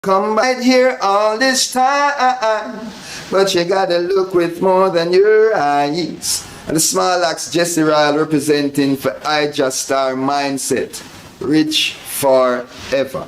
Come right here all this time, but you gotta look with more than your eyes. And the small axe Jesse Royal representing for IjahStars Mindset, rich forever.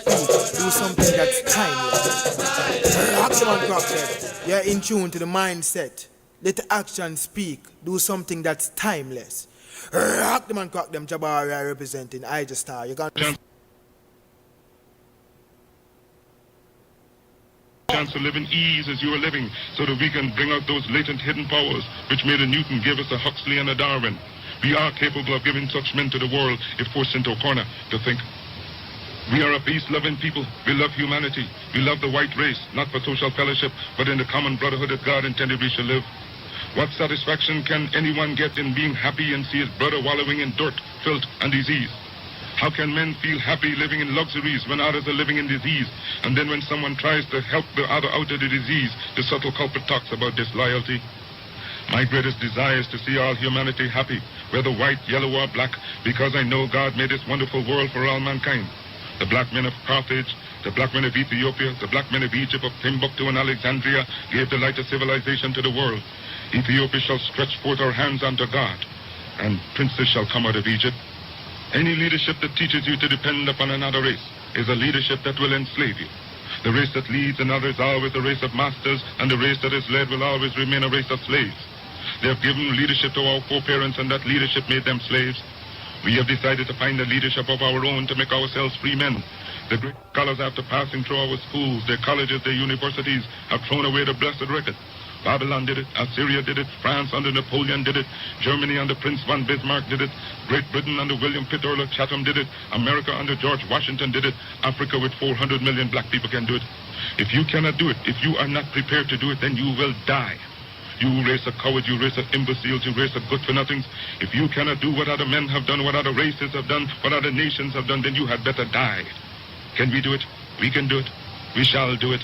speak, do something that's timeless. Rock them and crack them. You're in tune to the mindset. Let the action speak, do something that's timeless. Rock them and crack them. Jabari representing IjahStars. You got chance to live in ease as you are living, so that we can bring out those latent hidden powers which made a Newton give us a Huxley and a Darwin. We are capable of giving such men to the world if forced into a corner to think. We are a peace-loving people. We love humanity. We love the white race, not for social fellowship, but in the common brotherhood that God intended we should live. What satisfaction can anyone get in being happy and see his brother wallowing in dirt, filth, and disease? How can men feel happy living in luxuries when others are living in disease? And then when someone tries to help the other out of the disease, the subtle culprit talks about disloyalty. My greatest desire is to see all humanity happy, whether white, yellow, or black, because I know God made this wonderful world for all mankind. The black men of Carthage, the black men of Ethiopia, the black men of Egypt, of Timbuktu and Alexandria gave the light of civilization to the world. Ethiopia shall stretch forth her hands unto God, and princes shall come out of Egypt. Any leadership that teaches you to depend upon another race is a leadership that will enslave you. The race that leads another is always a race of masters, and the race that is led will always remain a race of slaves. They have given leadership to our foreparents, and that leadership made them slaves. We have decided to find a leadership of our own to make ourselves free men. The great scholars, after passing through our schools, their colleges, their universities, have thrown away the blessed record. Babylon did it, Assyria did it, France under Napoleon did it, Germany under Prince von Bismarck did it, Great Britain under William Pitt Earl of Chatham did it, America under George Washington did it, Africa with 400 million black people can do it. If you cannot do it, if you are not prepared to do it, then you will die. You race of cowards, you race of imbeciles, you race of good-for-nothings. If you cannot do what other men have done, what other races have done, what other nations have done, then you had better die. Can we do it? We can do it. We shall do it.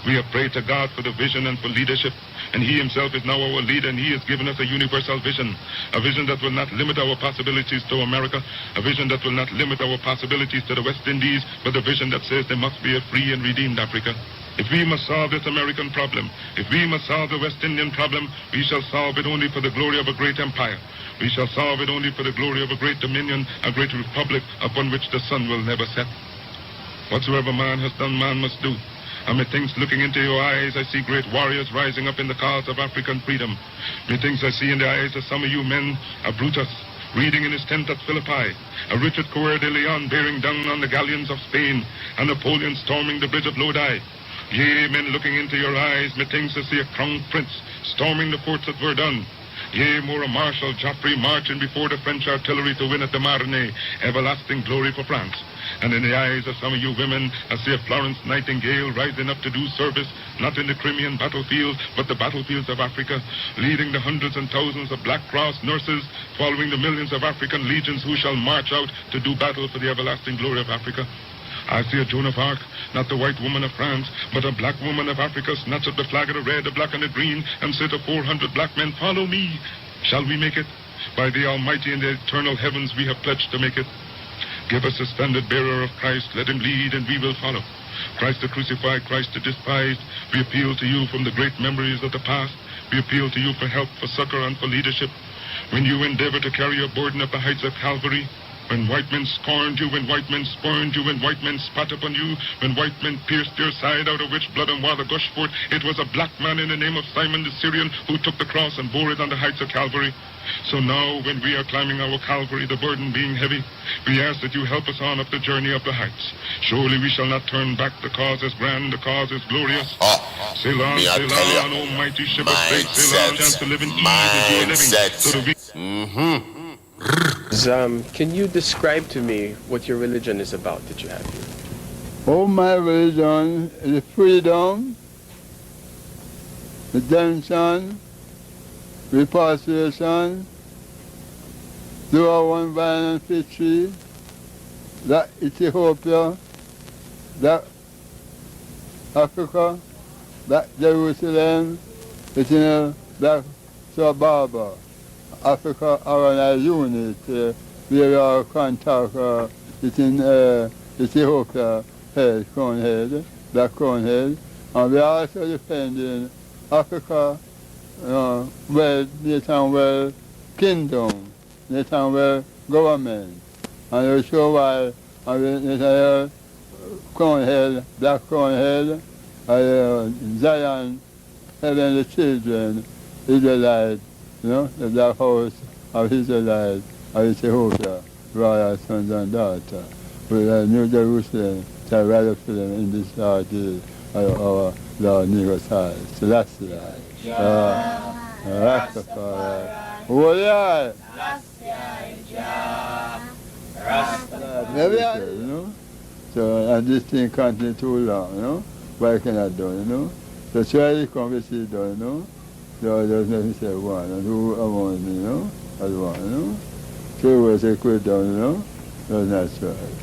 We have prayed to God for the vision and for leadership, and He Himself is now our leader, and He has given us a universal vision, a vision that will not limit our possibilities to America, a vision that will not limit our possibilities to the West Indies, but a vision that says there must be a free and redeemed Africa. If we must solve this American problem, if we must solve the West Indian problem, we shall solve it only for the glory of a great empire. We shall solve it only for the glory of a great dominion, a great republic upon which the sun will never set. Whatsoever man has done, man must do. And methinks looking into your eyes, I see great warriors rising up in the cause of African freedom. Methinks I see in the eyes of some of you men a Brutus reading in his tent at Philippi, a Richard Coeur de Leon bearing down on the galleons of Spain, and Napoleon storming the bridge of Lodi. Yea, men looking into your eyes, methinks I see a crown prince storming the forts at Verdun. Yea, more a Marshal Joffre marching before the French artillery to win at the Marne, everlasting glory for France. And in the eyes of some of you women, I see a Florence Nightingale rising up to do service, not in the Crimean battlefield, but the battlefields of Africa, leading the hundreds and thousands of Black Cross nurses, following the millions of African legions who shall march out to do battle for the everlasting glory of Africa. I see a Joan of Arc, not the white woman of France, but a black woman of Africa, snatch up the flag of the red, the black, and the green, and say to 400 black men, follow me. Shall we make it? By the Almighty and the eternal heavens, we have pledged to make it. Give us a standard bearer of Christ, let him lead, and we will follow. Christ the crucified, Christ the despised, we appeal to you from the great memories of the past. We appeal to you for help, for succor, and for leadership. When you endeavor to carry your burden up the heights of Calvary, when white men scorned you, when white men spurned you, when white men spat upon you, when white men pierced your side out of which blood and water gushed forth, it was a black man in the name of Simon the Syrian who took the cross and bore it on the heights of Calvary. So now, when we are climbing our Calvary, the burden being heavy, we ask that you help us on up the journey of the heights. Surely we shall not turn back. The cause is grand, the cause is glorious. Sail on, almighty ship of faith, sail on, chance to live in ease as you are living. So that we... Can you describe to me what your religion is about that you have here? Oh, my religion is freedom, redemption, repatriation, do our one violent victory, that Ethiopia, that Africa, that Jerusalem, it's in that Sababa. Africa are a unit, we are contact, it's in Ethiopia, head, crown head, black crown head, and we are also defending Africa, well, nation well kingdom, nation well government, and we show why, and we crown head, black crown head, Zion, heavenly children, Israelite, the black house of Israelite, of Ethiopia, royal sons and daughters, with New Jerusalem, shall rise up to them in this last day of our Lord Niceness, Selassie, Rastafari, Fuljoy, So, and this thing continues too long, Why can I do, So, try to come and see, So, there's nothing to say one, and who among me, as one, So, we say, quit down, That's not right.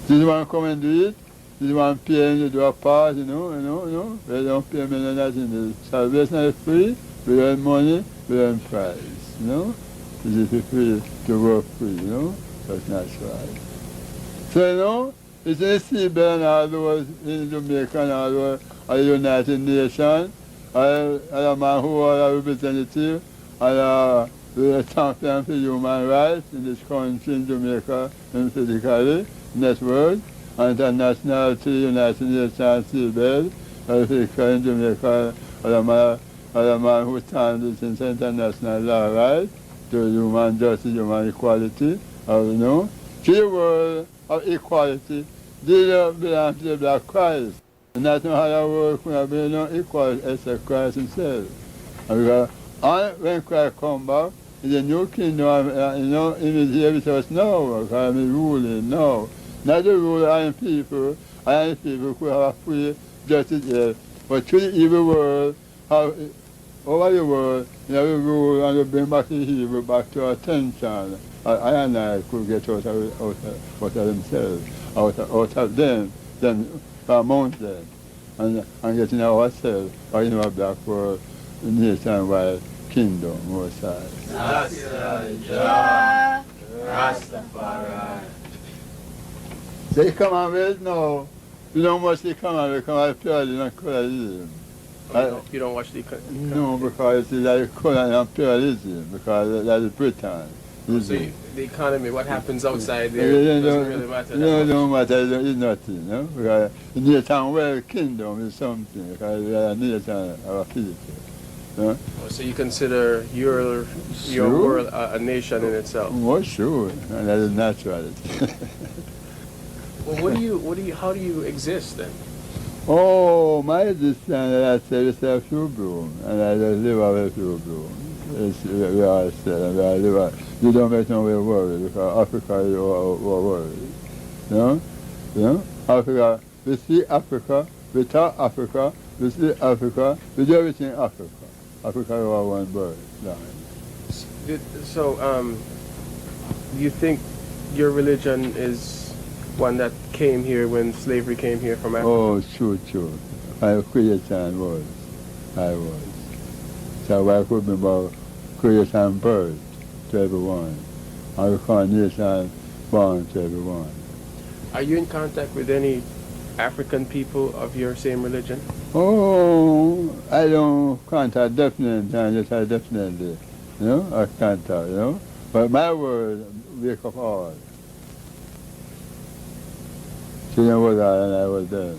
This one come and do it, this one pay me to do a part, They don't pay me nothing. The salvation is free, we earn money, we earn prize, This is free to work free, That's not right. So, it's a seabed and all those in Jamaica and all those are United Nations, and a man who are a representative, and the champion for human rights in this country, in Jamaica, and physically, in this world, and international to the United Nations seabed, Africa in Jamaica, and a man who stands in international law rights, to human justice, human equality, to the world of equality. They belong to the black Christ. And that's not how the world could be equal except Christ himself. And because when Christ comes back, in the new kingdom, he is here with us now, because he's ruling now. Not the rule of people who have a free justice here, but through the evil world, over the world, we rule and we bring back the evil back to our attention. I and I could get out of themselves, out of them among them, and getting ourselves out in our black world, nationwide kingdom, most high. Rastafari. They come on with now. You know much they come on with, come on purely and pluralism. You don't watch the... No, because it's like color and pluralism, because that is Britain. So the economy, what happens outside there, doesn't really matter. No matter, it's nothing, because the nation world kingdom is something, because we are a nation of a people. So you consider your world a nation in itself? Well, sure, and that is naturality. Well, how do you exist then? Oh, my existence, I say, it's a few bloom, and I just live out a few bloom. We are still, you don't make no way worry, because Africa is our worry. Africa, we see Africa, we talk Africa, we see Africa, we do everything Africa. Africa is our one bird. So, you think your religion is one that came here when slavery came here from Africa? Oh, sure. My creation was. I was. So I could remember creation birth to everyone. I reincarnation born to everyone. Are you in contact with any African people of your same religion? Oh, I don't contact definitely, I contact, But my word wake up all. She was there and I was there.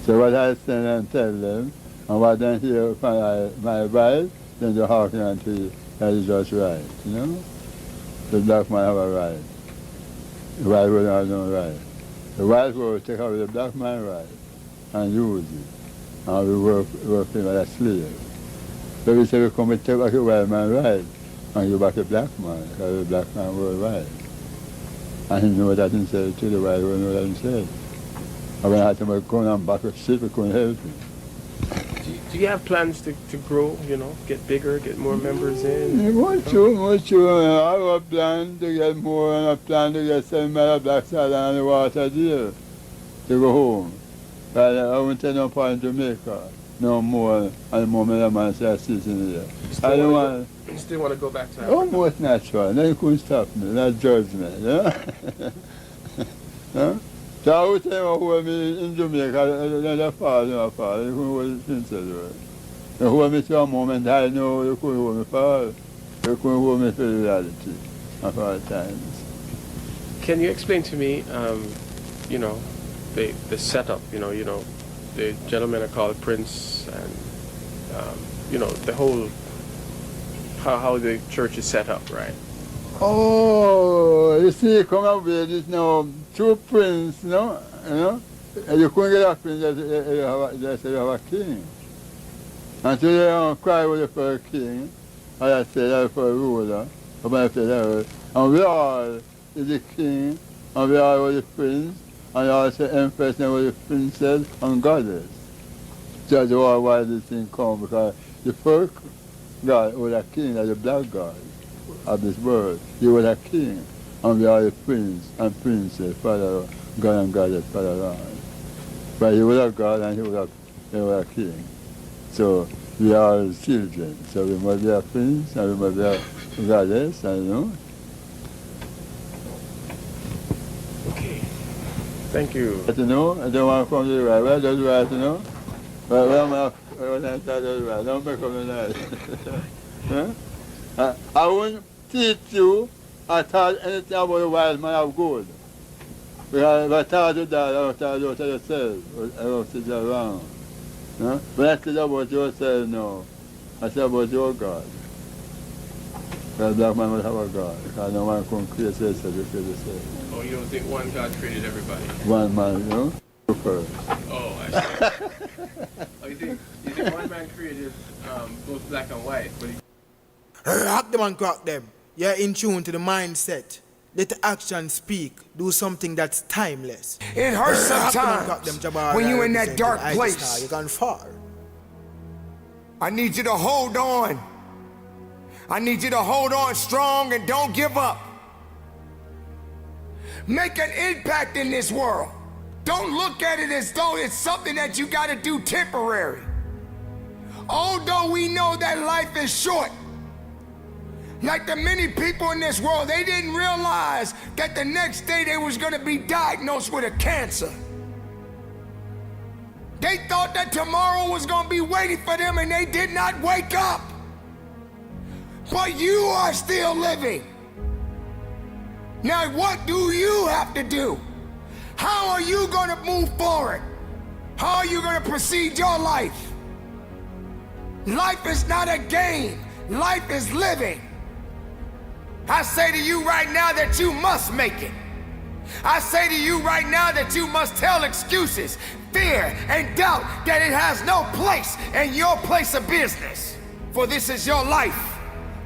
So what I stand and tell them, and what they hear from my advice, then they hearken unto you. That is just right, The black man have a right. The white world has no right. The white world take away the black man right and use it. And we work him as a slave. So we say we come and take back the white man right and give back the black man, because the black man was right. And he knew that himself too, the white world knew that himself. And when I had to go on back of ship, he couldn't help me. Do you have plans to grow, get bigger, get more members in? Much too. I have a plan to get more, and a plan to get 7 miles of black salt on the water there to go home. But I won't take no part in Jamaica no more, and the moment I'm going to sit in here. You still want to go back to Africa? Almost natural. Then you couldn't stop me. That's judgment. So I would say who me in Jamaica, then they fall, you couldn't hold it since. You hold me to a moment, I know you couldn't hold me fall. You couldn't hold me to reality of all times. Can you explain to me you know, the setup, you know, the gentlemen are called Prince, and you know, the whole how the church is set up, right? Oh, you see, come up with this now, two prince, you know, and you couldn't get a prince that you have a king. Until you don't cry with you for a king, and I say that for a ruler, and we all is the king, and we all were the prince, and you also empress and were the princess and goddess. So that's why this thing come, because the first God was a king, like the black God of this world. He was a king, and we are the prince and princess, Father God and Goddess, Father Lord. But he was a God and he was a king. So we are his children. So we must be a prince and we must be a goddess, and you know. Okay. Thank you. But you know, I don't want to come to the right. Where does the right, you know? Where am I? When I start the right, don't make up the night. Huh? I won't teach you or taught anything about the wild man of gold. Because if I taught you that, I will tell you about yourself. I will teach you around. Huh? When I teach about yourself now, I say about your God. Because black man will have a God. Because no man can create himself, you create yourself. Oh, you don't think one God created everybody? One man, you know? First. Oh, I see. Oh, you think one man created both black and white, but he... Rock them and crack them. You're in tune to the mindset. Let the action speak. Do something that's timeless. It hurts sometimes when you're in that dark place. You gone far. I need you to hold on. I need you to hold on strong and don't give up. Make an impact in this world. Don't look at it as though it's something that you got to do temporary. Although we know that life is short, like the many people in this world, they didn't realize that the next day they was going to be diagnosed with a cancer. They thought that tomorrow was going to be waiting for them, and they did not wake up. But you are still living. Now, what do you have to do? How are you going to move forward? How are you going to proceed your life? Life is not a game. Life is living. I say to you right now that you must make it. I say to you right now that you must tell excuses, fear, and doubt that it has no place in your place of business. For this is your life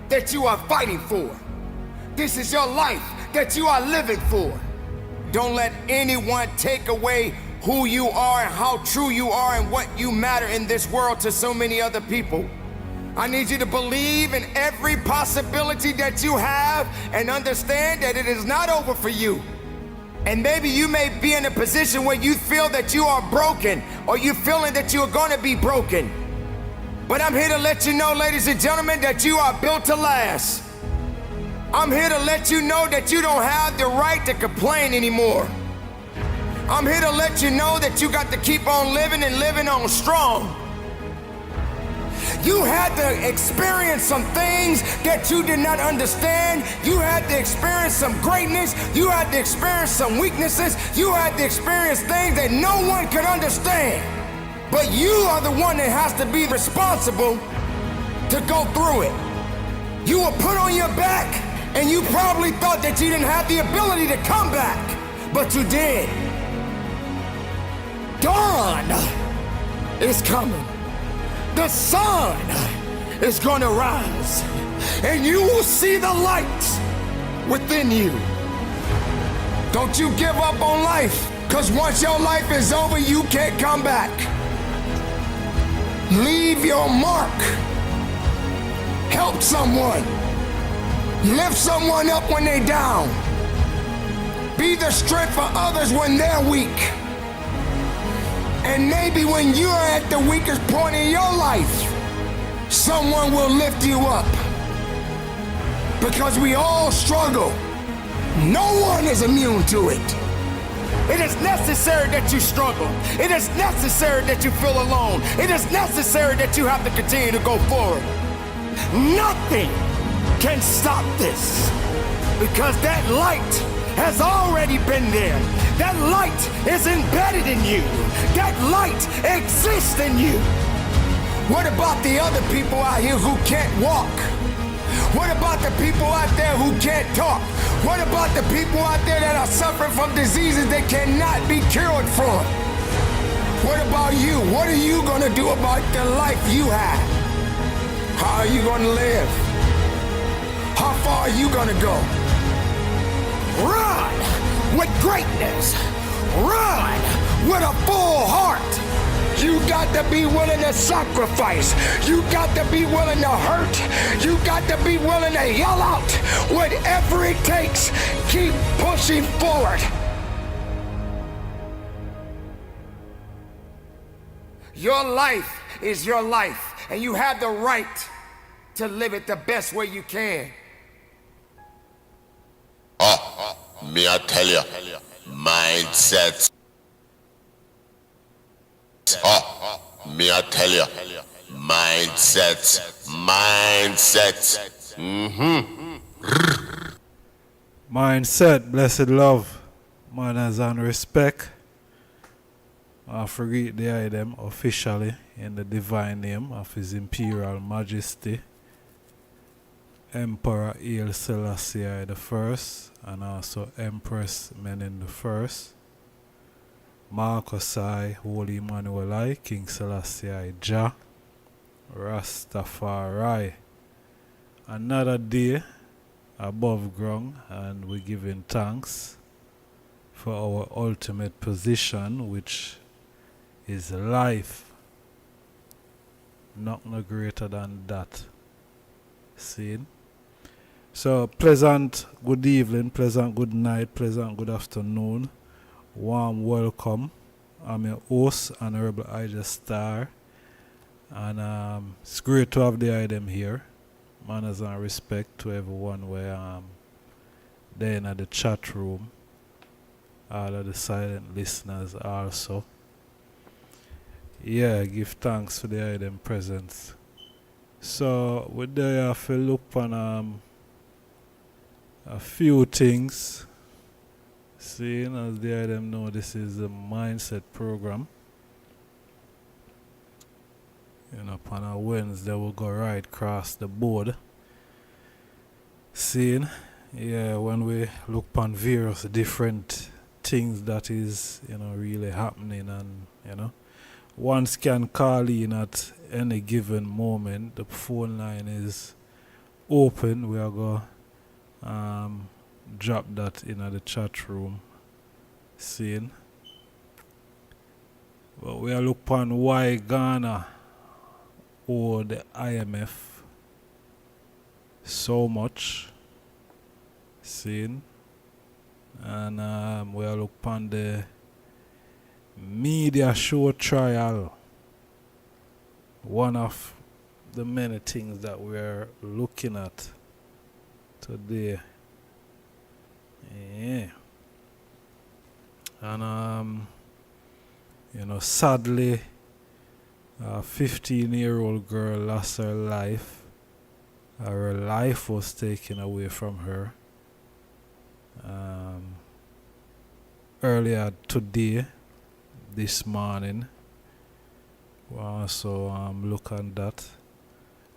that you are fighting for. This is your life that you are living for. Don't let anyone take away who you are and how true you are and what you matter in this world to so many other people. I need you to believe in every possibility that you have and understand that it is not over for you. And maybe you may be in a position where you feel that you are broken, or you're feeling that you are going to be broken. But I'm here to let you know, ladies and gentlemen, that you are built to last. I'm here to let you know that you don't have the right to complain anymore. I'm here to let you know that you got to keep on living and living on strong. You had to experience some things that you did not understand. You had to experience some greatness. You had to experience some weaknesses. You had to experience things that no one could understand. But you are the one that has to be responsible to go through it. You were put on your back, and you probably thought that you didn't have the ability to come back, but you did. Dawn is coming. The sun is going to rise, and you will see the light within you. Don't you give up on life, because once your life is over, you can't come back. Leave your mark. Help someone. Lift someone up when they're down. Be the strength for others when they're weak. And maybe when you're at the weakest point in your life, someone will lift you up. Because we all struggle. No one is immune to it. It is necessary that you struggle. It is necessary that you feel alone. It is necessary that you have to continue to go forward. Nothing can stop this. Because that light has already been there. That light is embedded in you. That light exists in you. What about the other people out here who can't walk? What about the people out there who can't talk? What about the people out there that are suffering from diseases they cannot be cured from? What about you? What are you gonna do about the life you have? How are you gonna live? How far are you gonna go? Run with greatness. Run with a full heart. You got to be willing to sacrifice. You got to be willing to hurt. You got to be willing to yell out. Whatever it takes, keep pushing forward. Your life is your life, and you have the right to live it the best way you can. Me I tell you, mindset. Me I tell you, mindset. Mindset, blessed love, manners and respect. I forget the item officially in the divine name of His Imperial Majesty, Emperor Haile Selassie I the First, and also Empress Menen the First, Marcus I, Holy Emmanuel I, King Selassie I, Jah, Rastafari. Another day above ground, and we're giving thanks for our ultimate position, which is life. Not no greater than that. See? So pleasant good evening, pleasant good night, pleasant good afternoon. Warm welcome. I'm your host, Honorable IjahStar, and it's great to have the item here. Manners and respect to everyone where they're in the chat room, all of the silent listeners also. Yeah, give thanks for the item presence. So we there have to look on a few things. Seeing as the item know this is the mindset program. You know, upon a Wednesday we'll go right across the board. Seeing, yeah, when we look upon various different things that is, you know, really happening, and you know, one can call in at any given moment. The phone line is open. We are going to drop that in the chat room. Seeing. But we are looking upon why Ghana or the IMF so much. Seeing. And we are looking upon the media show trial. One of the many things that we're looking at today. Yeah. And you know, sadly, a 15-year-old girl lost her life. Her life was taken away from her earlier today, this morning. We also look at that.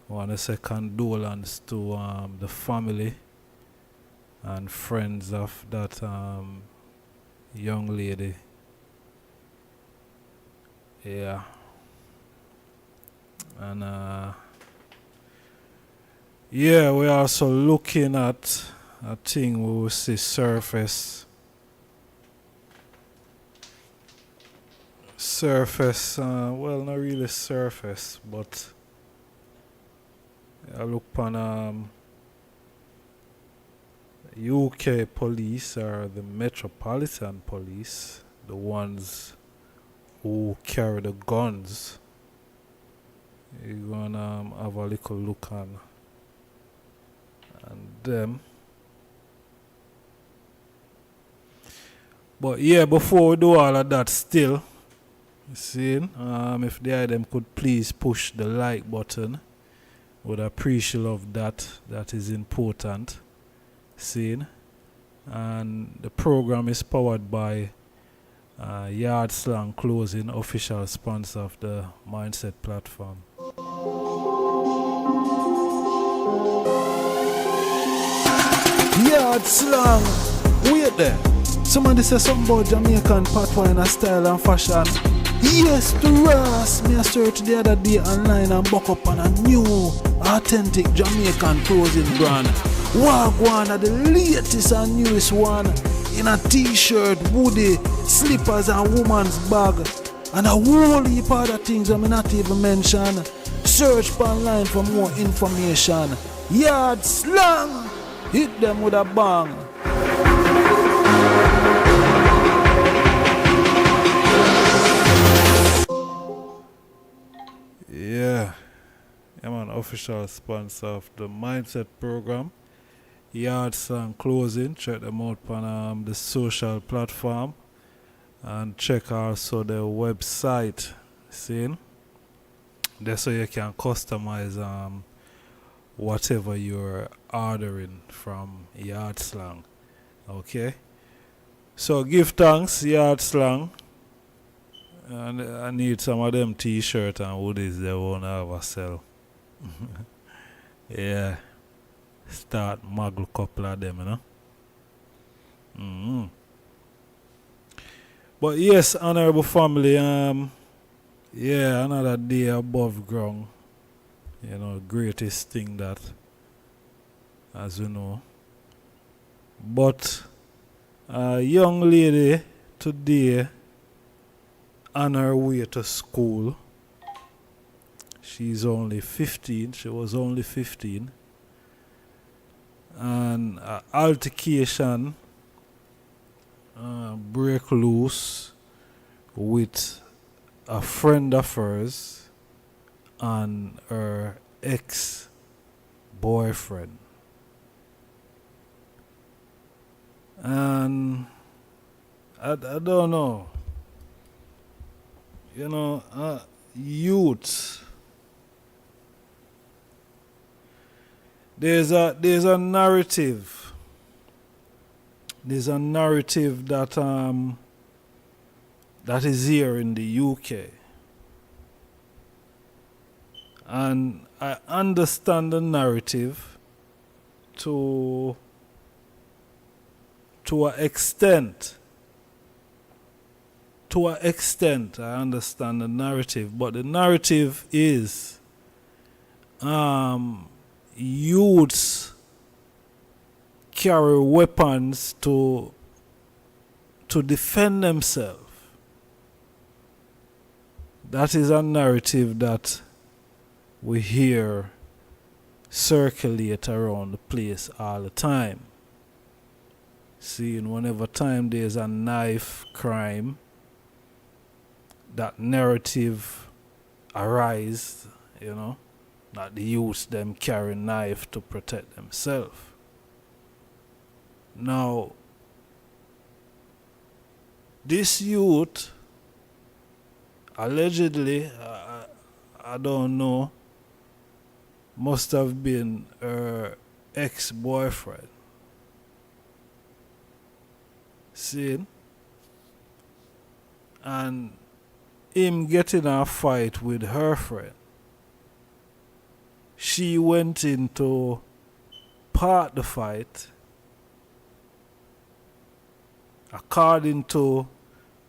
I want to say condolence to the family and friends of that young lady. Yeah. And yeah, we're also looking at a thing we will see surface, well, not really surface, but I look upon UK police, or the Metropolitan Police, the ones who carry the guns. You're gonna have a little look on them. But yeah, before we do all of that, still, you see, if the item could please push the like button, would appreciate of that. That is important. Seeing, And the program is powered by YardSlangz Clothing, official sponsor of the Mindset platform. YardSlangz, wait there. Somebody say something about Jamaican patois in a style and fashion. Yes, the Ras. Me a search the other day online and buck up on a new, authentic Jamaican clothing brand. Wagwan are the latest and newest one. In a t-shirt, hoodie, slippers and woman's bag. And a whole heap of other things I may not even mention. Search online for more information. YardSlangz, hit them with a bang. Yeah, I'm an official sponsor of the Mindset program. YardSlangz Clothing, check them out on the social platform and check also the website. See, that's so you can customize whatever you're ordering from YardSlangz. Okay, so give thanks, YardSlangz. And I need some of them t-shirts and hoodies they won't have a sell. Yeah. Start muggle couple of them, you know. But yes, honorable family, yeah, another day above ground. You know, greatest thing that, as you know. But a young lady today on her way to school. She's only 15. She was only 15. And altercation break loose with a friend of hers and her ex-boyfriend. And I don't know. You know, youth. There's a narrative. There's a narrative that that is here in the UK. And I understand the narrative to an extent. To an extent, I understand the narrative, but the narrative is youths carry weapons to defend themselves. That is a narrative that we hear circulate around the place all the time. Seeing whenever time there's a knife crime, that narrative arise, you know, that the youths them carry knife to protect themselves. Now, this youth, allegedly, I don't know, must have been her ex-boyfriend. See? And him getting a fight with her friend. She went in to part the fight. According to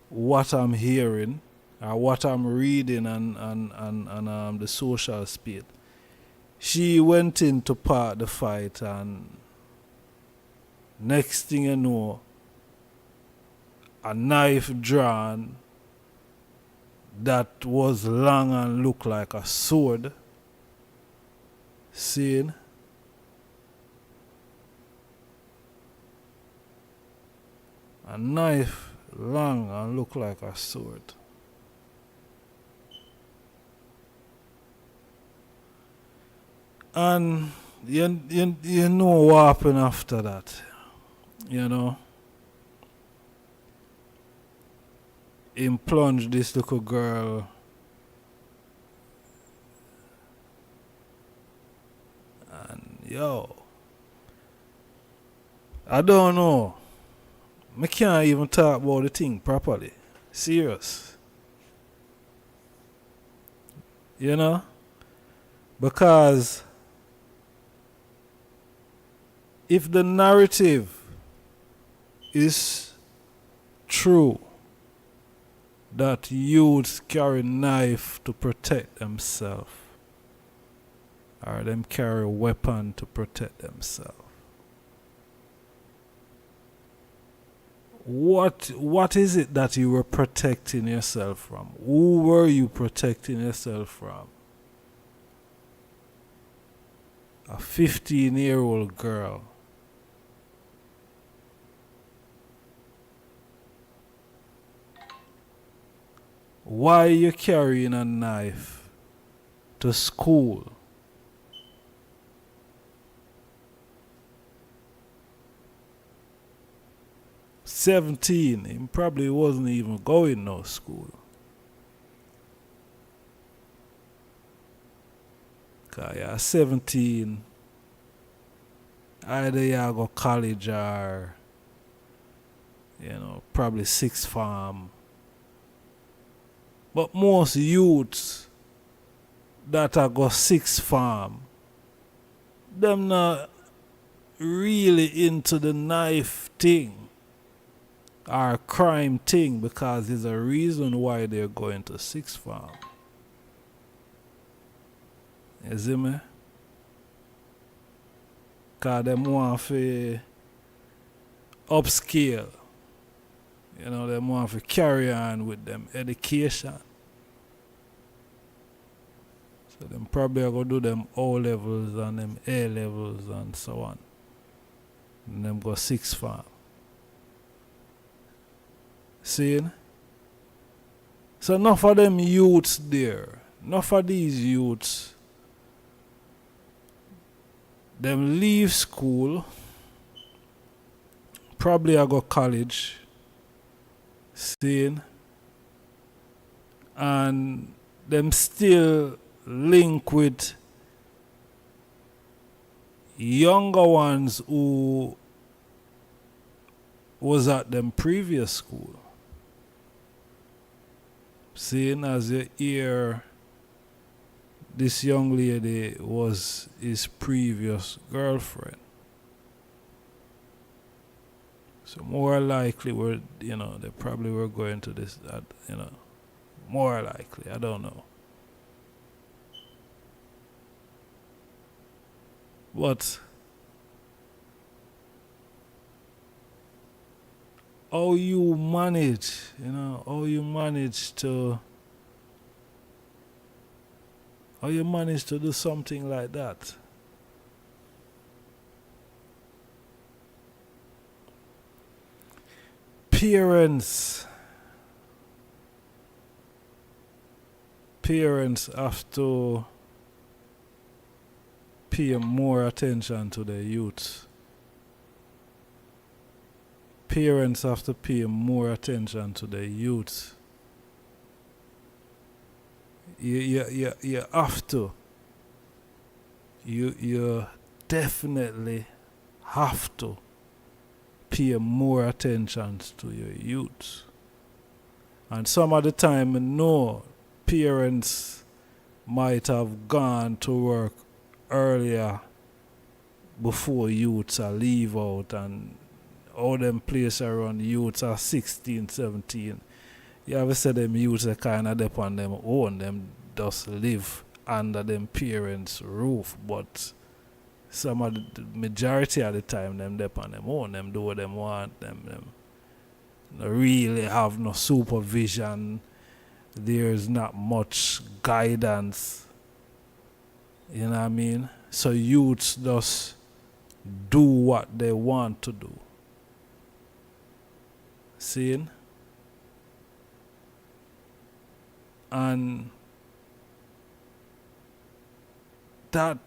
what I'm hearing, or what I'm reading on the social space, she went in to part the fight, and next thing you know, a knife drawn that was long and looked like a sword. Seeing? A knife long and looked like a sword. And you know what happened after that. You know? Him plunged this little girl and yo, I don't know. I can't even talk about the thing properly. Serious. You know? Because if the narrative is true that youths carry knife to protect themselves, or them carry a weapon to protect themselves, what is it that you were protecting yourself from? Who were you protecting yourself from? A 15-year-old girl. Why are you carrying a knife to school? "17, he probably wasn't even going no school. Cause you're 17, either you go college or, probably sixth form. But most youths that are go sixth form, them not really into the knife thing or crime thing, because there's a reason why they're going to sixth form. You see me? Because them want to upscale. Them want to carry on with them education. So them probably are going to do them O levels and them A levels and so on. And them go sixth form. Seeing? So enough of them youths there, enough of these youths, them leave school, probably I go college, seeing, and them still link with younger ones who was at them previous school. Seeing as you hear this young lady was his previous girlfriend. So more likely they probably were going to this, more likely, I don't know. But how you manage to do something like that? Parents have to pay more attention to their youth. Parents have to pay more attention to their youth. You have to. You definitely have to pay more attention to your youth. And some of the time, parents might have gone to work earlier before youths are leave out, and all them place around youths are 16, 17. You ever say them youths are kind of dep on them own, them just live under them parents' roof, but some of the majority of the time them dep on them own, them do what them want, them really have no supervision, there's not much guidance, you know what I mean? So youths just do what they want to do. Seeing? And that's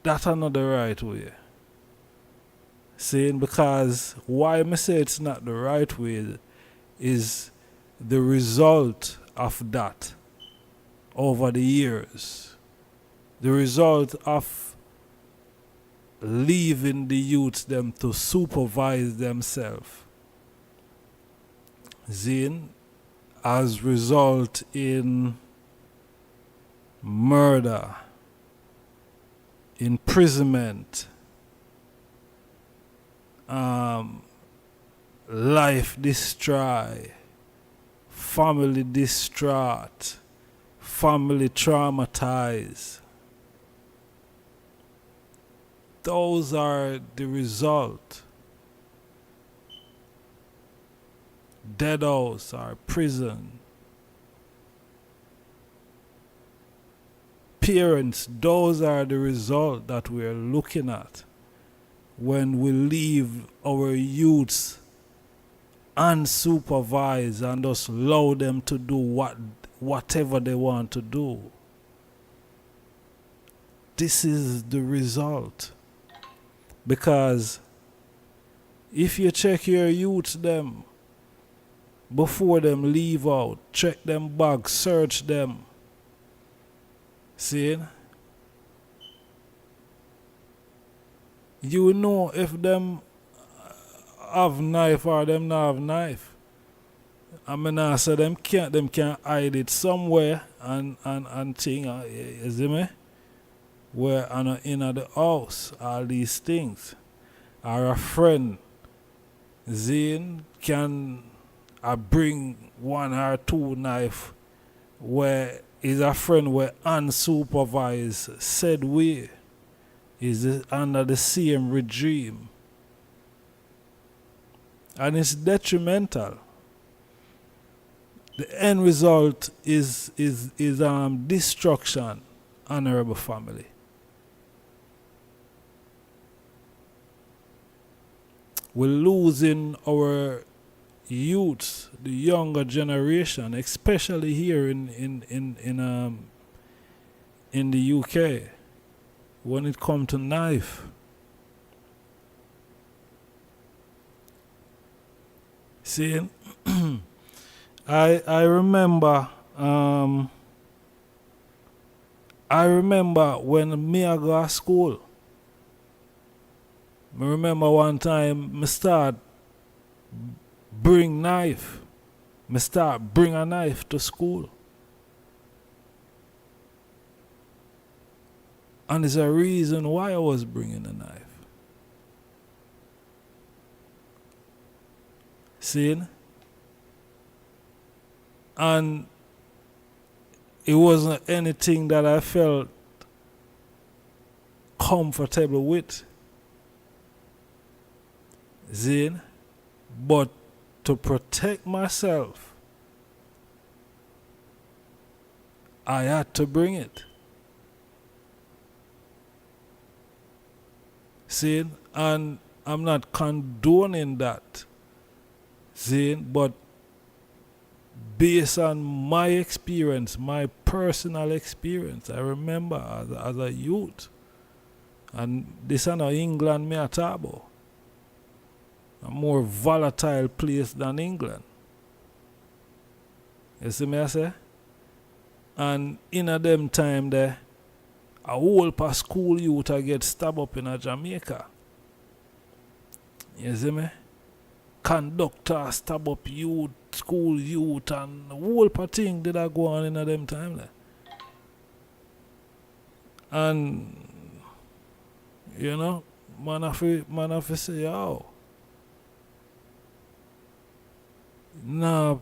not the right way. Saying, because why I say it's not the right way is the result of that over the years. The result of leaving the youths them to supervise themselves Zin, has result in murder, imprisonment, life destroy, family distraught, family traumatized. Those are the result. Dead house or prison. Parents, those are the result that we are looking at when we leave our youths unsupervised and just allow them to do whatever they want to do. This is the result. Because if you check your youths them before them leave out, check them back, search them. See? You know if them have knife or them not have knife. I mean, I say them can hide it somewhere and thing, you see me? Where in the house, all these things. Or a friend, Zane can bring one or two knife where is a friend where unsupervised said we is under the same regime. And it's detrimental. The end result is destruction, honorable family. We're losing our youths, the younger generation, especially here in the UK, when it comes to knife. See, I remember when me I go to school. I remember one time me start bring knife. Me start bring a knife to school. And there's a reason why I was bringing a knife. See? And it wasn't anything that I felt comfortable with. Zine, but to protect myself, I had to bring it. See, and I'm not condoning that, Zine, but based on my experience, my personal experience, I remember as a youth, and this is not England me a talk about. A more volatile place than England. You see me I say? And in a them time there, a whole pa school youth a get stabbed up in a Jamaica. You see me? Conductor stab up youth, school youth, and a whole pa thing did I go on in a them time there. And you know, man have to say, yo. Nah,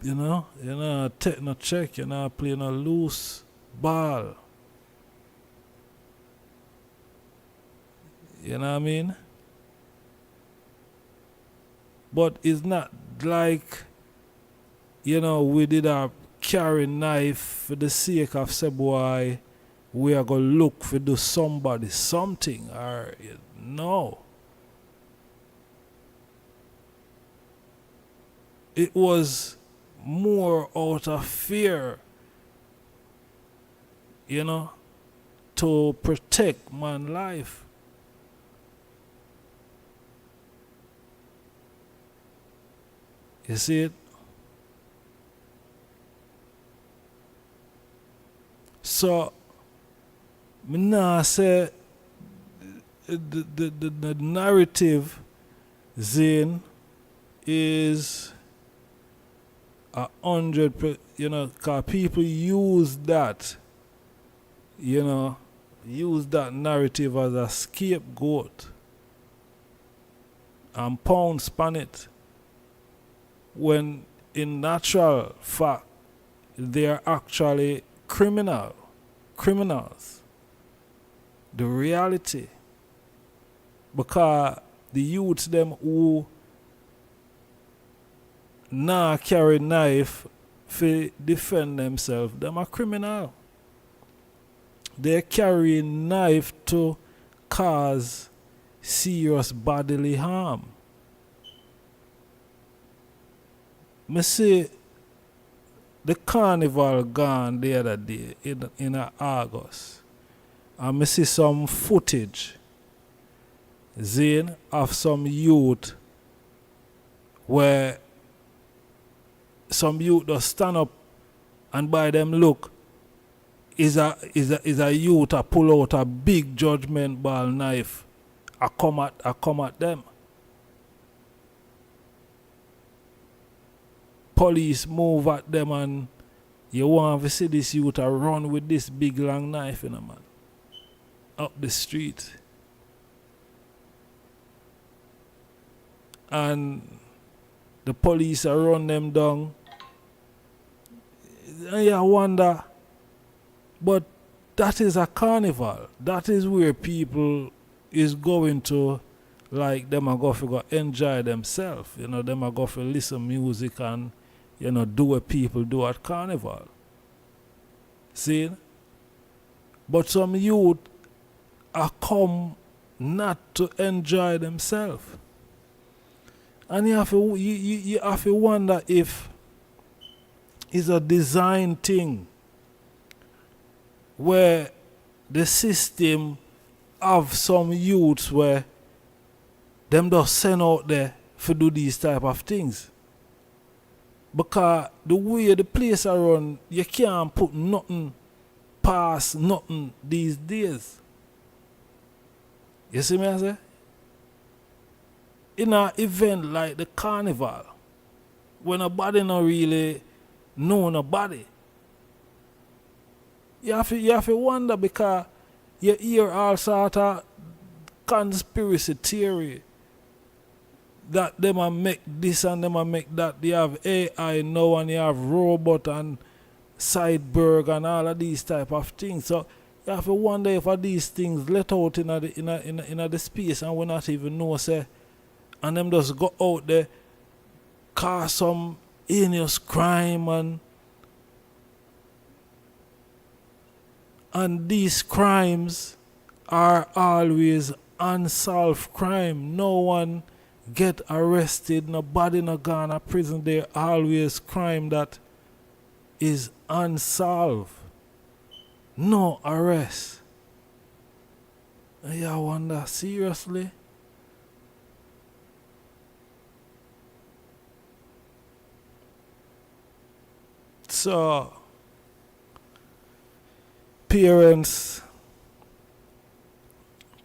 take no check, you're not playing a loose ball. You know what I mean? But it's not like, we did a carry knife for the sake of say boy, we are going to look for do somebody something, or no. It was more out of fear, to protect man's life. You see it? So, me nah say the narrative, Zane, is cause people use that, use that narrative as a scapegoat and pounce upon it, when in natural fact they are actually criminals. The reality, because the youths them who now carry knife to defend themselves, them are criminal. They carry knife to cause serious bodily harm. Me see the carnival gone the other day in August, and me see some footage of some youth where some youth just stand up and by them look is a youth a pull out a big judgment ball knife a come at them. Police move at them and you want to see this youth a run with this big long knife man, up the street. And the police are run them down. And you wonder, but that is a carnival. That is where people is going to, like, them are going to go enjoy themselves. Them are going to listen music and, do what people do at carnival. See? But some youth are come not to enjoy themselves. And you have to wonder if it's a design thing where the system have some youths where them just send out there to do these type of things. Because the way the place are run, you can't put nothing past nothing these days. You see me I say? In an event like the carnival, when nobody not really know nobody, you have to wonder, because you hear all sort of conspiracy theory that them a make this and them a make that. They have AI now and you have robot and cyborg and all of these type of things. So you have to wonder if these things let out in the space and we not even know, say, and them just go out there, cause some heinous crime and these crimes are always unsolved crime. No one get arrested, nobody not gone to prison. They're always crime that is unsolved. No arrest. And you wonder, seriously? So, parents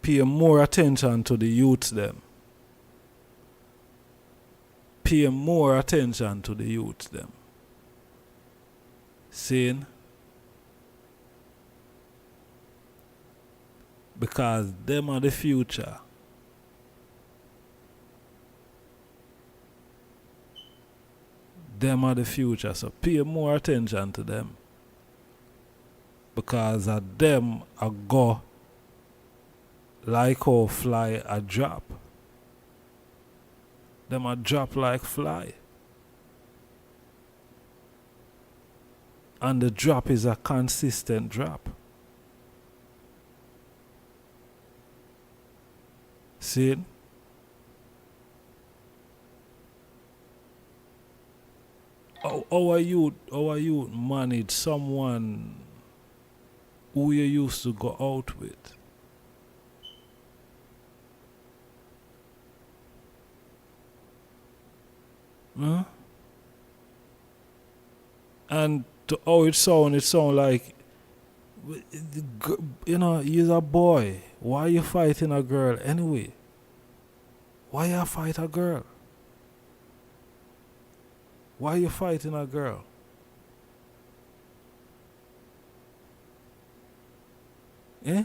pay more attention to the youths them. Pay more attention to the youths them. Saying, because them are the future. Them are the future, so pay more attention to them. Because of them a go like how fly a drop. Them a drop like fly. And the drop is a consistent drop. See? How are you manage someone who you used to go out with? Huh? And to how it sound like, you're a boy. Why you fighting a girl anyway? Why you fight a girl? Why you fighting a girl? Eh?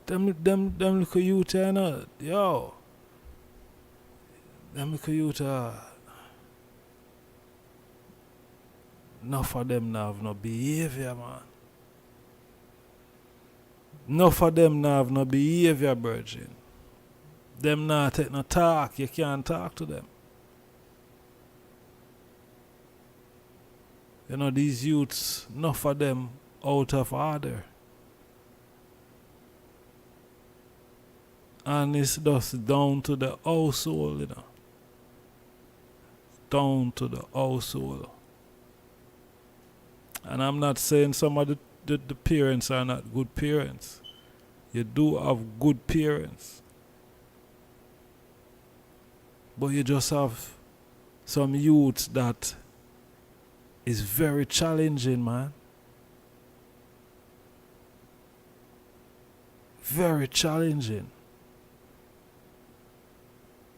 Them little youth, you know, yo. Them little youth, enough of them now have no behavior, man. Enough of them now have no behavior, virgin. Them now take no talk. You can't talk to them. You know, these youths, enough of them out of order. And it's just down to the household, you know. Down to the household. And I'm not saying some of the parents are not good parents. You do have good parents. But you just have some youths that is very challenging, man. Very challenging.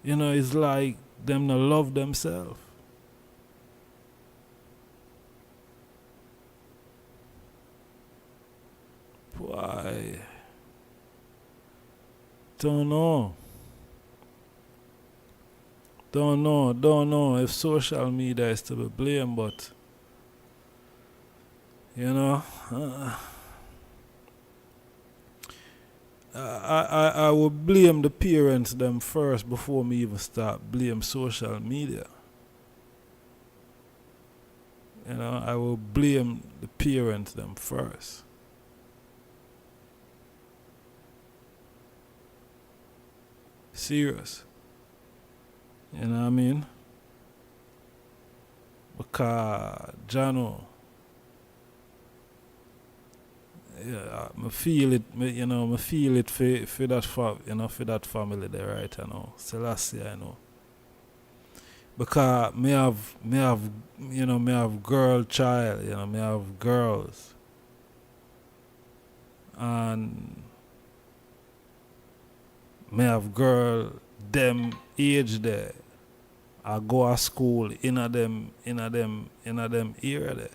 You know, it's like them not love themselves. Why? Don't know if social media is to be blamed, but you know, I will blame the parents them first before me even start blame social media. You know, I will blame the parents them first. Serious. You know what I mean? Because Jano, yeah, I feel it. I feel it for that for that family there, right? You know, Selassie, I know. Because me have girl child. You know, me have girls, and me have girl them age there. I go to school in a them area there.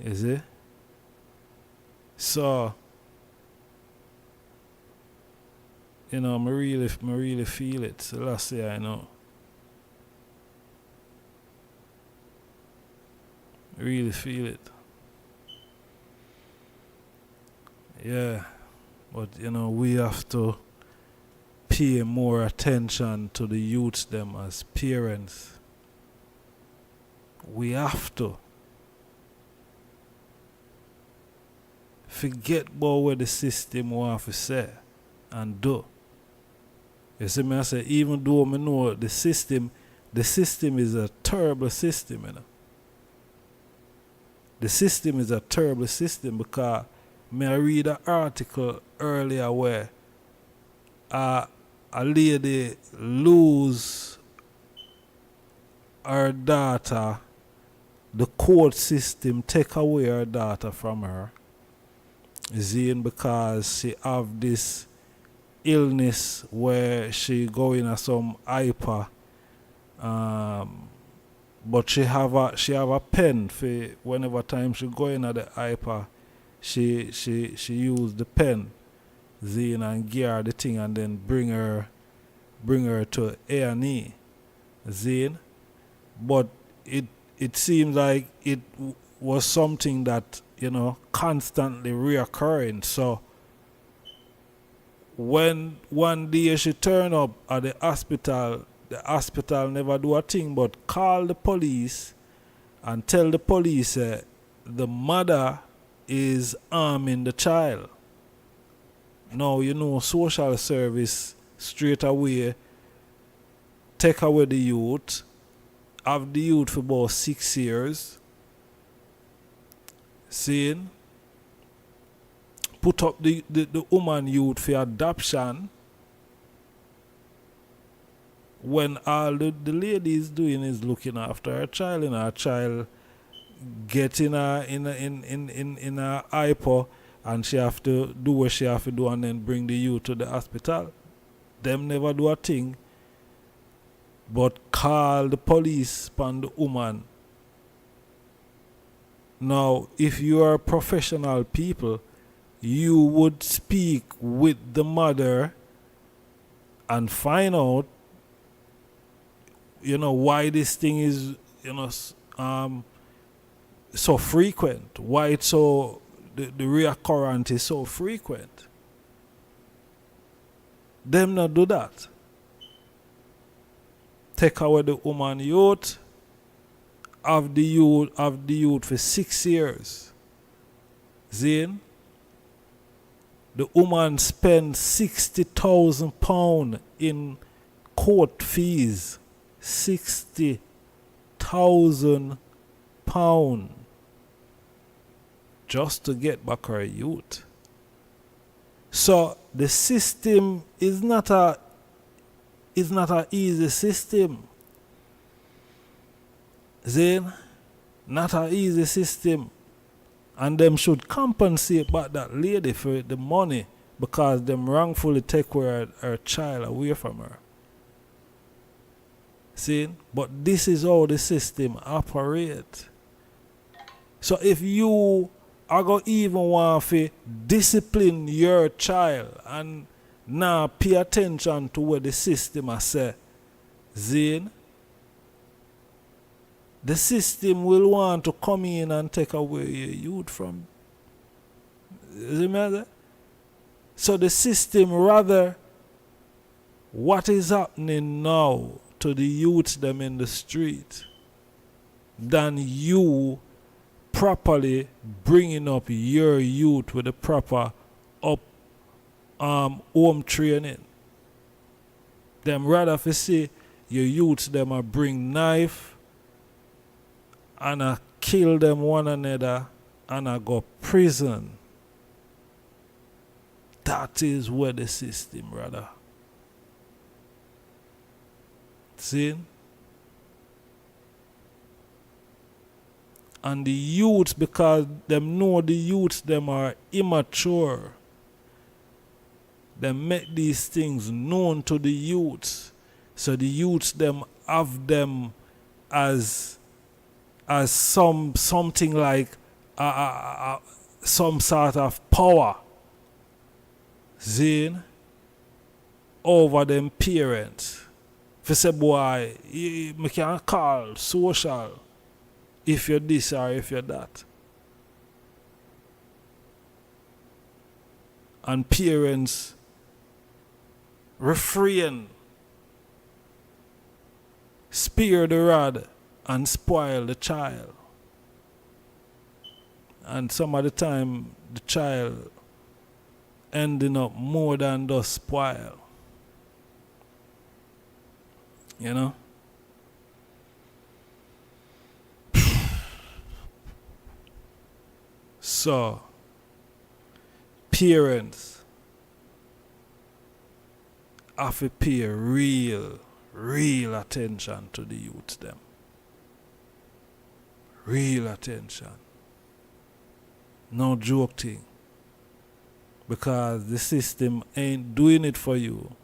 You see? So, you know, I really feel it. So last year I know. Really feel it. Yeah. But you know, we have to pay more attention to the youths them as parents. We have to. Forget about what the system wants to say and do. You see me, I say, even though I know the system is a terrible system, you know. The system is a terrible system because I read an article earlier where a lady lose her daughter, the court system take away her daughter from her. Because she have this illness where she go in some hyper, but she have a pen for whenever time she go in at the hyper, she use the pen, and give her the thing and then bring her to A&E, but it seems like it was something that, you know, constantly reoccurring. So when one day she turn up at the hospital never do a thing but call the police and tell the police the mother is harming the child. Now, you know, social service straight away take away the youth, have the youth for about 6 years, seeing, put up the woman youth for adoption, when all the lady is doing is looking after her child, and her child getting her in a hyper, and she have to do what she have to do and then bring the youth to the hospital. Them never do a thing but call the police upon the woman. Now, if you are professional people, you would speak with the mother and find out, why this thing is, so frequent, why it's so, the reoccurrence is so frequent. Them not do that. Take away the woman youth, have the youth for 6 years. Zane, the woman spent £60,000 in court fees. £60,000 just to get back her youth. So the system is not a easy system. Zane, not an easy system. And them should compensate back that lady for the money because them wrongfully take her child away from her. See? But this is how the system operates. So if you are going to even want to discipline your child and now pay attention to what the system has said, Zane, the system will want to come in and take away your youth from. Remember? So the system, rather, what is happening now to the youths them in the street, than you properly bringing up your youth with the proper home training. Them rather if you see your youths them a bring knife and I kill them one another and I go prison. That is where the system, rather. See? And the youths, because them know the youths them are immature, they make these things known to the youths. So the youths them have them as something like some sort of power, Zane, over them parents. If you say, boy, you can call social if you're this or if you're that. And parents refrain, spare the rod and spoil the child. And some of the time the child ending up more than just spoil. You know? So, parents have to pay real attention to the youths them. Real attention. No joke thing. Because the system ain't doing it for you.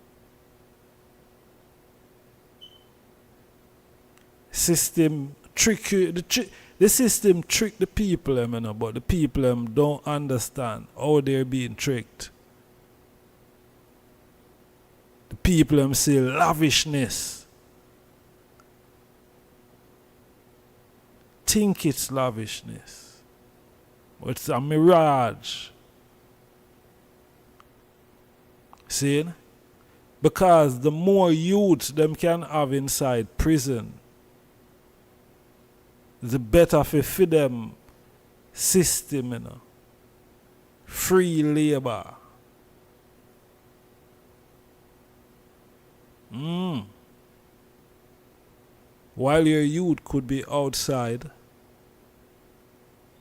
System trick you. The system trick the people, but the people don't understand how they're being tricked. The people say lavishness. Think it's lavishness, but it's a mirage. See? Because the more youths them can have inside prison, the better for them system, free labor. While your youth could be outside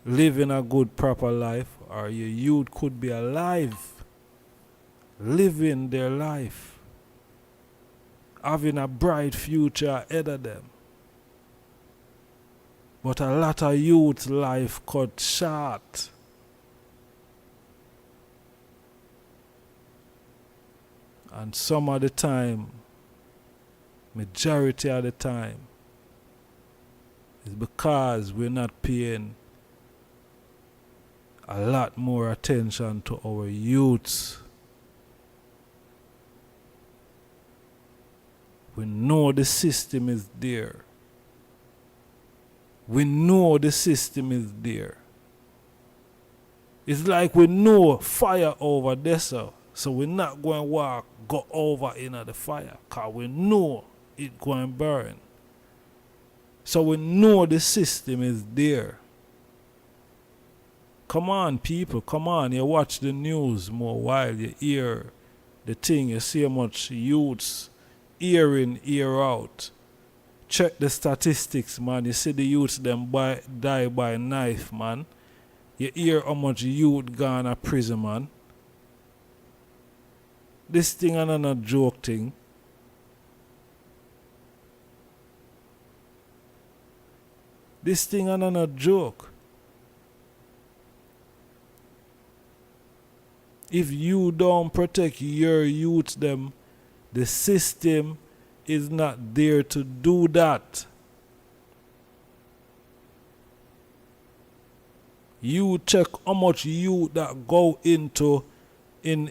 living a good proper life, or your youth could be alive living their life, having a bright future ahead of them. But a lot of youth life cut short And some of the time, majority of the time, is because we're not paying a lot more attention to our youths. We know the system is there. We know the system is there. It's like we know fire over there, so we're not going to go over into the fire, because we know it going to burn. So we know the system is there. Come on, people, come on. You watch the news more while you hear the thing. You see how much youths year in, year out. Check the statistics, man. You see the youths them die by knife, man. You hear how much youth gone to prison, man. This thing is not a joke thing. This thing is not a joke. If you don't protect your youth, them, the system is not there to do that. You check how much youth that go into the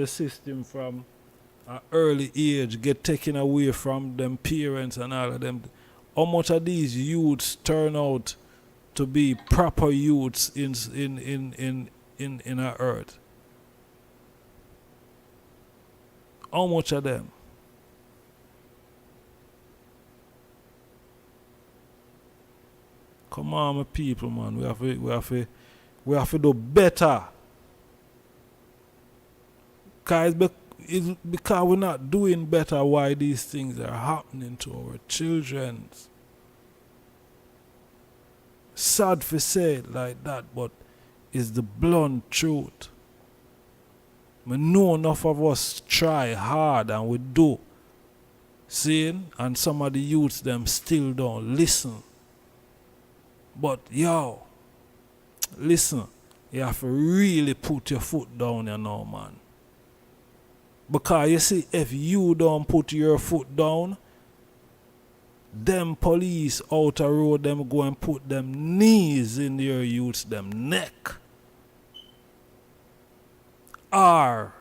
system from an early age, get taken away from them parents and all of them. How much of these youths turn out to be proper youths in our earth? How much of them? Come on, my people, man. We have to do better. It's because we're not doing better why these things are happening to our children. Sad to say it like that, but it's the blunt truth. We know enough of us try hard, and we do. Seeing? And some of the youths them still don't listen. But yo, listen, you have to really put your foot down, you know, man. Because you see, if you don't put your foot down, them police out the road, them go and put them knees in your youths, them neck. Or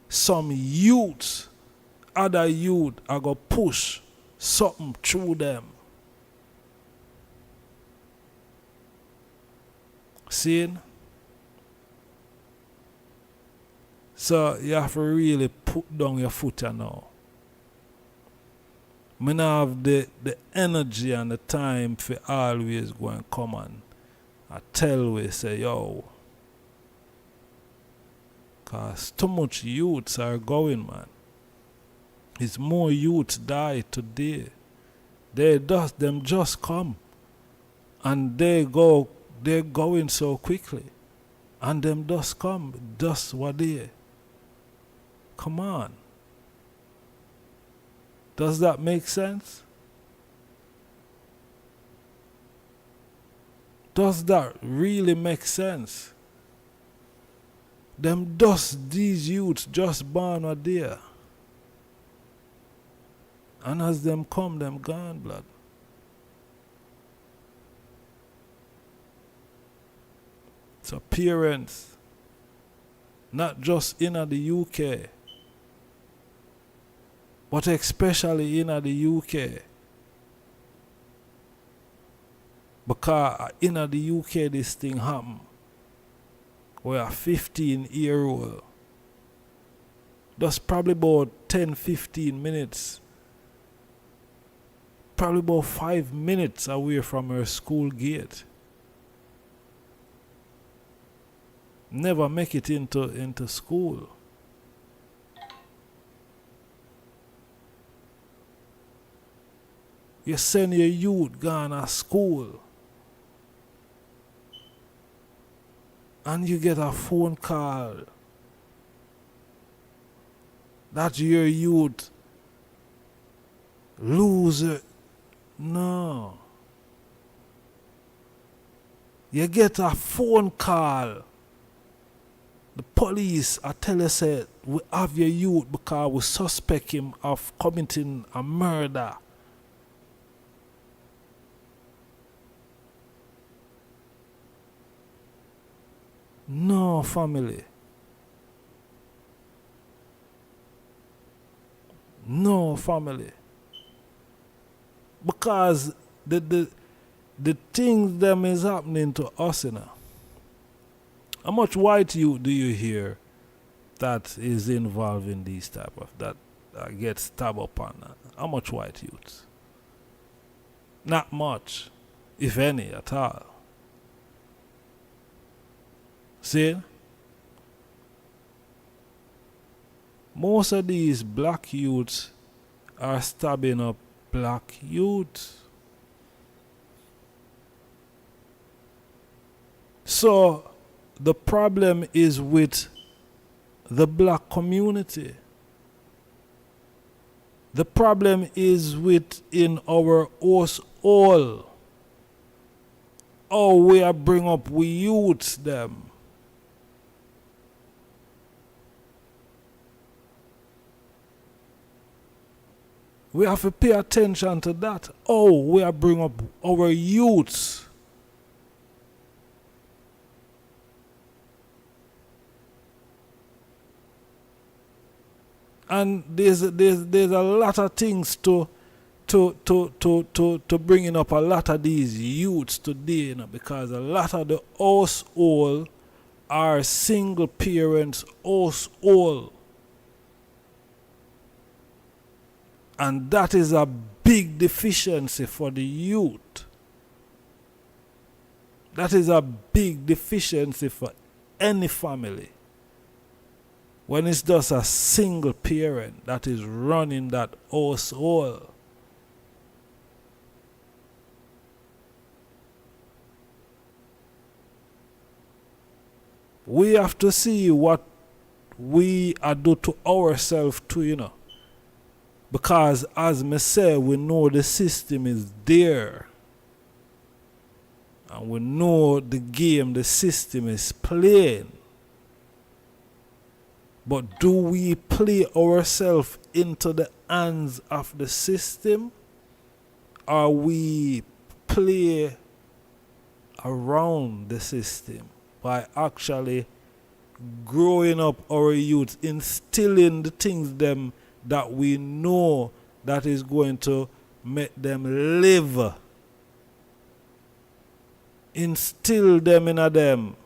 some youths, other youth, are going to push something through them. Seeing? So you have to really put down your foot now. I don't have the energy and the time for always go and come and I tell we say, yo, because too much youths are going, man. It's more youths die today. Them just come and they're going so quickly. And them just come, just what they. Come on. Does that make sense? Does that really make sense? These youths just born are there. And as them come, them gone, blood. So parents, not just in the UK, but especially in the UK. Because in the UK this thing happen. Where a 15-year-old, that's probably about 10-15 minutes, probably about 5 minutes away from her school gate. Never make it into school. You send your youth gone to school and you get a phone call that your youth lose it. No. You get a phone call. The police I tell you say we have your youth because we suspect him of committing a murder. No, family. No, family. Because the things them is happening to us, you know. How much white youth do you hear that is involved in these type of that get stabbed upon? How much white youth? Not much, if any at all. See? Most of these black youths are stabbing up black youths. So the problem is with the black community. The problem is within our us all. How we are bring up we youths them. We have to pay attention to that. Oh, we are bring up our youths. And there's a lot of things to bringing up a lot of these youths today, you know, because a lot of the household are single parents household. And that is a big deficiency for the youth. That is a big deficiency for any family. When it's just a single parent that is running that household. We have to see what we are do to ourselves too, you know. Because as me say, we know the system is there. And we know the game the system is playing. But do we play ourselves into the hands of the system? Or we play around the system by actually growing up our youth, instilling the things them that we know that is going to make them live. Instill them in a them.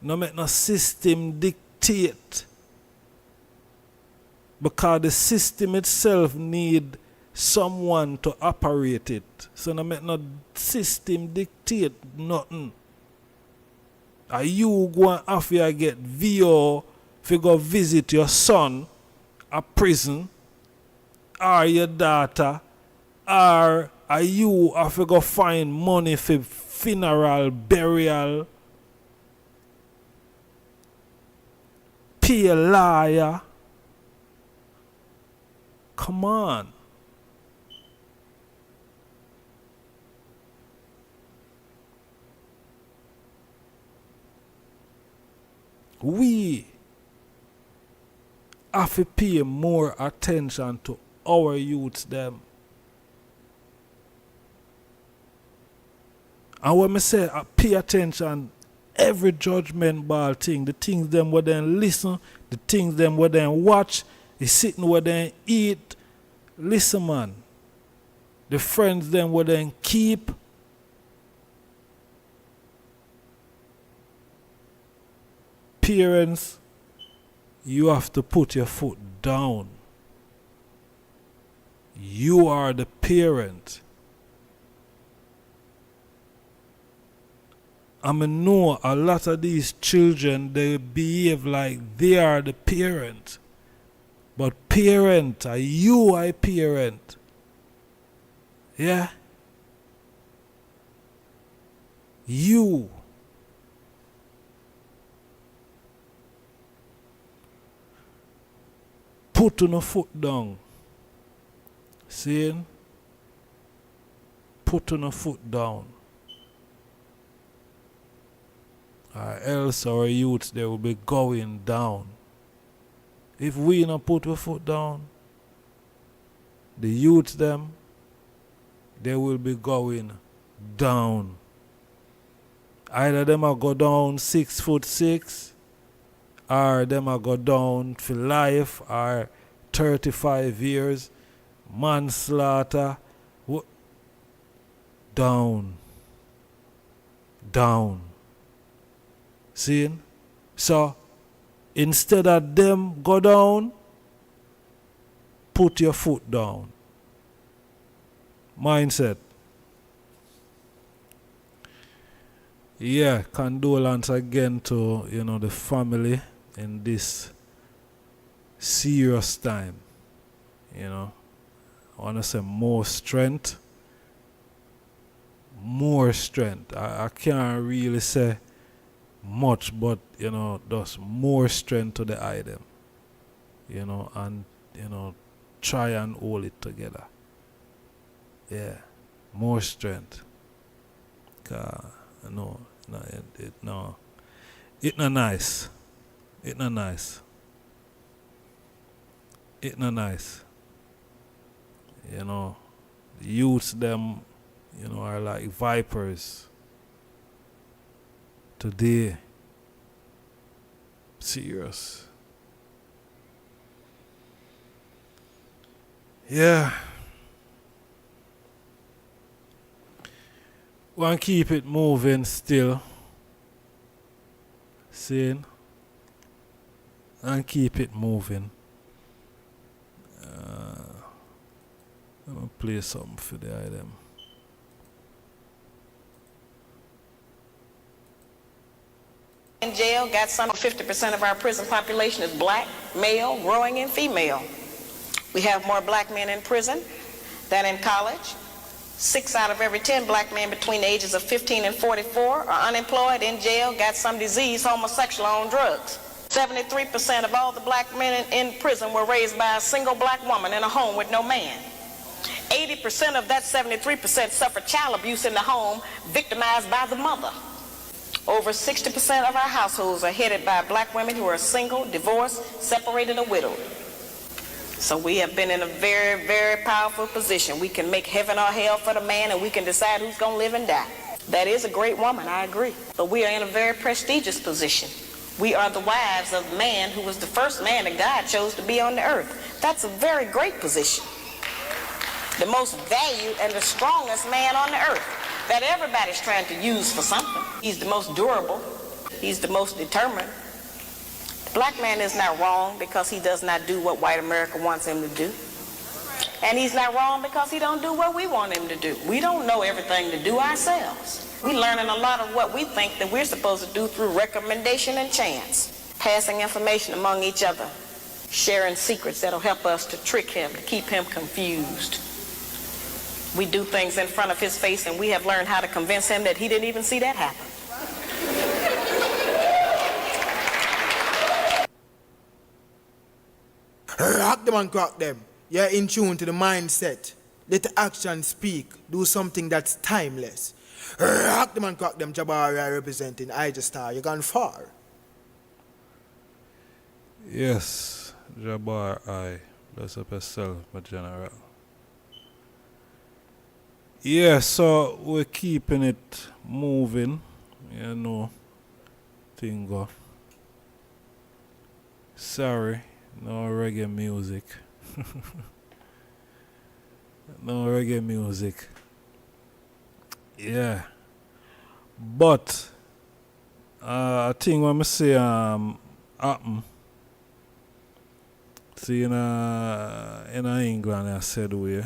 No make no system dictate. Because the system itself need someone to operate it. So no make no system dictate nothing. Are you going to get VO if you go visit your son a prison, or your daughter, or are you have to go find money for funeral, burial, pay a lawyer? Come on. We have to pay more attention to our youths them. And when I say pay attention, every judgment ball thing, the things them where they listen, the things them where they watch, the sitting where they eat. Listen, man. The friends them where they keep. Parents, you have to put your foot down. You are the parent. I know a lot of these children, they behave like they are the parent. But parent, are you a parent? Yeah? You. Put on a foot down. Saying, put on a foot down. or else our youth they will be going down. If we not put our foot down, the youth them, they will be going down. Either them will go down 6'6", or them will go down for life, or 35 years, manslaughter. Down. Down. See? So, instead of them go down, put your foot down. Mindset. Yeah, condolence again to, the family in this serious time. I want to say more strength. More strength. I can't really say much, but, just more strength to the item. And, try and hold it together. Yeah, more strength. No, it not nice. It not nice. It not nice. The youths them, are like vipers. Today, serious. Yeah. Want to keep it moving still. Seeing? And keep it moving. I'm going to play something for the item. In jail, got some 50% of our prison population is black, male, growing, and female. We have more black men in prison than in college. 6 out of every 10 black men between the ages of 15 and 44 are unemployed, in jail, got some disease, homosexual, on drugs. 73% of all the black men in prison were raised by a single black woman in a home with no man. 80% of that 73% suffered child abuse in the home, victimized by the mother. Over 60% of our households are headed by black women who are single, divorced, separated, or widowed. So we have been in a very, very powerful position. We can make heaven or hell for the man, and we can decide who's going to live and die. That is a great woman, I agree. But we are in a very prestigious position. We are the wives of the man who was the first man that God chose to be on the earth. That's a very great position. The most valued and the strongest man on the earth that everybody's trying to use for something. He's the most durable. He's the most determined. The black man is not wrong because he does not do what white America wants him to do. And he's not wrong because he don't do what we want him to do. We don't know everything to do ourselves. We're learning a lot of what we think that we're supposed to do through recommendation and chance. Passing information among each other. Sharing secrets that'll help us to trick him, to keep him confused. We do things in front of his face, and we have learned how to convince him that he didn't even see that happen. Rock them and crack them. You're in tune to the mindset. Let the action speak. Do something that's timeless. Rock them and crack them. Jabari representing IjahStars. You gone far. Yes, Jabari. Bless up yourself, my general. Yeah, so we're keeping it moving. Thing go. Sorry, no reggae music. No reggae music. Yeah. But I think when I say happen. See in England I said we.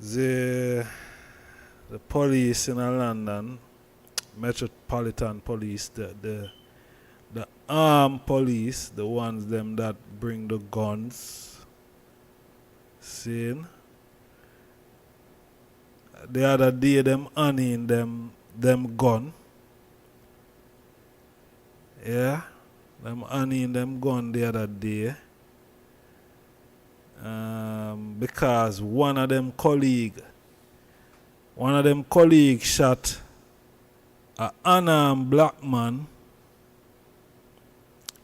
The police in London, Metropolitan Police, the armed police, the ones them that bring the guns, seeing the other day them hunting them gun. Yeah, them hunting them gun the other day. Because one of them colleague shot a unarmed black man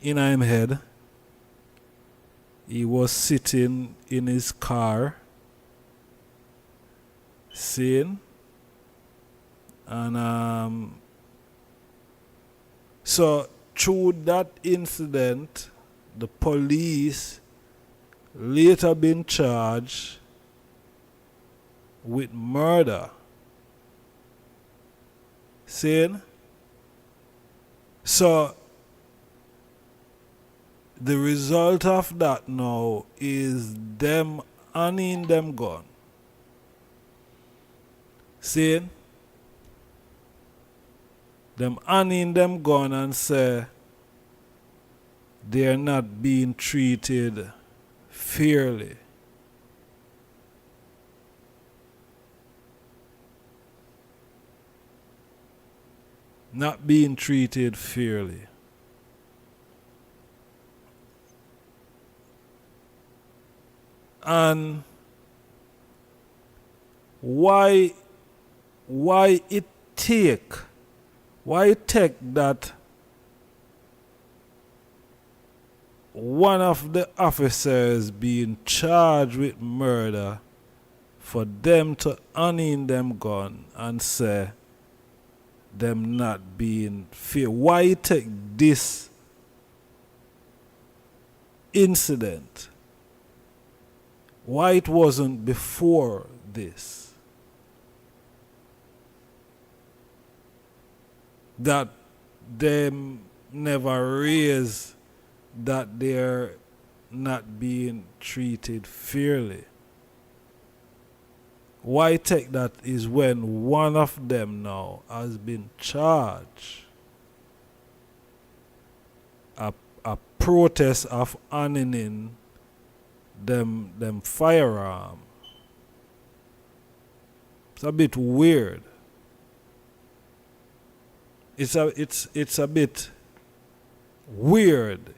in him head. He was sitting in his car, seeing, and so through that incident, the police later been charged with murder. Seeing? So the result of that now is them hunting them gun. Seeing? Them hunting them gun and say they're not being treated fairly. Not being treated fairly. And why it take that one of the officers being charged with murder for them to unin them gun and say them not being fair? Why take this incident? Why it wasn't before this? That them never raise that they're not being treated fairly. Why take that is when one of them now has been charged a protest of honoring them firearm. It's a bit weird. It's a bit weird.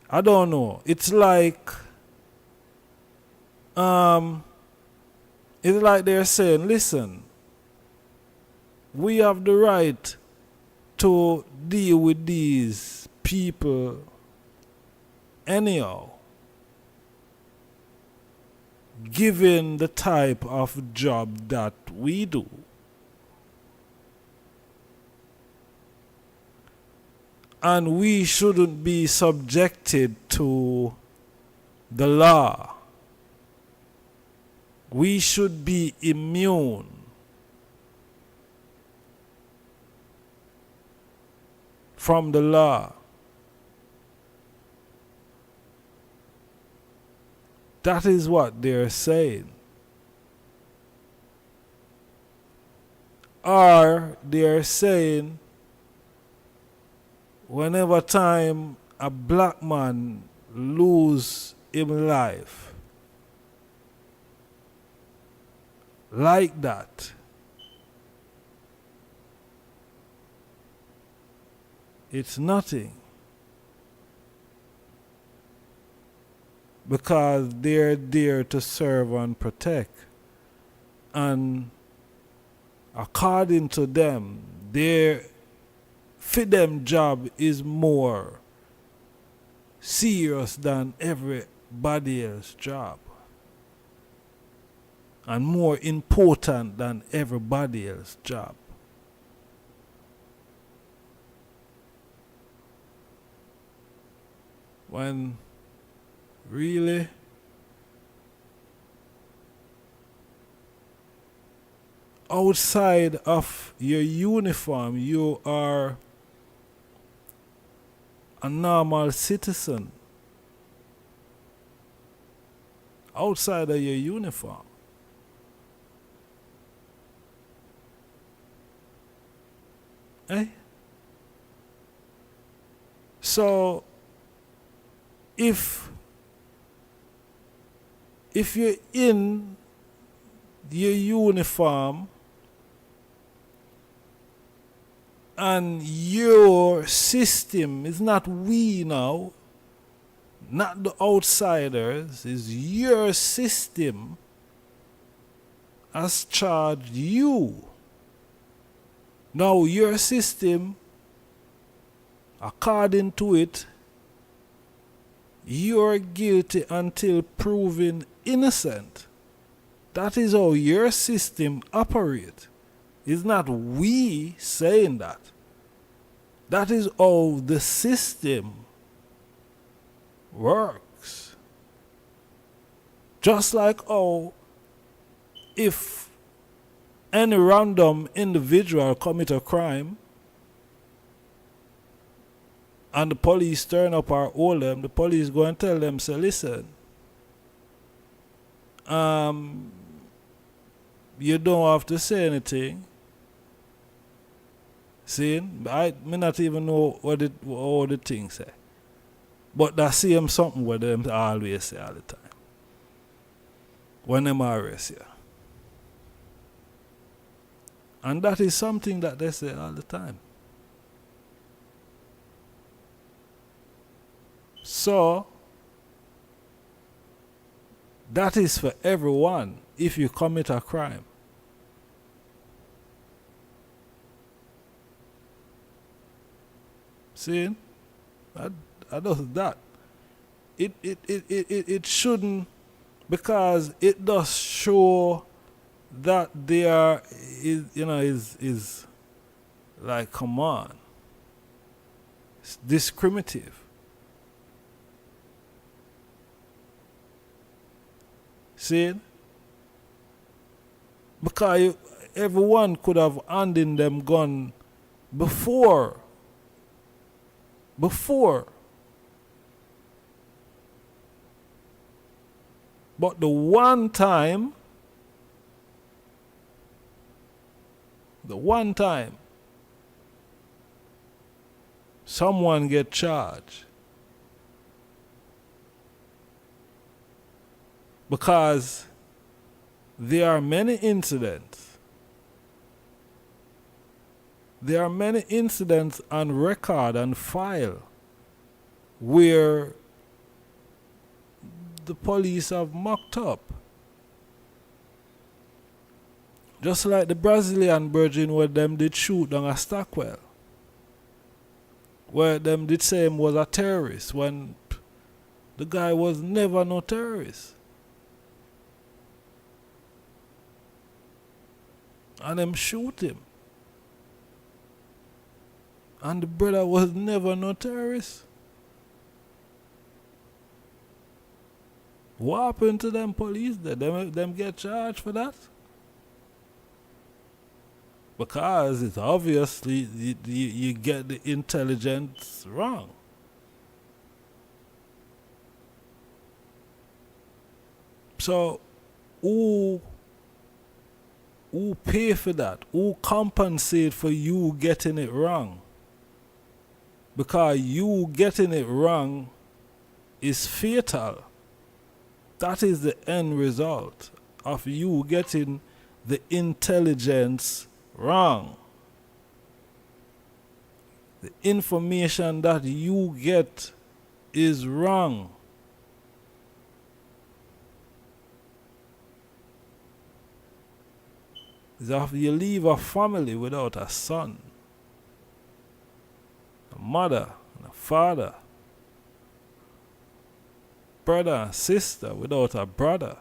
I don't know. It's like they're saying, listen, we have the right to deal with these people anyhow, given the type of job that we do. And we shouldn't be subjected to the law. We should be immune from the law. That is what they're saying. Or they're saying, whenever time a black man lose his life like that, it's nothing, because they're there to serve and protect, and according to them, their for them job is more serious than everybody else's job, and more important than everybody else's job. When really outside of your uniform you are a normal citizen. Outside of your uniform. Eh? So if you're in your uniform and your system is not we now, not the outsiders, is your system has charged you Now your system, according to it, you're guilty until proven innocent. That is how your system operates. It's not we saying that. That is how the system works. Just like how if any random individual commit a crime and the police turn up or hold them, the police go and tell them, say, listen, you don't have to say anything. See, I may not even know what the thing say. But that same something what them always say all the time. When them arrest you. And that is something that they say all the time. So, that is for everyone if you commit a crime. See? I does that. It shouldn't, because it does show that there is like, come on. It's discriminative. See? Because everyone could have handed them gun before. But the one time someone get charged because there are many incidents on record and file where the police have mocked up. Just like the Brazilian virgin where them did shoot down a Stockwell. Where them did say him was a terrorist when the guy was never no terrorist. And them shoot him. And the brother was never no terrorist. What happened to them police there? Them get charged for that? Because it's obviously you get the intelligence wrong. So who pay for that? Who compensate for you getting it wrong? Because you getting it wrong is fatal. That is the end result of you getting the intelligence wrong. The information that you get is wrong. It's after you leave a family without a son, a mother, and a father, brother and sister without a brother.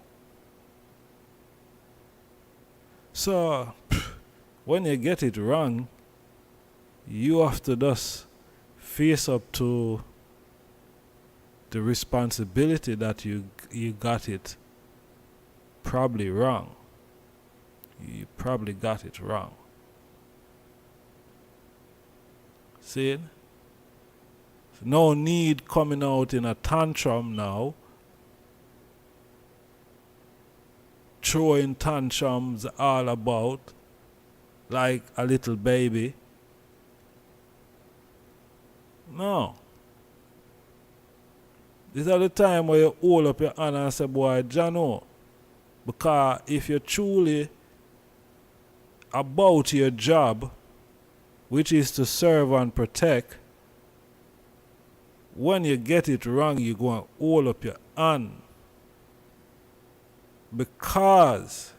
So, when you get it wrong, you have to just face up to the responsibility that you got it probably wrong. You probably got it wrong. See? No need coming out in a tantrum now. Throwing tantrums all about like a little baby. No. This is the time where you hold up your hand and say, boy, Jano. Because if you're truly about your job, which is to serve and protect, when you get it wrong, you go and hold up your hand. Because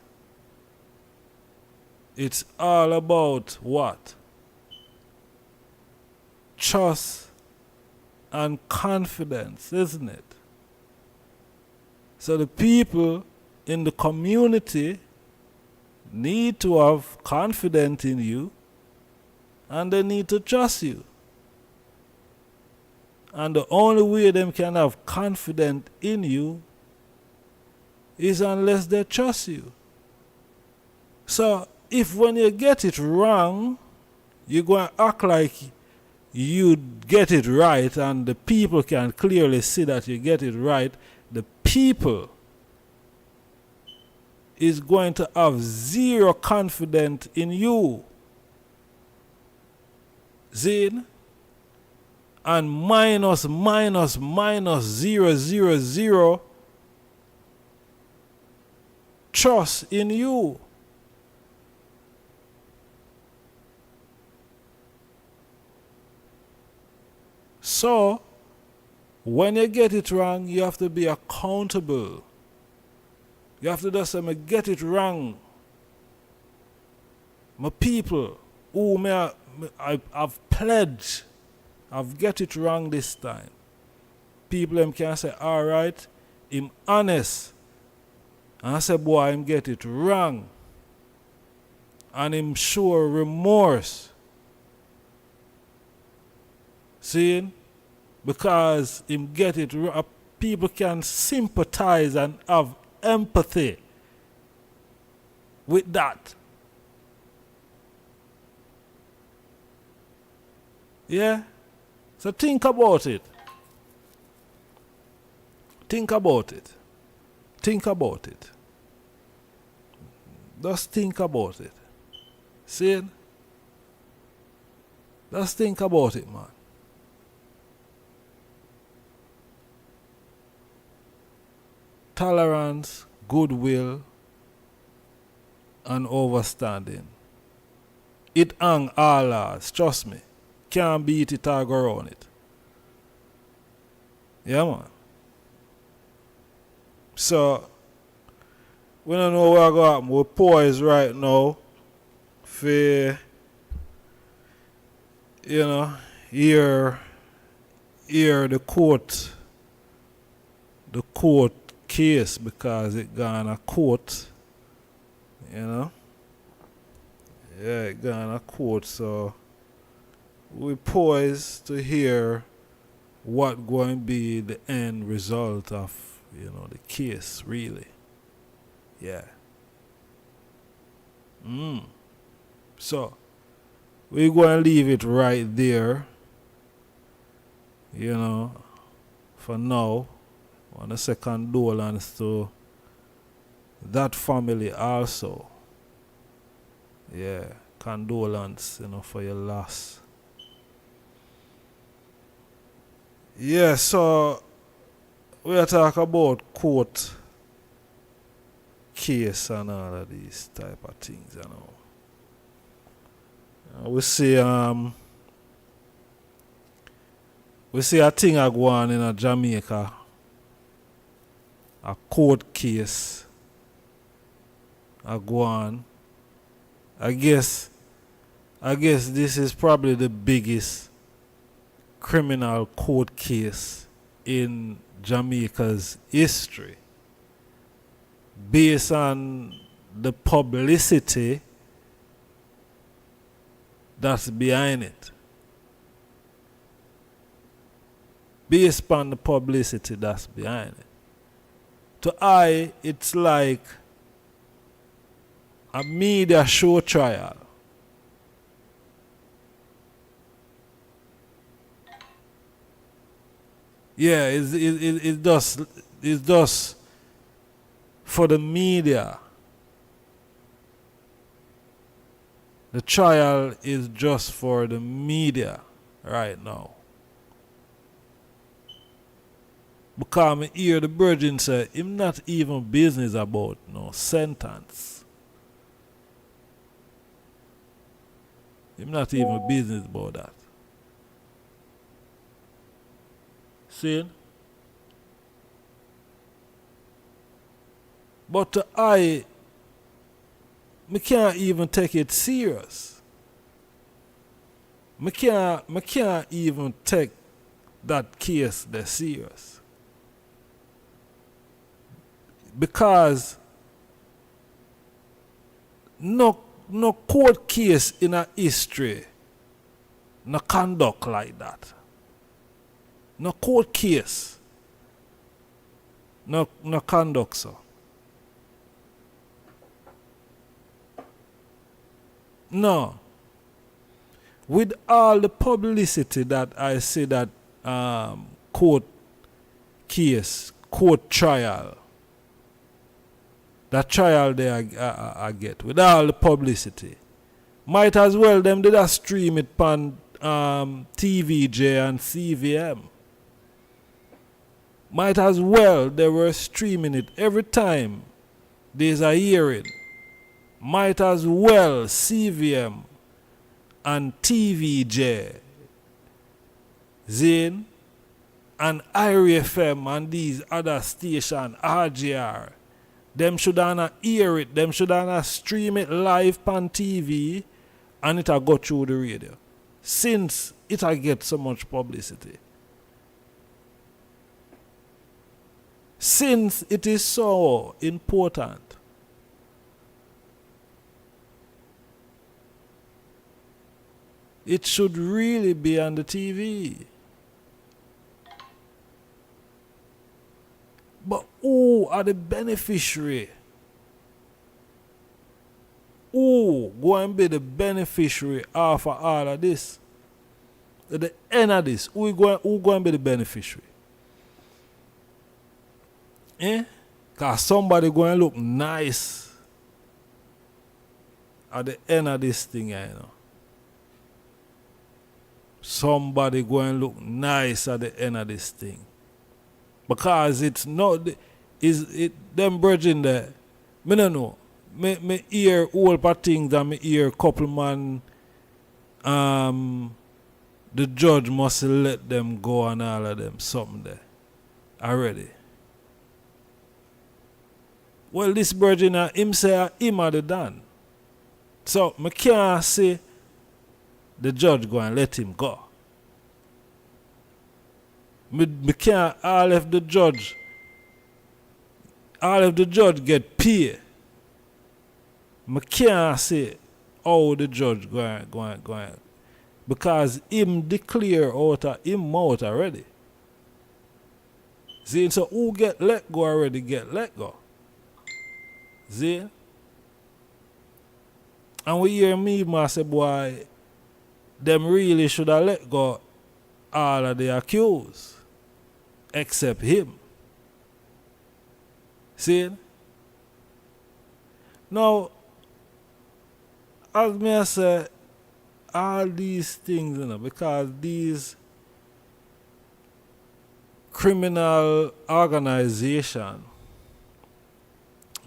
it's all about what? trust and confidence, isn't it? So the people in the community need to have confidence in you, and they need to trust you. And the only way them can have confidence in you is unless they trust you. So if when you get it wrong, you're going to act like you get it right, and the people can clearly see that you get it right, the people is going to have zero confidence in you. Zin? And minus 000 trust in you. So, when you get it wrong, you have to be accountable. You have to just say, I get it wrong. My people, who I've pledged, I've get it wrong this time. People them can say, all right, I'm honest. And I say, boy, I'm get it wrong. And I'm sure remorse. See? Because him get it wrong. People can sympathize and have empathy with that. Yeah? So think about it. Think about it. Think about it. Just think about it. See? Just think about it, man. Tolerance, goodwill, and understanding. It hang all odds, trust me. Can't beat it or go around it. Yeah, man. So, we don't know where go happen. We're poised right now for, hear the court case, because it gone a court, Yeah, it gone a court, so we poised to hear what going to be the end result of, the case, really. Yeah. So, we're going to leave it right there, for now. I want to say condolence to that family also. Yeah, condolence, for your loss. Yeah, so we are talking about court case and all of these type of things, We see a thing a go on in Jamaica, a court case a go on. I guess this is probably the biggest criminal court case in Jamaica's history, based on the publicity that's behind it. Based upon the publicity that's behind it. To I, it's like a media show trial. Yeah, it's just for the media. The trial is just for the media right now. Because I hear the virgin say, him not even business about no sentence. Him not even business about that. See? But I can't even take it serious. me can't even take that case that serious. Because no court case in a history no conduct like that. No court case no conduct so. No. With all the publicity that I see that court case, court trial, that trial they I get, with all the publicity, might as well them did a stream it on TVJ and CVM. Might as well they were streaming it every time there's a hearing. Might as well CVM and TVJ, Zane, and IRFM and these other stations, RGR, them should not hear it, them should not stream it live on TV and it'll go through the radio. Since it'll get so much publicity. Since it is so important. It should really be on the TV. But who are the beneficiary? Who going to be the beneficiary of all of this? At the end of this, who going to be the beneficiary? Because somebody going to look nice at the end of this thing, you know. Somebody going to look nice at the end of this thing. Because it's not, them bridging there. Me don't know. Me hear all part things and me hear couple man, the judge must let them go and all of them, something there. Already. Well, this bridging, him say him are the done. So, me can't say the judge go and let him go. Me can't all if the judge get paid. Me can't say how the judge going. Because him declare out of him out already. See, so who get let go already get let go. See? And we hear me say, boy, them really should have let go all of the accused. Except him. See? Now, as me I say, all these things, you know, because these criminal organizations,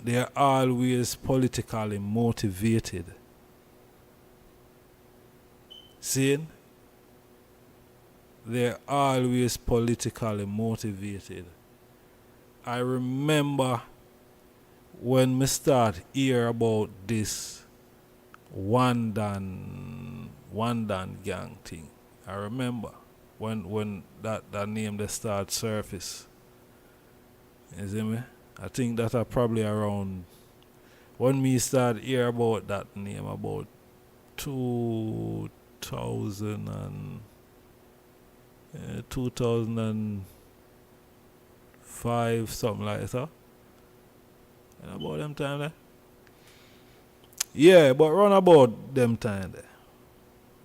they are always politically motivated. See? They're always politically motivated. I remember when we start hear about this one dan gang thing. I remember when that name they start surface. You see me? I think that are probably around when me start hear about that name about 2005, something like that. And about them time there. Yeah, but run about them time there.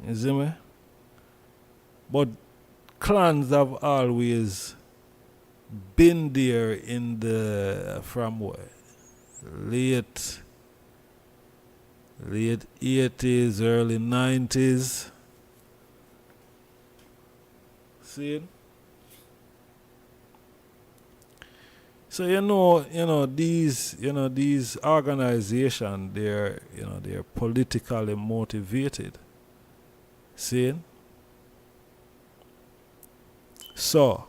You see me? But clans have always been there in the from where? Late 80s, early 90s. See? So you know these organizations, they're politically motivated. See? So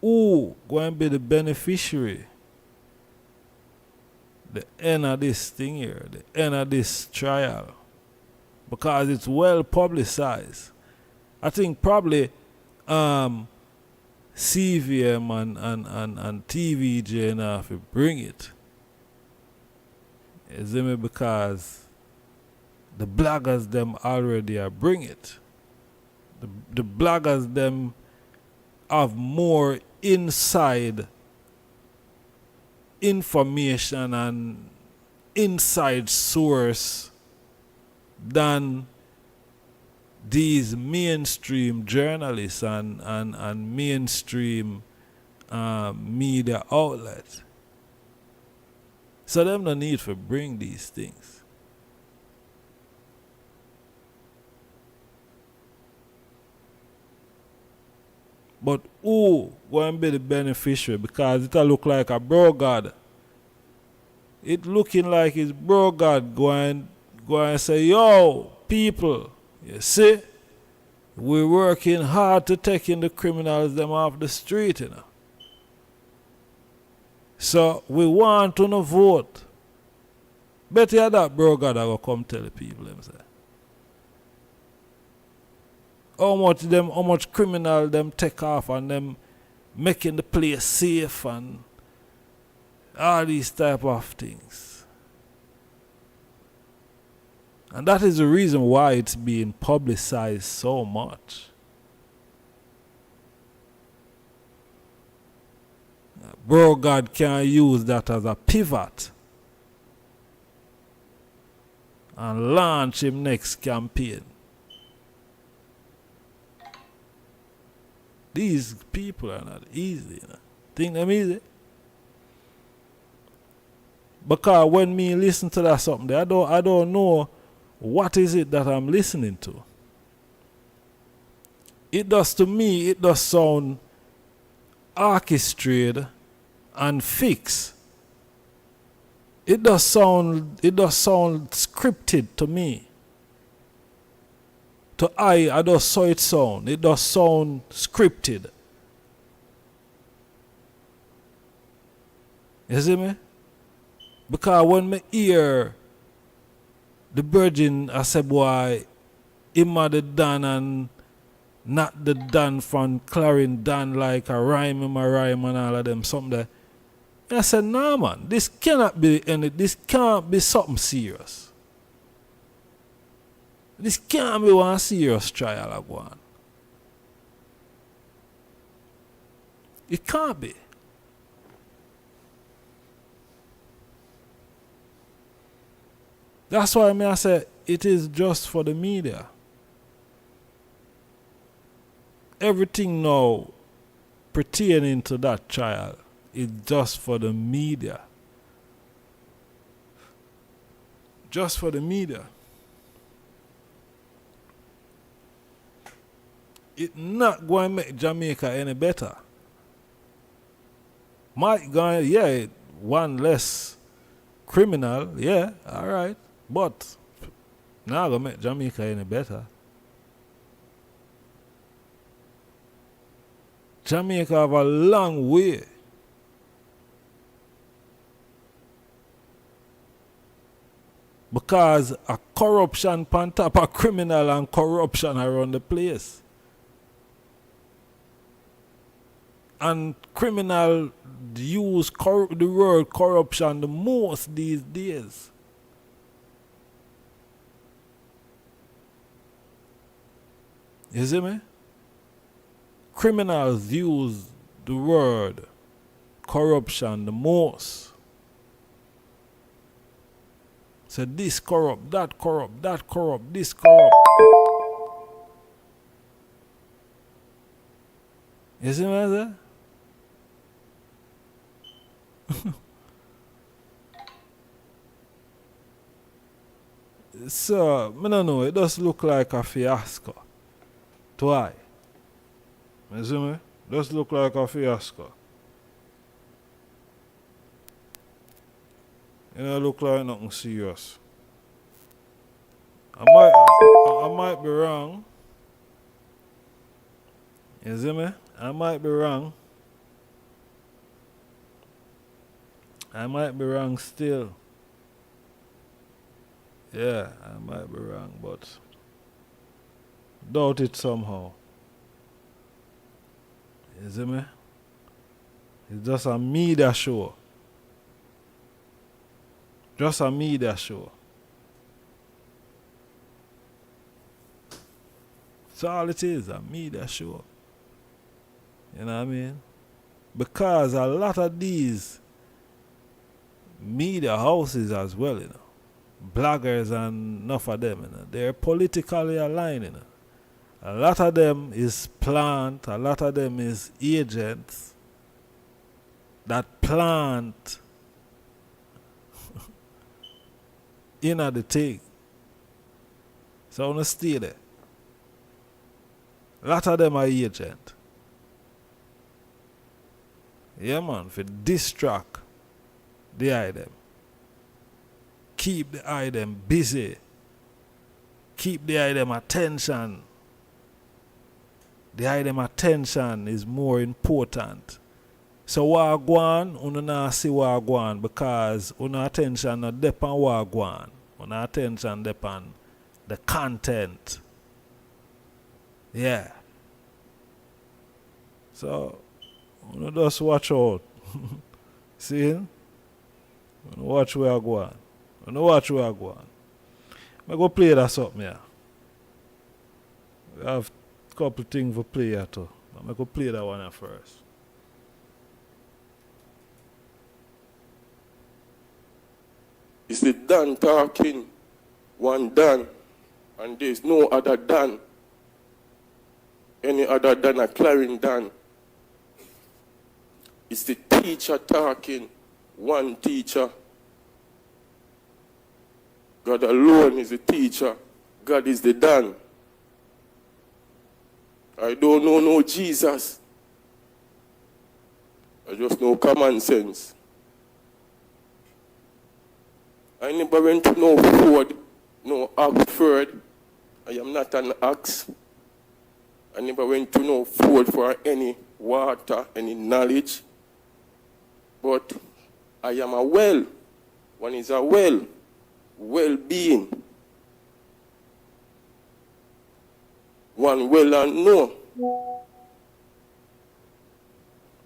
who going to be the beneficiary? The end of this thing here, the end of this trial. because it's well publicized. I think probably CVM and TVJ enough to bring it. You see me? Because the bloggers them already are bring it. The bloggers them have more inside information and inside source than these mainstream journalists and mainstream media outlets. So them no need for bring these things. But who going to be the beneficiary? Because it'll look like a bro God. It looking like it's bro God going to say, yo, people, you see, we're working hard to taking the criminals them off the street, you know. So we want to no vote. Better that bro God I go come tell the people them say. How much criminal them take off and them making the place safe and all these type of things. And that is the reason why it's being publicized so much. Bro God can use that as a pivot and launch him next campaign. These people are not easy. You know? Think them easy? Because when me listen to that something, I don't know what is it that I'm listening to. It does to me, it does sound orchestrated and fixed. It does sound scripted to me. To I just saw it sound. It does sound scripted. You see me? Because when me hear the virgin, I say, boy, him are the Dan and not the Dan from Clarin Dan like a rhyme and all of them, something that. I said, nah man, this can't be something serious. This can't be one serious trial I go on. It can't be. That's why I say it is just for the media. Everything now pertaining to that trial is just for the media. Just for the media. It's not going to make Jamaica any better. Might go, yeah, one less criminal, yeah, all right. But not going to make Jamaica any better. Jamaica have a long way. Because a corruption on top of criminal and corruption around the place. And criminal use the word corruption the most these days. You see me? Criminals use the word corruption the most. So this corrupt, that corrupt, that corrupt, this corrupt. You see what I say? So, I don't know, it does look like a fiasco. To I. You see me? It does look like a fiasco. It don't look like nothing serious. I might be wrong. You see me? I might be wrong. I might be wrong still. Yeah, I might be wrong, but doubt it somehow. You see me? It's just a media show. Just a media show. That's all it is, a media show. You know what I mean? Because a lot of these media houses as well, you know, bloggers and enough of them, you know, they're politically aligned, you know. A lot of them is plant, a lot of them is agents that plant in the thing. So I want to stay there. A lot of them are agent. Yeah, man, for distract the item. Keep the item busy. Keep the item attention. The item attention is more important. So wagwan, una na see wagwan because una attention not depend wagwan. Una attention depend the content. Yeah. So una just watch out. See? Una watch where I go on. Una watch where I go on. I go play that something here. We have a couple things for play here too. I'm go play that one first. It's the Dan talking, one Dan, and there's no other Dan. Any other than a Clarin Dan. It's the teacher talking, one teacher. God alone is the teacher. God is the Dan. I don't know no Jesus. I just know common sense. I never went to no Ford, no Oxford. I am not an ox. I never went to no Ford for any water, any knowledge. But I am a well. One is a well-being. One well and know.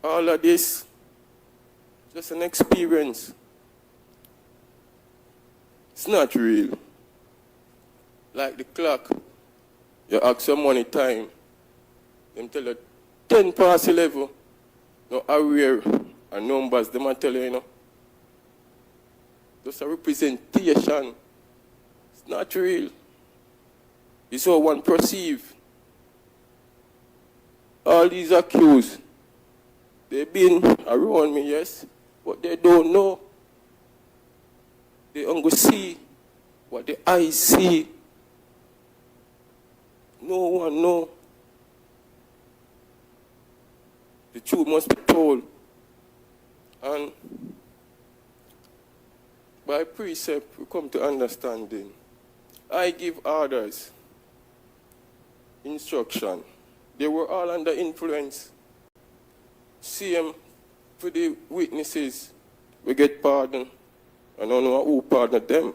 All of this, just an experience. It's not real. Like the clock, you ask someone time, them tell you 10 past 11, no arrear and numbers, them a tell you, you know. Just a representation. It's not real. It's how one perceive. All these accused, they've been around me, yes, but they don't know. They only see what the eyes see. No one know. The truth must be told. And by precept, we come to understanding. I give orders, instruction. They were all under influence. Same for the witnesses. We get pardon. I don't know who pardoned them.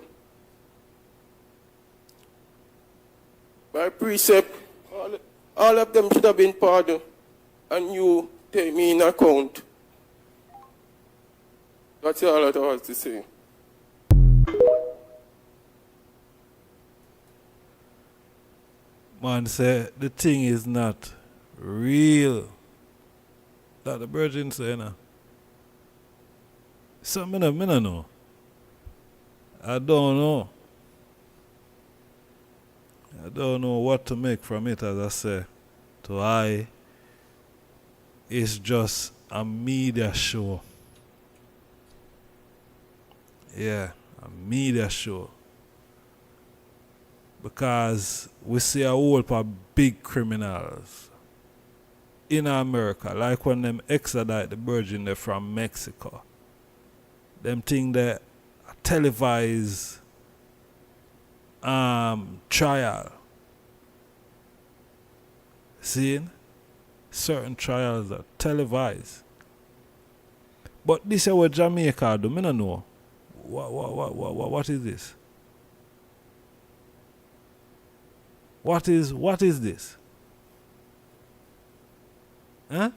By precept, all of them should have been pardoned. And you take me in account. That's all I have to say. Man say the thing is not real. That the virgin say, you know. So me no know. I don't know. I don't know what to make from it, as I say. To I, it's just a media show. Yeah, a media show. Because we see a whole lot of big criminals in America, like when them extradite the virgin there from Mexico. Them think that a televised trial. Seeing? Certain trials are televised. But this is what Jamaica do. I don't know. What is this? What is this? Huh?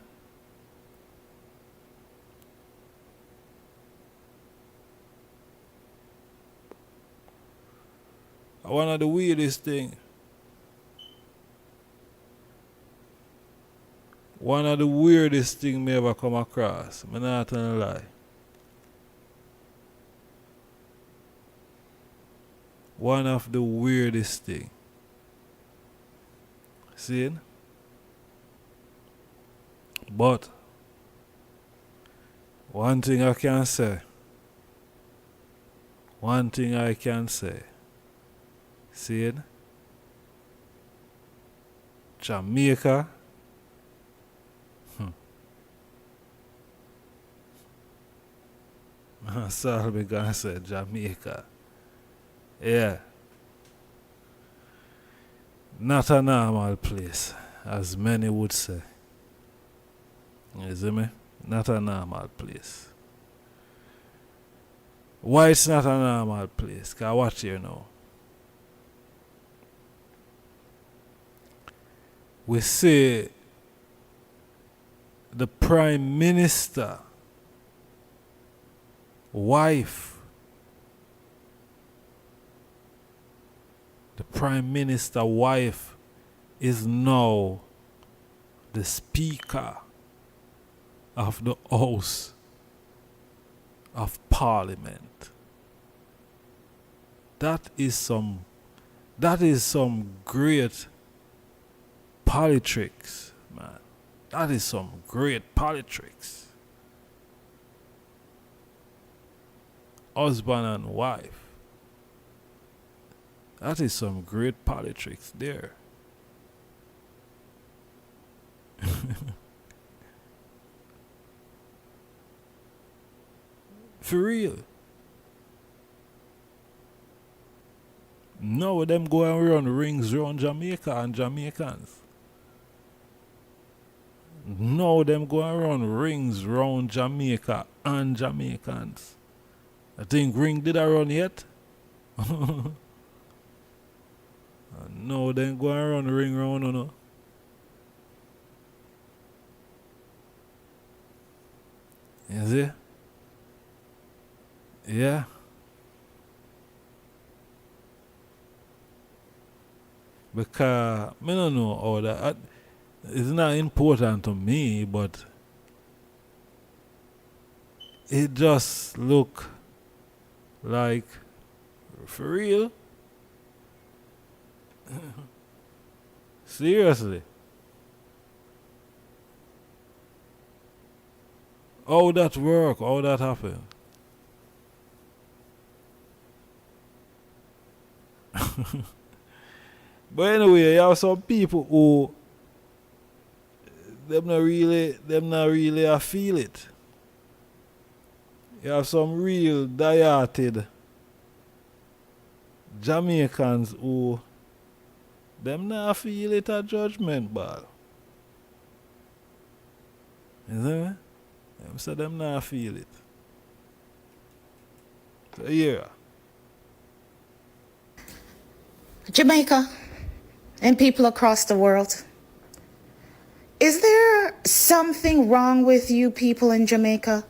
One of the weirdest thing. One of the weirdest thing me ever come across. I'm not gonna lie. One of the weirdest thing. See? But one thing I can say. One thing I can say. See it? Jamaica. That's all we gonna say, Jamaica. Yeah. Not a normal place, as many would say. You see me? Not a normal place. Why it's not a normal place? Cause watch here now. We say the Prime Minister wife, the Prime Minister wife is now the Speaker of the House of Parliament. That is some great politics, man. That is some great politics. Husband and wife. That is some great politics there. For real. No, them go and run rings around Jamaica and Jamaicans. No, them go and run rings around Jamaica and Jamaicans. I think ring did I run yet? No, then go and run ring round, no. You see? Yeah. Because I don't know how that. It's not important to me, but it just look like, for real? Seriously? How that work? How that happen? But anyway, you have some people who them not really a feel it. You have some real dieted Jamaicans who them not feel it a judgment ball. You see me? Them say them not feel it. So yeah. Jamaica and people across the world. Is there something wrong with you people in Jamaica?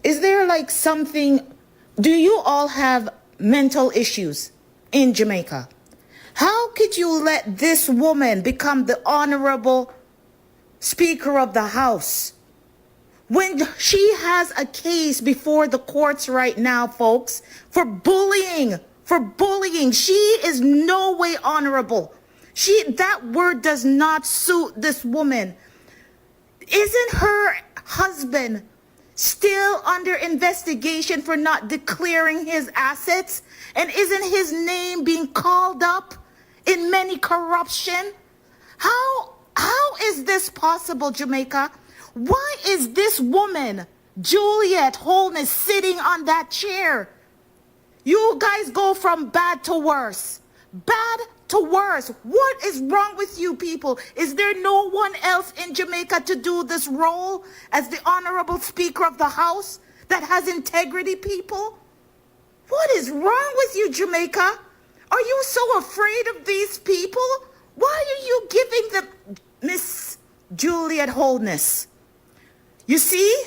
Is there like something, do you all have mental issues in Jamaica? How could you let this woman become the honorable Speaker of the House when she has a case before the courts right now, folks, for bullying? For bullying. She is no way honorable. That word does not suit this woman. Isn't her husband still under investigation for not declaring his assets? And isn't his name being called up in many corruption? How is this possible, Jamaica? Why is this woman, Juliet Holness, sitting on that chair? You guys go from bad to worse. Bad to worse. What is wrong with you people? Is there no one else in Jamaica to do this role as the honorable Speaker of the House that has integrity, people? What is wrong with you, Jamaica? Are you so afraid of these people? Why are you giving the Miss Juliet Wholeness? You see,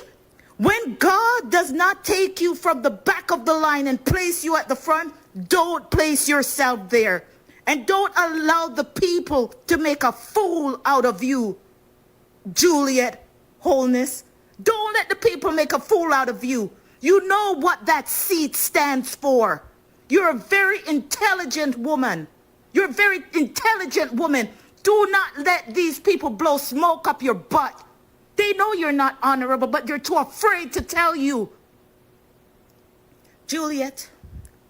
when God does not take you from the back of the line and place you at the front, don't place yourself there. And don't allow the people to make a fool out of you, Juliet Wholeness. Don't let the people make a fool out of you. You know what that seat stands for. You're a very intelligent woman. You're a very intelligent woman. Do not let these people blow smoke up your butt. They know you're not honorable, but they're too afraid to tell you. Juliet,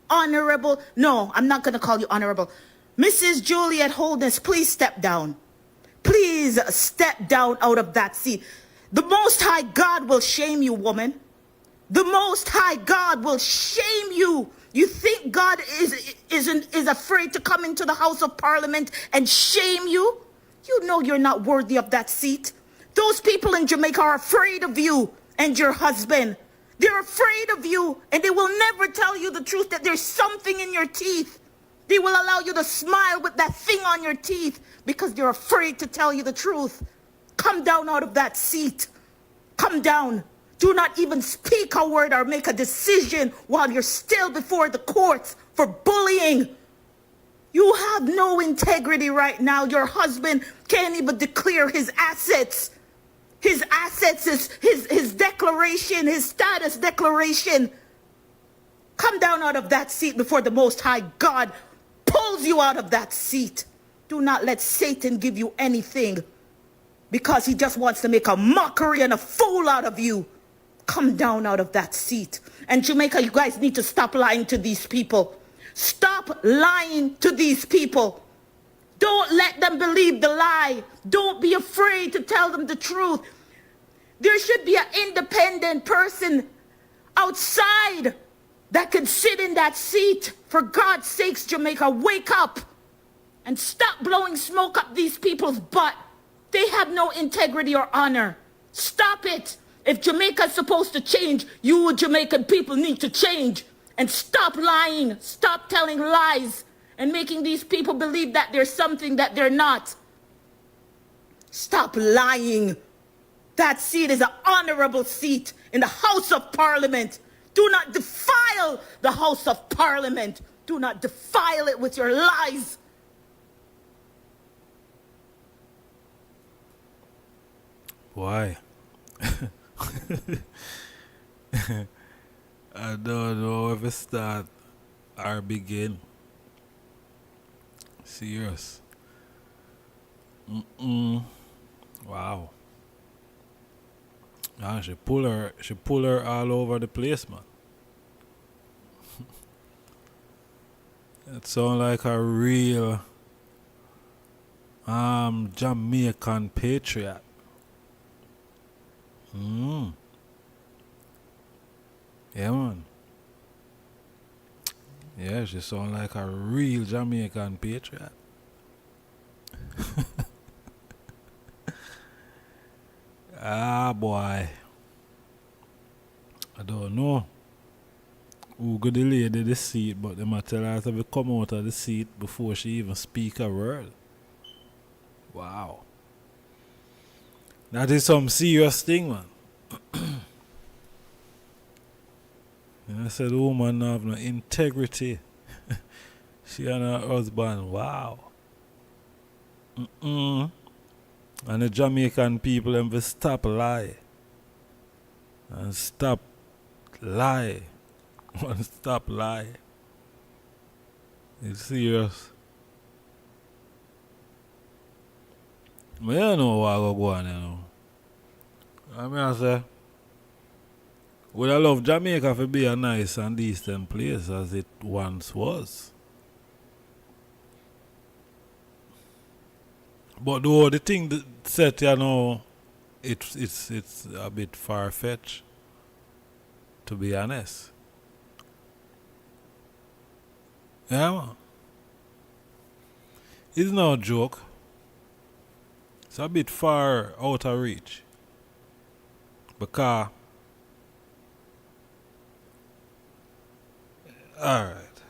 honorable. No, I'm not going to call you honorable. Mrs. Juliet Wholeness, please step down. Please step down out of that seat. The Most High God will shame you, woman. The Most High God will shame you. You think God is afraid to come into the House of Parliament and shame you? You know you're not worthy of that seat. Those people in Jamaica are afraid of you and your husband. They're afraid of you, and they will never tell you the truth that there's something in your teeth. They will allow you to smile with that thing on your teeth because they're afraid to tell you the truth. Come down out of that seat. Come down. Do not even speak a word or make a decision while you're still before the courts for bullying. You have no integrity right now. Your husband can't even declare his assets. His assets is his declaration, his status declaration. Come down out of that seat before the Most High God pulls you out of that seat. Do not let Satan give you anything because he just wants to make a mockery and a fool out of you. Come down out of that seat. And Jamaica, you guys need to stop lying to these people. Stop lying to these people. Don't let them believe the lie. Don't be afraid to tell them the truth. There should be an independent person outside that can sit in that seat. For God's sakes, Jamaica, wake up and stop blowing smoke up these people's butt. They have no integrity or honor. Stop it. If Jamaica is supposed to change, you Jamaican people need to change. And stop lying. Stop telling lies and making these people believe that there's something that they're not. Stop lying. That seat is an honorable seat in the House of Parliament. Do not defile the House of Parliament. Do not defile it with your lies. Why? I don't know if it start or begin. Serious. Wow. Ah, she pull her all over the place, man. It sound like a real Jamaican patriot. Yeah, man. Yeah, she sound like a real Jamaican patriot. Ah, boy. I don't know who got the lady the seat, but they might tell her to come out of the seat before she even speak a word. Wow. That is some serious thing, man. And I said the woman have no integrity. She and her husband, wow. And the Jamaican people them will stop lie. And stop lie. And stop lie. It's serious. But you know what I go on, you know. I mean, I say, would I love Jamaica to be a nice and decent place as it once was. But though the thing that set, you know, it's a bit far-fetched, to be honest. Yeah, man. It's no joke. It's a bit far out of reach. Because, alright.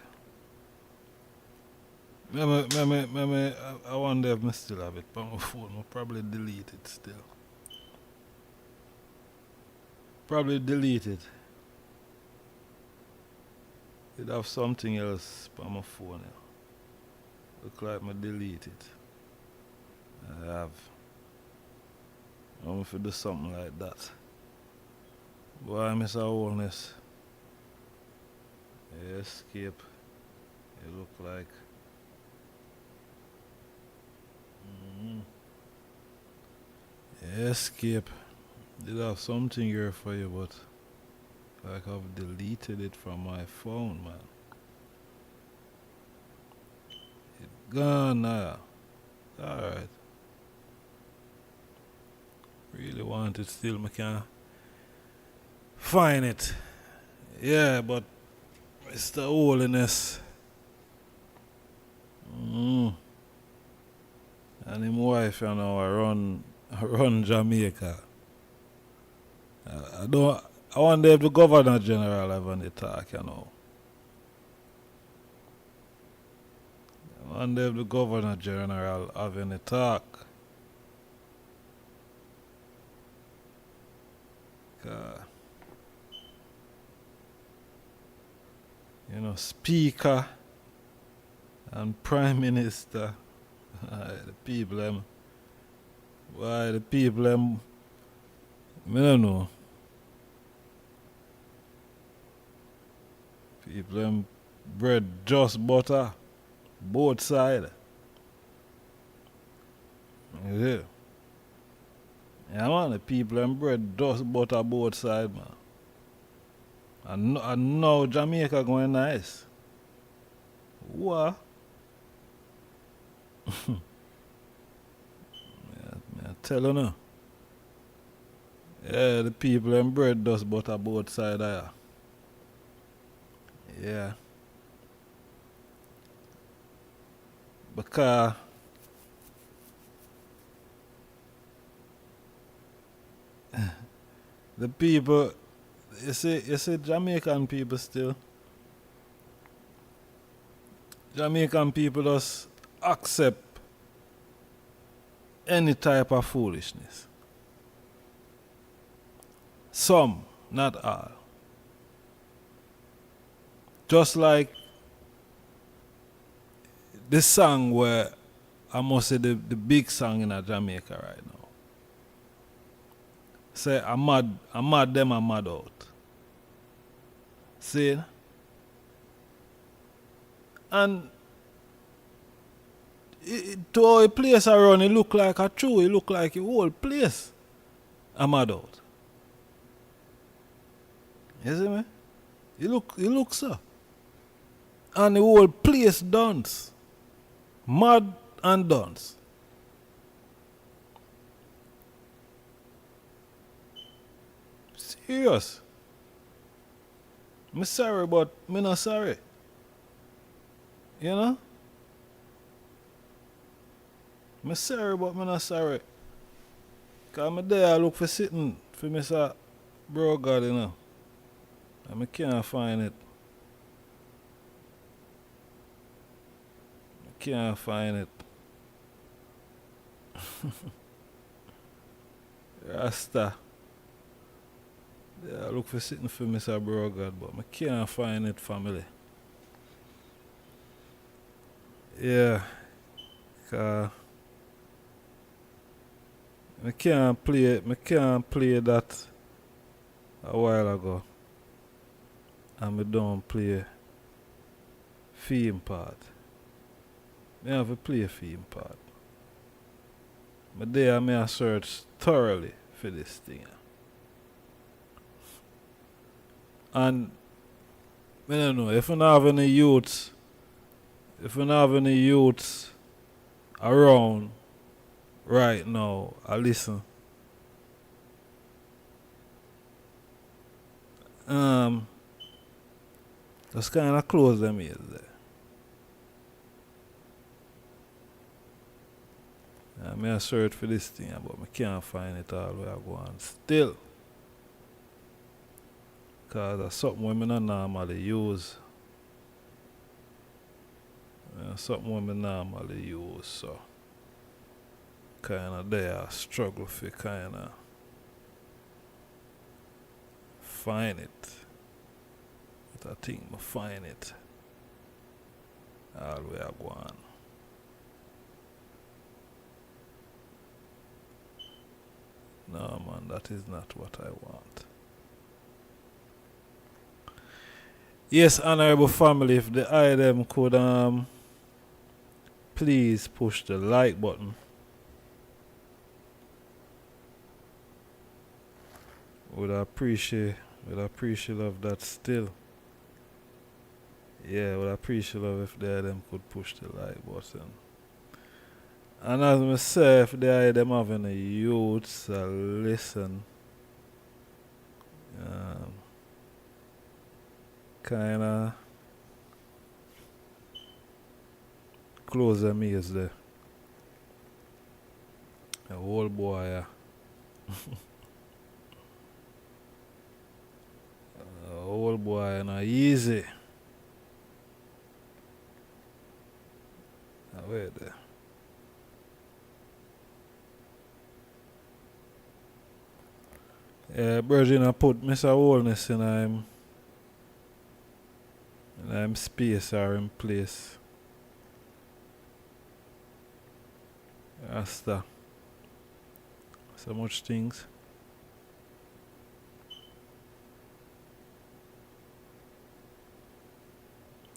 I wonder if I still have it on my phone. I'll probably delete it still. Probably delete it. It have something else on my phone. Look like I delete it. I have. I'm if I do something like that. Boy, I miss our wholeness. Escape. It look like. Escape. Did have something here for you, but like I've deleted it from my phone, man. It gone now. Alright. Really want it still, I can't find it. Yeah, but Mr. Holiness. And his wife, you know, I run Jamaica. I wonder if the Governor General have any talk, you know. I wonder if the Governor General have any talk. You know, Speaker and Prime Minister, the people them, why the people them, I don't know. People them bread just butter, both sides. You see? Yeah, man, the people them bread just butter both sides, man. And now Jamaica going nice. What? I tell you now. Yeah, the people them bread just butter both sides there. Yeah. Because the people, you see Jamaican people still. Jamaican people just accept any type of foolishness. Some, not all. Just like this song where I must say the big song in Jamaica right now. Say I'm mad them, I'm mad out. See? And to how a place around, it look like a true, it look like a whole place I'm mad out. You see me? It look so. And the whole place dance. Mad and dance. Serious. Me sorry, but me not sorry. You know? Me sorry, but me not sorry. Cause me there I look for sitting for Mr. Bro God, you know. And me can't find it. Can't find it. Rasta. Yeah, I look for sitting for Mr. Brogard, but I can't find it, family. Yeah. I can't play that a while ago. And I don't play theme part. I have to play a theme part. But there I may search thoroughly for this thing. And I don't know, if you don't have any youths, around right now, I listen. Just kind of close them ears there. I may search for this thing, but I can't find it all where I go on still. Because that's something women don't normally use. Something what I normally use, so kinda there I struggle for kinda find it. But I think I find it all the way I go on. No man, that is not what I want. Yes, honorable family, if the item could please push the like button. Would appreciate of that still. Yeah, would appreciate of if the item could push the like button. And as I say, if the item have any youths listen, kinda close them ears there. A whole boy, a whole boy, not easy. Wait there. Virgin, I put Mr. Wholeness in I'm space or in place. Rasta. So much things.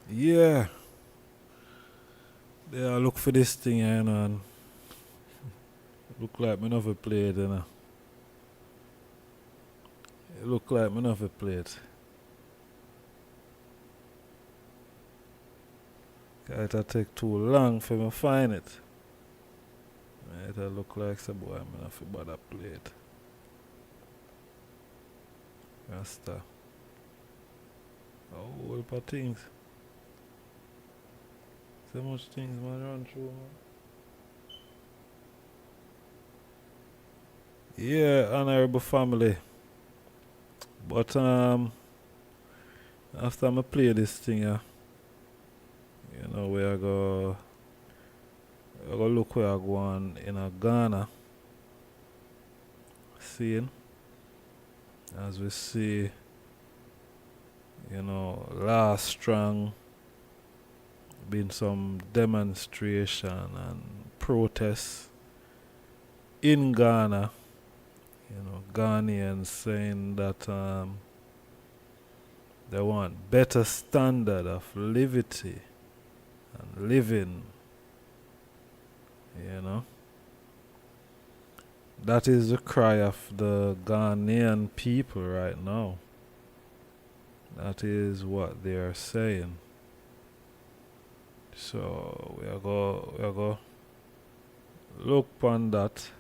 Yeah. Yeah, I look for this thing, you know, and look like me never played, you know. It look like me never played. It'll take too long for me to find it. It'll look like some boy I'm not for bother play it. Rasta. A whole heap of things. So much things man run through, man. Yeah, honorable family. But after I play this thing, you know, where I go look where I go on in a Ghana. Seeing, as we see, you know, last strong been some demonstration and protests in Ghana. You know, Ghanaians saying that they want better standard of living and living. You know, that is the cry of the Ghanaian people right now. That is what they are saying. So we are go look upon that.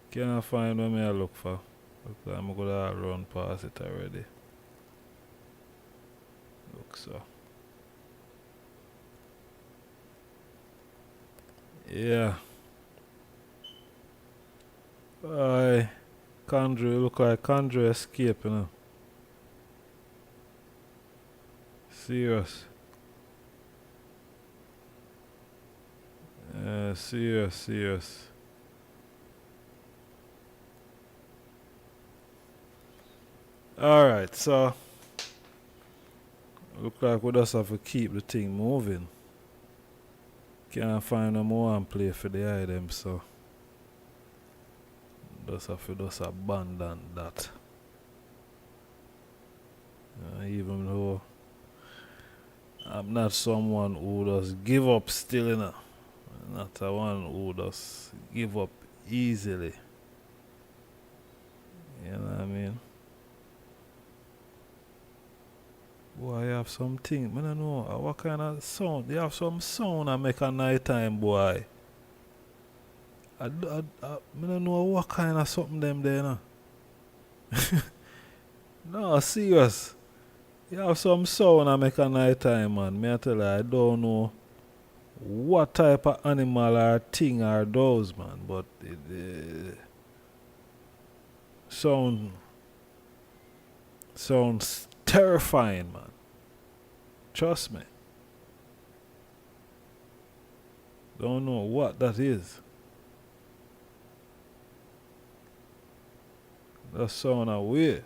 Can't find what I look for. Because I'm gonna run past it already. Look so. Yeah. Condre look like Condre escape, you know. Serious. Serious. Alright, so look like we just have to keep the thing moving. Can't find no more and play for the item, so just have to just abandon that. Even though I'm not someone who does give up still, you know. Not a one who does give up easily. You know what I mean? Boy, you have something. I don't know what kind of sound. You have some sound I make at night time, boy. I don't know what kind of something them there, no. No, serious. You have some sound I make at night time, man. Me I tell you, I don't know what type of animal or thing are those, man. But it sounds terrifying, man. Trust me. Don't know what that is. That sound weird.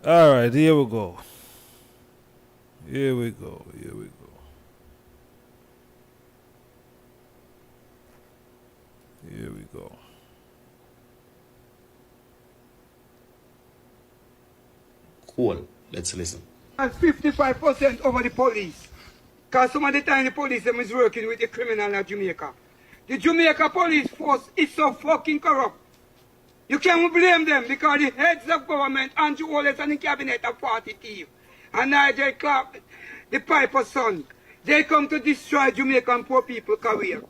Alright, here we go. Here we go. Here we go. Here we go. Cool. Let's listen. And 55% over the police. Because some of the time the police them is working with the criminal in Jamaica. The Jamaica police force is so fucking corrupt. You can't blame them because the heads of government, Andrew Wallace and the cabinet are 40 thieves. And Nigel Clark, the Piper's son, they come to destroy Jamaican poor people career.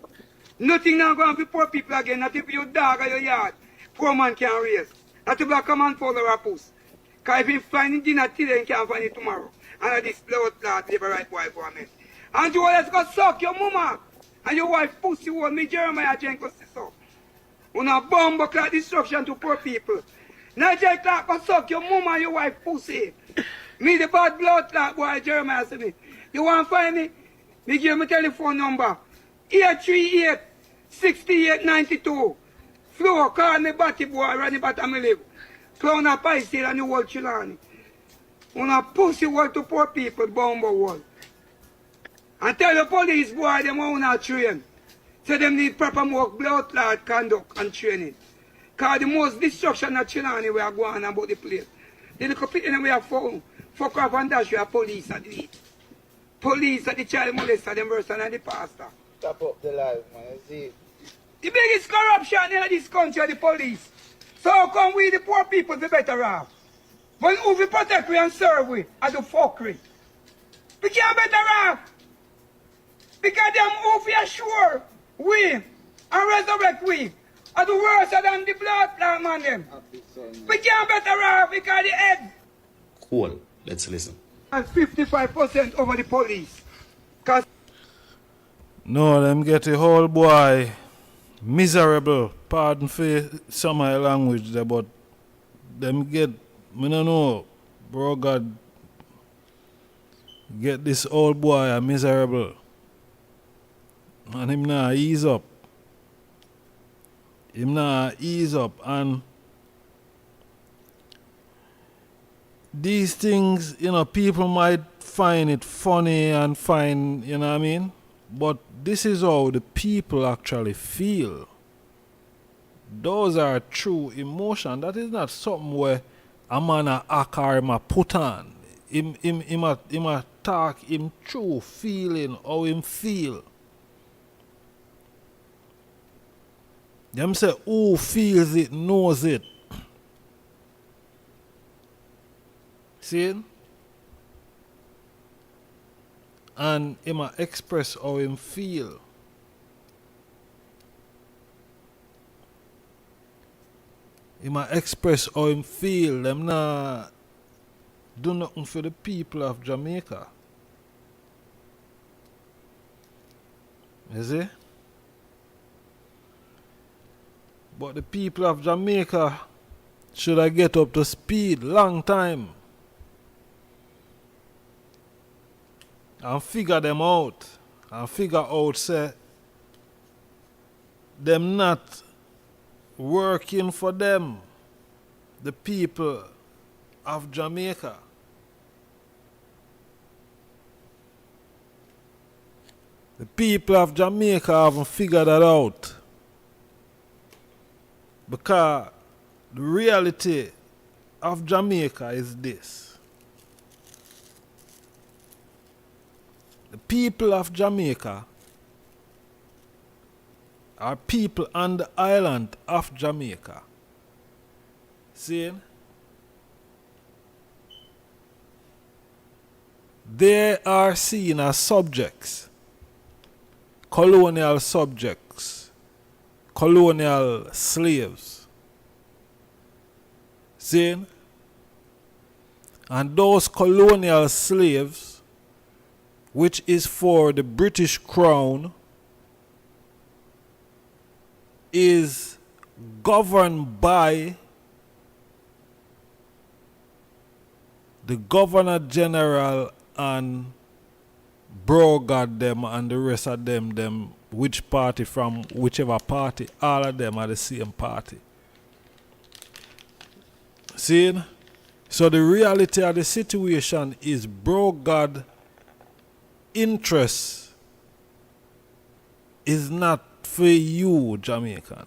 Nothing now going to be poor people again, not if you dog or your yard, poor man can't raise. Not if black man follow a puss. Because if he find dinner today, he can't find it tomorrow. And this blood clot live a right boy government. And you always go suck your mama. And your wife pussy hold me Jeremiah Jenkins so. Una bomb clot destruction to poor people. Nigel Clark go suck your mama and your wife pussy. Me the bad blood clot boy Jeremiah say me. You want to find me? Me give me telephone number. 838-6892. Floor call me batty boy running back me live. Clown a pie still and the whole chilani. Una pussy wall to poor people bomb wall. And tell the police boy them how not train. So them need proper more blood clot conduct and training. Cause the most destruction of Chilani we are going about the place. The little people we are fuck off and dash we are police at the police at the child molester them worse than the pastor. Stop up the life, man. You see? The biggest corruption in this country are the police. So how come we the poor people be better off? When who we protect we and serve we are the fuckery. We can't better off. Because them who we assure we and resurrect we are the worse than the blood clot man them. We can't better off because the head. Cool. Let's listen. And 55% over the police. Cause no, them get a whole boy miserable. Pardon for some of the language there, but them get, I don't know, bro God, get this old boy a miserable. And him nah ease up. Him nah ease up. And these things, you know, people might find it funny and find, you know what I mean? But this is how the people actually feel. Those are true emotion. That is not something where a man a act or him a put on. Him a talk him true feeling, how him feel. Them say who feels it knows it. See? And him a express how him feel. Him a express how him feel. Them nah do nothing for the people of Jamaica. You see? But the people of Jamaica should I get up to speed long time and figure them out and figure out say them not working for them, the people of Jamaica. The people of Jamaica haven't figured that out. Because the reality of Jamaica is this. The people of Jamaica are people on the island of Jamaica. See? They are seen as subjects, colonial subjects, colonial slaves. See? And those colonial slaves, which is for the British Crown, is governed by the Governor General and Bro God them and the rest of them which party from whichever party, all of them are the same party. See? So the reality of the situation is Bro God interest is not for you, Jamaican.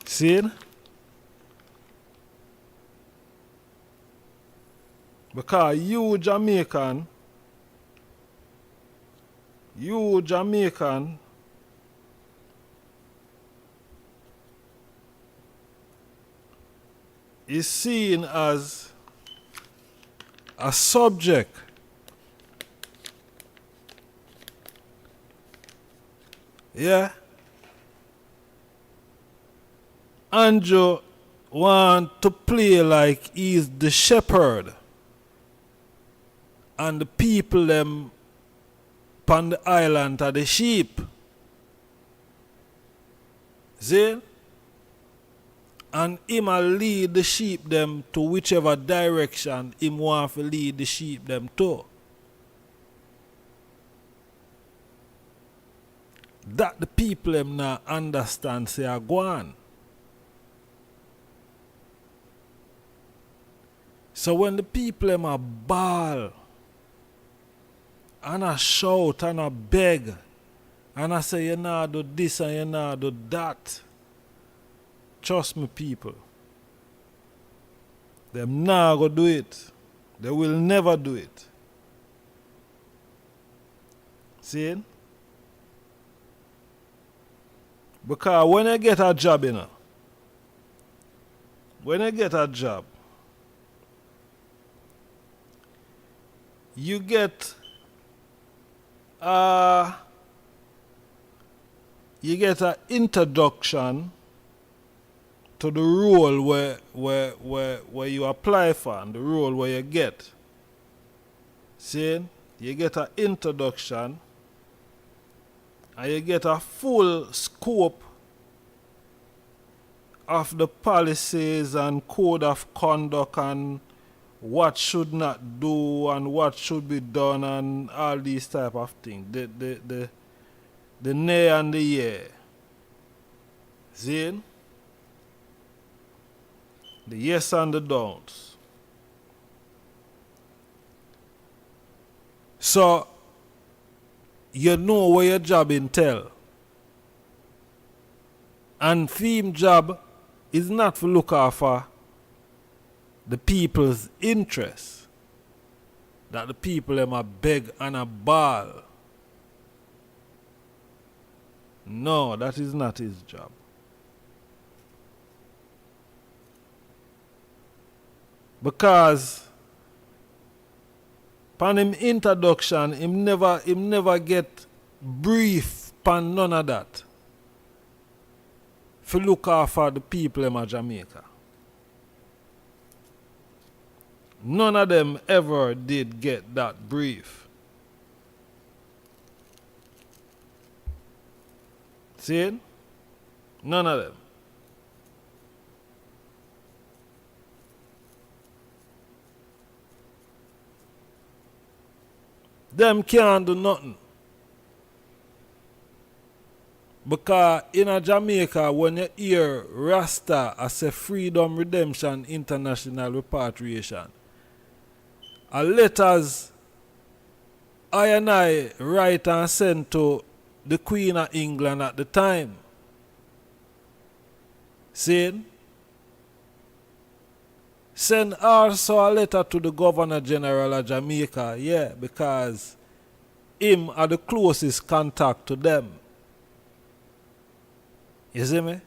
See? Because you Jamaican is seen as a subject yeah. Andrew want to play like he's the shepherd and the people them on the island are the sheep. See? And him a lead the sheep them to whichever direction him want to lead the sheep them to. That the people them now understand say are gone. So when the people them a bawl and I shout and I beg and I say you nah do this and you nah do that, trust me people, them nah go do it. They will never do it. See? Because when you get a job, you know, when you get a job, you get an introduction to the role where you apply for and the role where you get. See? You get an introduction and you get a full scope of the policies and code of conduct and what should not do and what should be done and all these type of things. The nay and the yeah. See? The yes and the don'ts. So you know where your job entail. And theme job is not to look after the people's interests. That the people them a beg and a bawl. No, that is not his job. Because upon him introduction, him never get brief upon none of that. For look after the people in Jamaica. None of them ever did get that brief. See? None of them. Them can't do nothing. Because in Jamaica, when you hear Rasta as a Freedom, Redemption, International Repatriation, a letters I write and send to the Queen of England at the time, saying, send also a letter to the Governor General of Jamaica, yeah, because him are the closest contact to them. You see me?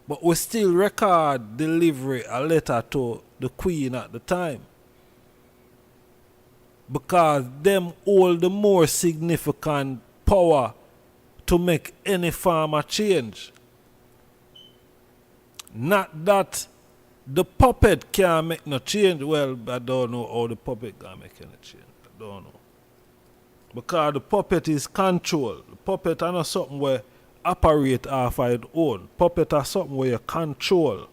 But we still record delivery a letter to the Queen at the time. Because them hold the more significant power to make any form of change. Not that the puppet can't make no change. Well, I don't know how the puppet can make any change. I don't know. Because the puppet is control. The puppet is not something where operate off of its own. Puppet is something where you control.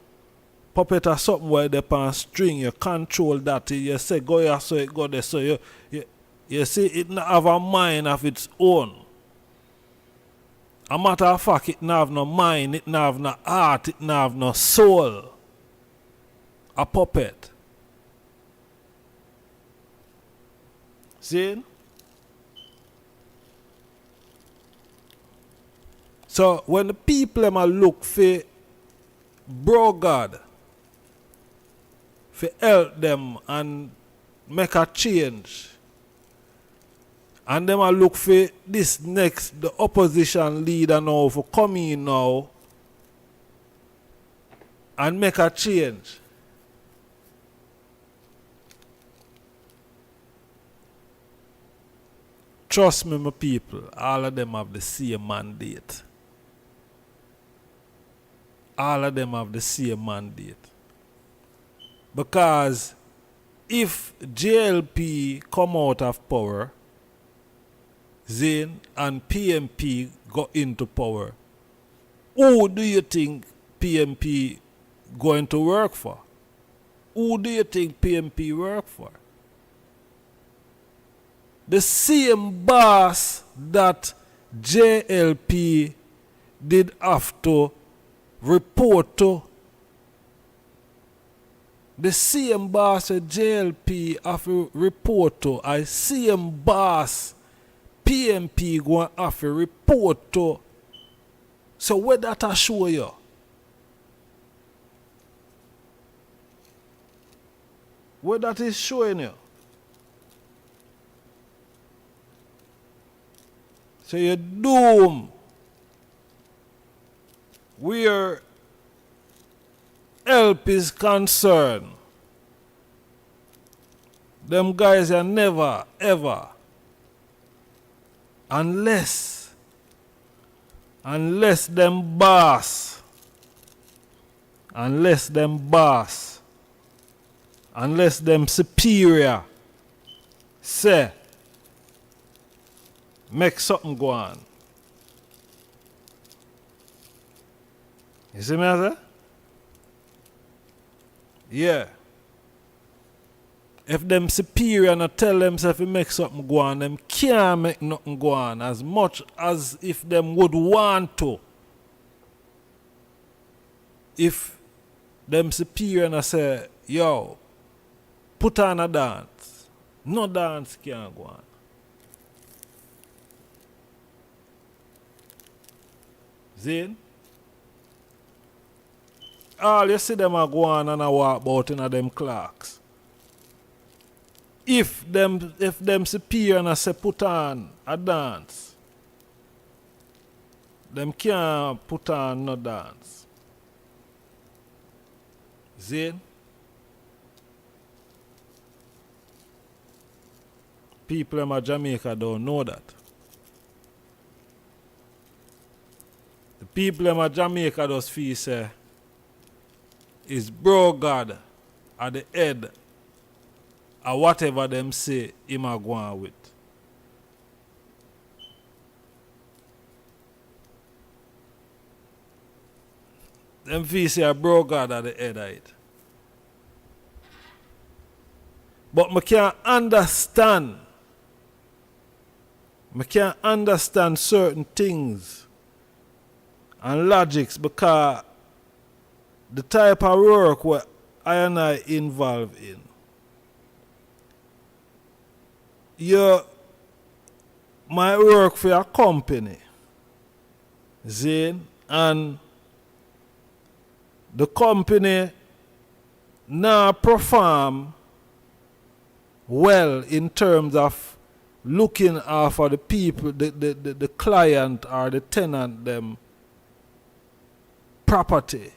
Puppet are something where they on string, you control that. You say go here, so it go there. So you see it not have a mind of its own. A matter of fact, it not have no mind, it not have no heart, it not have no soul. A puppet. See? So when the people them a look for bro God, for help them and make a change, and them a look for this next, the opposition leader now for come in now and make a change. Trust me, my people, all of them have the same mandate. All of them have the same mandate. Because if JLP come out of power, Zane and PMP go into power, who do you think PMP going to work for? Who do you think PMP work for? The same boss that JLP did have to report to. The same boss that JLP have to report to. I same boss PMP going to have to report to. So what that I show you? What that is showing you? So you're doomed. Where help is concerned, them guys are never, ever, unless them boss, unless them superior say, make something go on. You see me, I say? Yeah. If them superior not tell themselves to make something go on, them can't make nothing go on as much as if them would want to. If them superior not say, yo, put on a dance, no dance can't go on. Zane? All you see them a go on and a walk about in a them clocks. If them superior and say put on a dance, them can't put on no dance. Zane? People in Jamaica don't know that. The people in Jamaica just feel say is bro God at the head or whatever them say him a go on with. Them feel say a bro God at the head of it. But I can't understand. I can't understand certain things and logics because the type of work where I and I involved in. My work for a company, Zane, and the company now perform well in terms of looking after the people, the client or the tenant them property.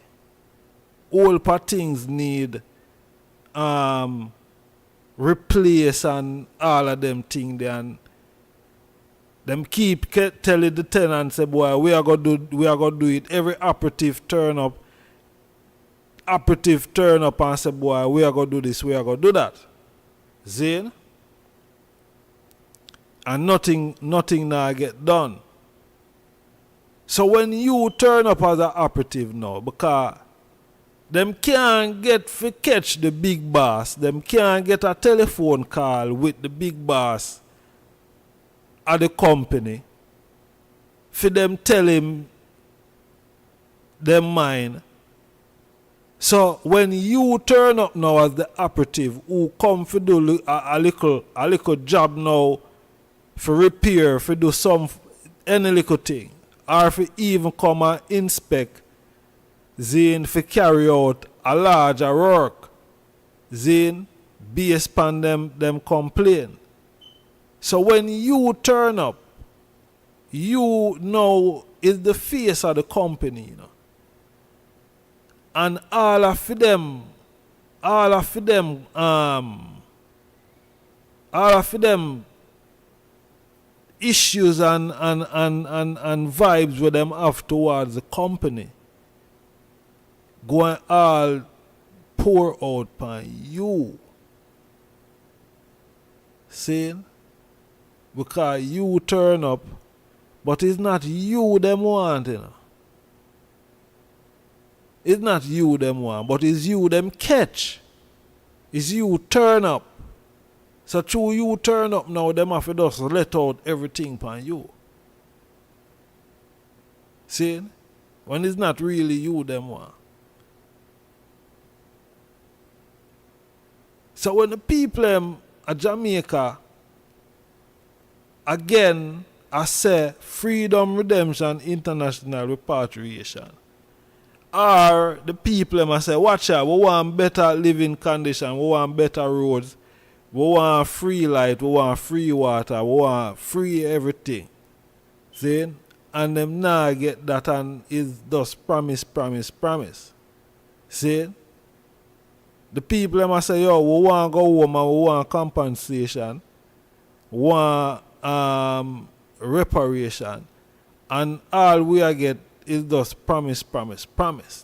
All things need replace and all of them things there, and them keep telling the tenant say boy we are gonna do it. Every operative turn up and say boy we are gonna do this, we are gonna do that. Zane? And nothing now get done. So when you turn up as an operative now, because Them can't get fi catch the big boss. Them can't get a telephone call with the big boss at the company for them tell him them mind. So when you turn up now as the operative who come for do a little job now for repair, for do any little thing, or for even come and inspect, then for carry out a larger work, then based upon them complain. So when you turn up, you know is the face of the company, you know. And all of them issues and vibes with them have towards the company going all pour out upon you. See? Because you turn up, but it's not you them want, you know. It's not you them want, but it's you them catch. It's you turn up. So through you turn up now, them have to just let out everything upon you. See? When it's not really you them want. So when the people of Jamaica, again, I say freedom, redemption, international repatriation. Or the people them I say, watch out, we want better living condition, we want better roads, we want free light, we want free water, we want free everything. See? And them now get that and is just promise. See? The people them I say, yo, we want go home and we want compensation, we want reparation, and all we are get is just promise.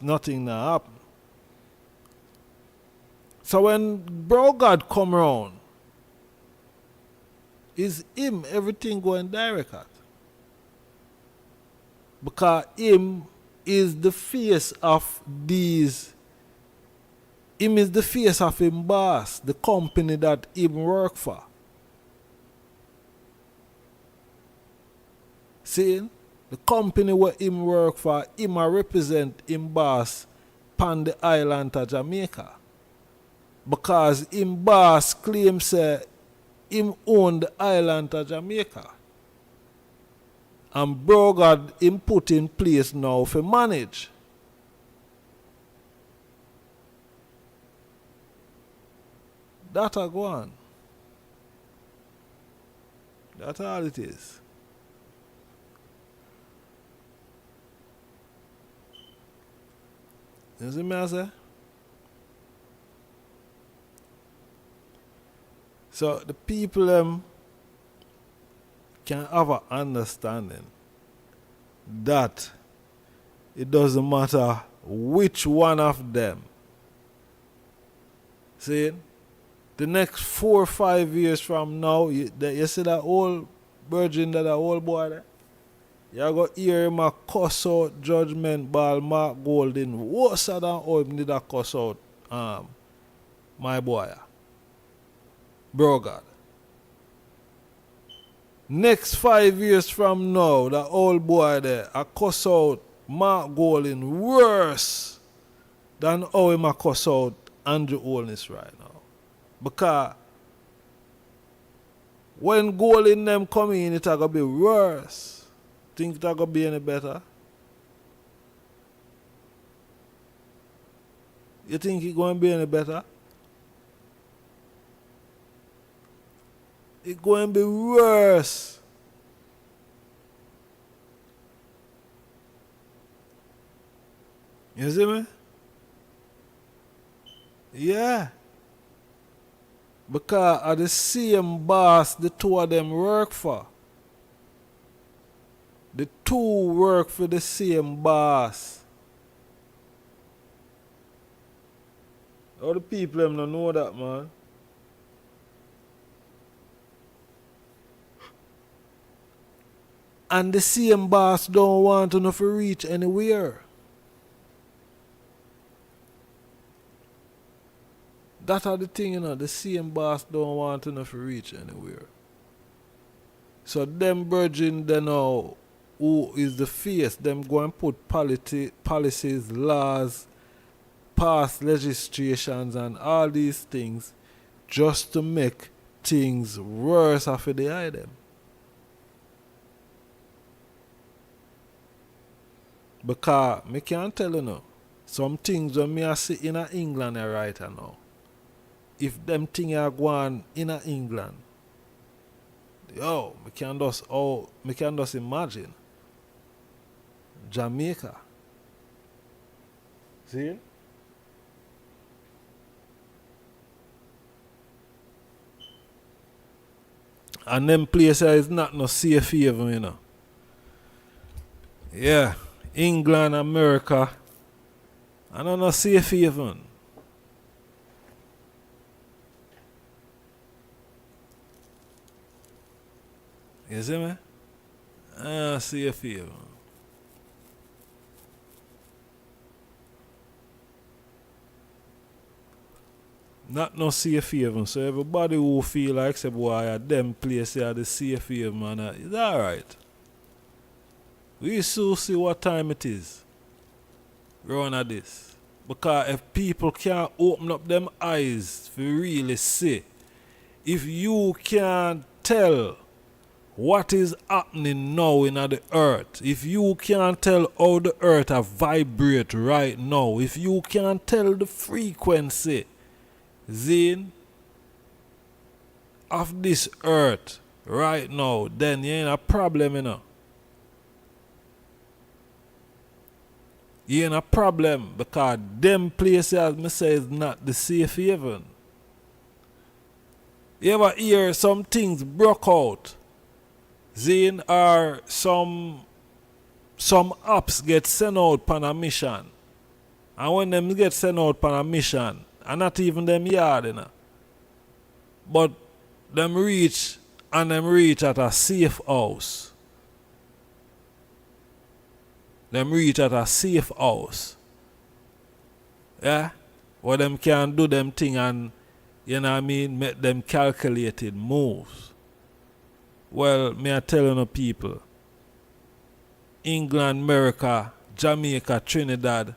Nothing now happen. So when bro God come around, is him everything going direct at. Because him is the face of these. Him is the face of him boss, the company that him work for. See? The company where him work for, him a represent him boss pan the island of Jamaica. Because him boss claims say him own the island of Jamaica. And bro God him put in place now for manage. That a go on. That's all it is. You see me I say? So the people can have an understanding that it doesn't matter which one of them. See? The next 4 or 5 years from now, you see that old virgin, that old boy there? You go hear him a cuss out Judgment Ball Mark Golden worse than how him did a cuss out my boy. Bro God. Next 5 years from now, that old boy there a cuss out Mark Golden worse than how him a cuss out Andrew Holness right now. Because when Golden them come in, it's going to be worse. Think that gonna be any better? You think it gonna be any better? It gonna be worse. You see me? Yeah. Because of the same boss the two of them work for. The two work for the same boss. All the people them don't know that, man. And the same boss don't want to know to reach anywhere. That are the thing, the same boss don't want enough to reach anywhere. So them virgin they know who is the face, them go and put policies, laws, pass legislations and all these things just to make things worse after they hide them. Because me can't tell you now, some things when me I see in England right now, if them things are going in England, me can just imagine Jamaica. See? And them places is not no safe haven, Yeah. England, America, I don't know safe haven. You see me? Safe haven. Not no safe haven. So everybody who feel like say boy them places are the safe haven, man, it's alright. We soon see what time it is. Round at this. Because if people can't open up them eyes to really see, if you can't tell what is happening now in the earth, if you can't tell how the earth vibrate right now, if you can't tell the frequency, Zine, of this earth right now, then you ain't a problem, You ain't a problem because them places, as me say, is not the safe haven. You ever hear some things broke out? Zine, or some apps get sent out on a mission. And when them get sent out on a mission, and not even them yard, but them reach at a safe house. Them reach at a safe house. Yeah? Where them can do them thing and, make them calculated moves. Well, me I telling the people, England, America, Jamaica, Trinidad,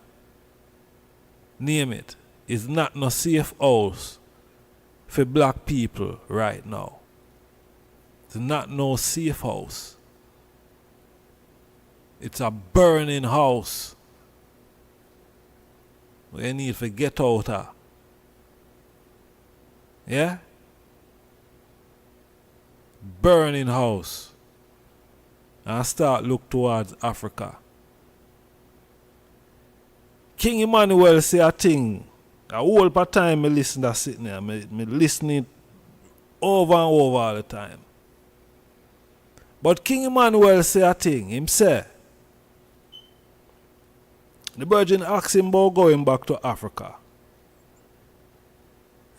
name it, is not no safe house for black people right now. It's not no safe house. It's a burning house. We need to get out of. Yeah? Burning house. And start look towards Africa. King Emmanuel say a thing. A whole part time I listen to sitting there. Me listening over and over all the time. But King Emmanuel say a thing. Him say, the Virgin asked him about going back to Africa.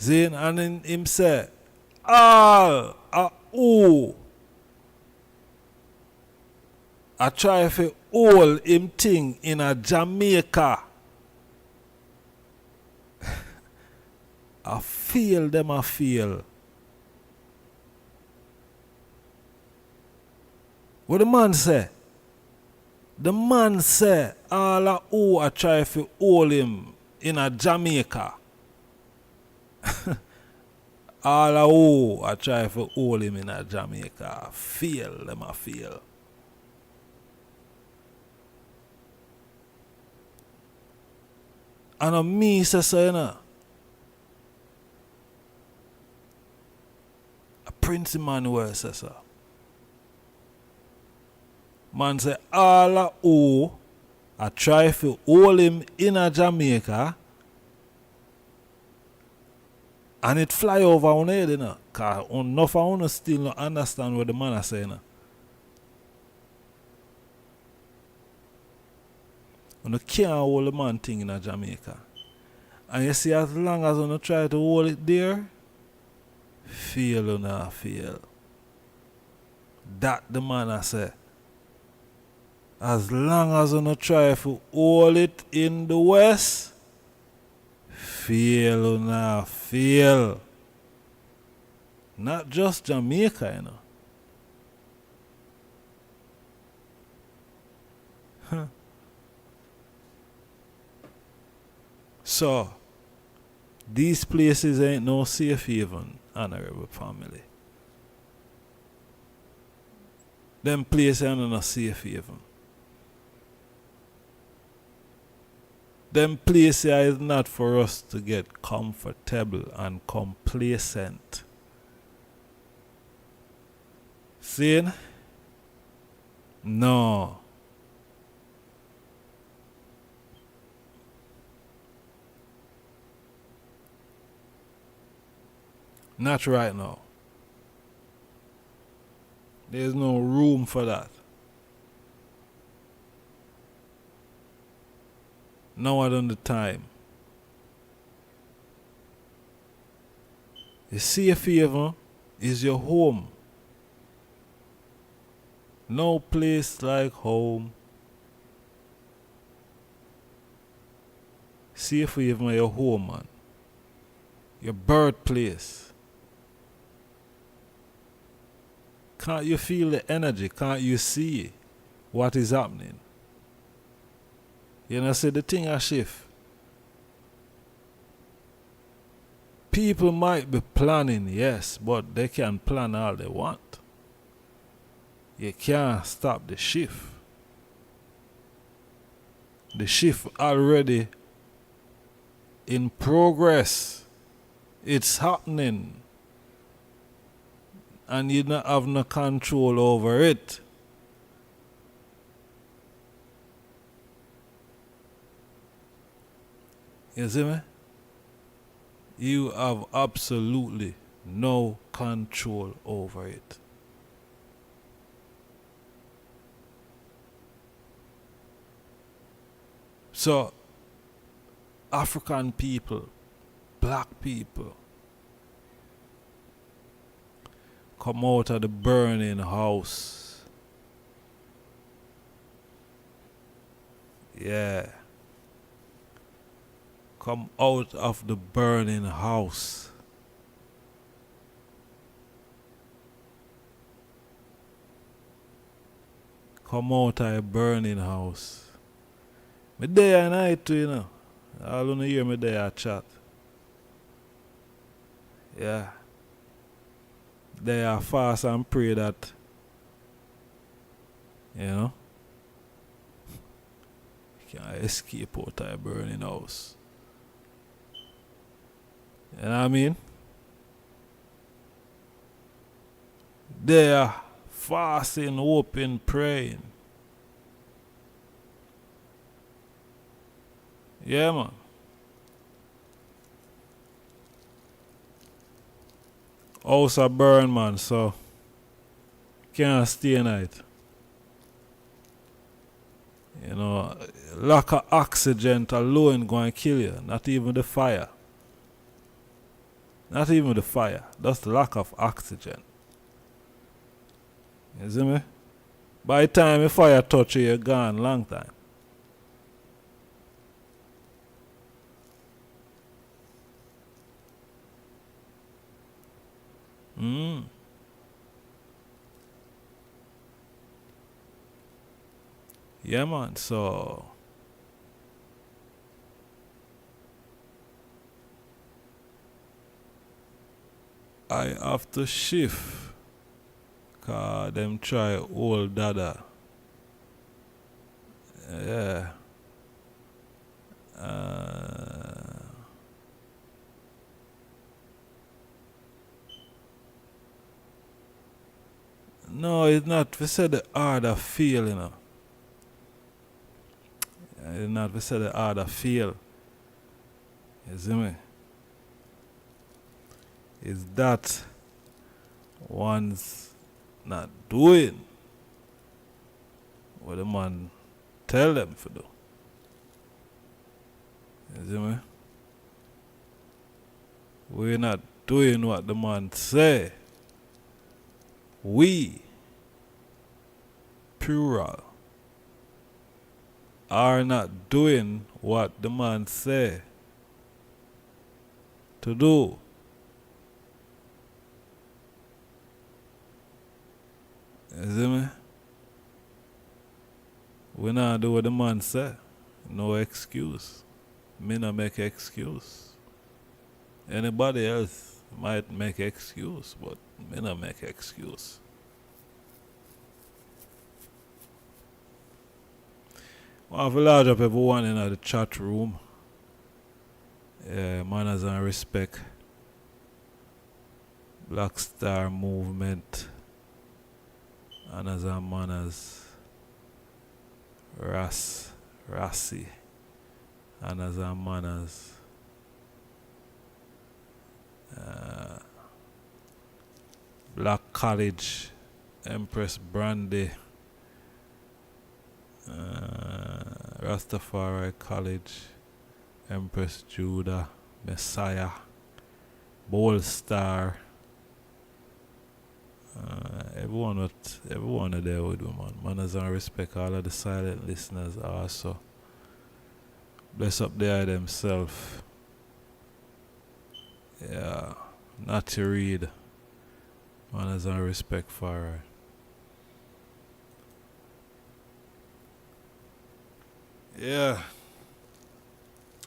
Zane, and then him say, who I try to hold him thing in a Jamaica. I feel. What the man say? The man say, all who I try to hold him in a Jamaica. All who I try to hold him in a Jamaica. I feel. And me say so, Prince Emmanuel says so. Man say, all who I try to hold him in a Jamaica and it fly over on head, because enough of us still not understand what the man is saying. You can't hold the man thing in a Jamaica. And you see, as long as you try to hold it there, feel or not feel. That the man I say. As long as you try to hold it in the West, feel or not fail. Not just Jamaica, you know. Huh. So, these places ain't no safe haven, honorable family. Them places ain't no safe haven. Them places is not for us to get comfortable and complacent. See? No. Not right now. There's no room for that. Now I done the time. The safe haven is your home. No place like home. Safe haven is your home, man. Your birthplace. Can't you feel the energy? Can't you see what is happening? You know, say the thing a shift. People might be planning, yes, but they can plan all they want. You can't stop the shift. The shift already in progress. It's happening. And you don't have no control over it. You see me? You have absolutely no control over it. So, African people, black people, come out of the burning house. Yeah. Come out of the burning house. Come out of a burning house. Me day and night too, you know. All of you hear me there chat. Yeah. They are fast and pray that, you know, you can't escape out of a burning house. You know what I mean? They are fasting, hoping, praying. Yeah, man. House a burn, man, so can't stay night. You know, lack of oxygen alone going to kill you. Not even the fire. Not even the fire. That's the lack of oxygen. You see me? By the time the fire touch you, you're gone long time. Yeah, man, so I have to shift cause them try old dada. Yeah. No, it's not. We said the harder feel, you know. It's not. We said the harder feel. You see me? Is that one's not doing what the man tell them to do. You see me? We're not doing what the man say. We, plural, are not doing what the man say to do. You see me? We not do what the man say. No excuse. Me not make excuse. Anybody else might make excuse, but me not make excuse. I have to large up everyone in the chat room. Manners and respect. Black Star Movement. Manners and manners. Rassi. Manners and manners. Black College. Empress Brandy. Rastafari College, Empress Judah, Messiah, Bold Star, everyone are there with me, man. Manners and respect all of the silent listeners also. Bless up there themselves. Yeah, not to read. Manners and respect for her. Yeah.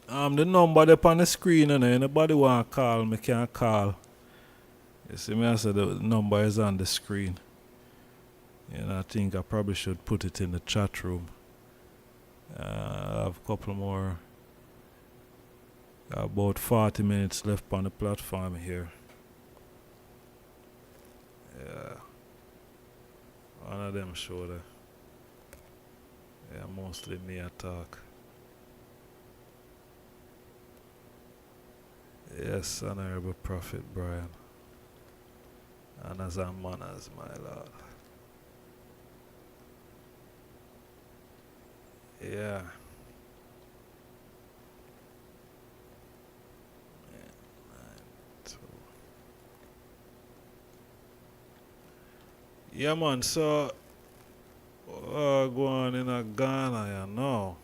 The number up on the screen and anybody want to call me can call. You see me, I said the number is on the screen. I think I probably should put it in the chat room. I have a couple more. About 40 minutes left on the platform here. Yeah. One of them show there. Yeah, mostly me a talk. Yes, Honorable Prophet Brian. Manners and manners, my lord. Yeah. Yeah, man, so go on in a Ghana, you know.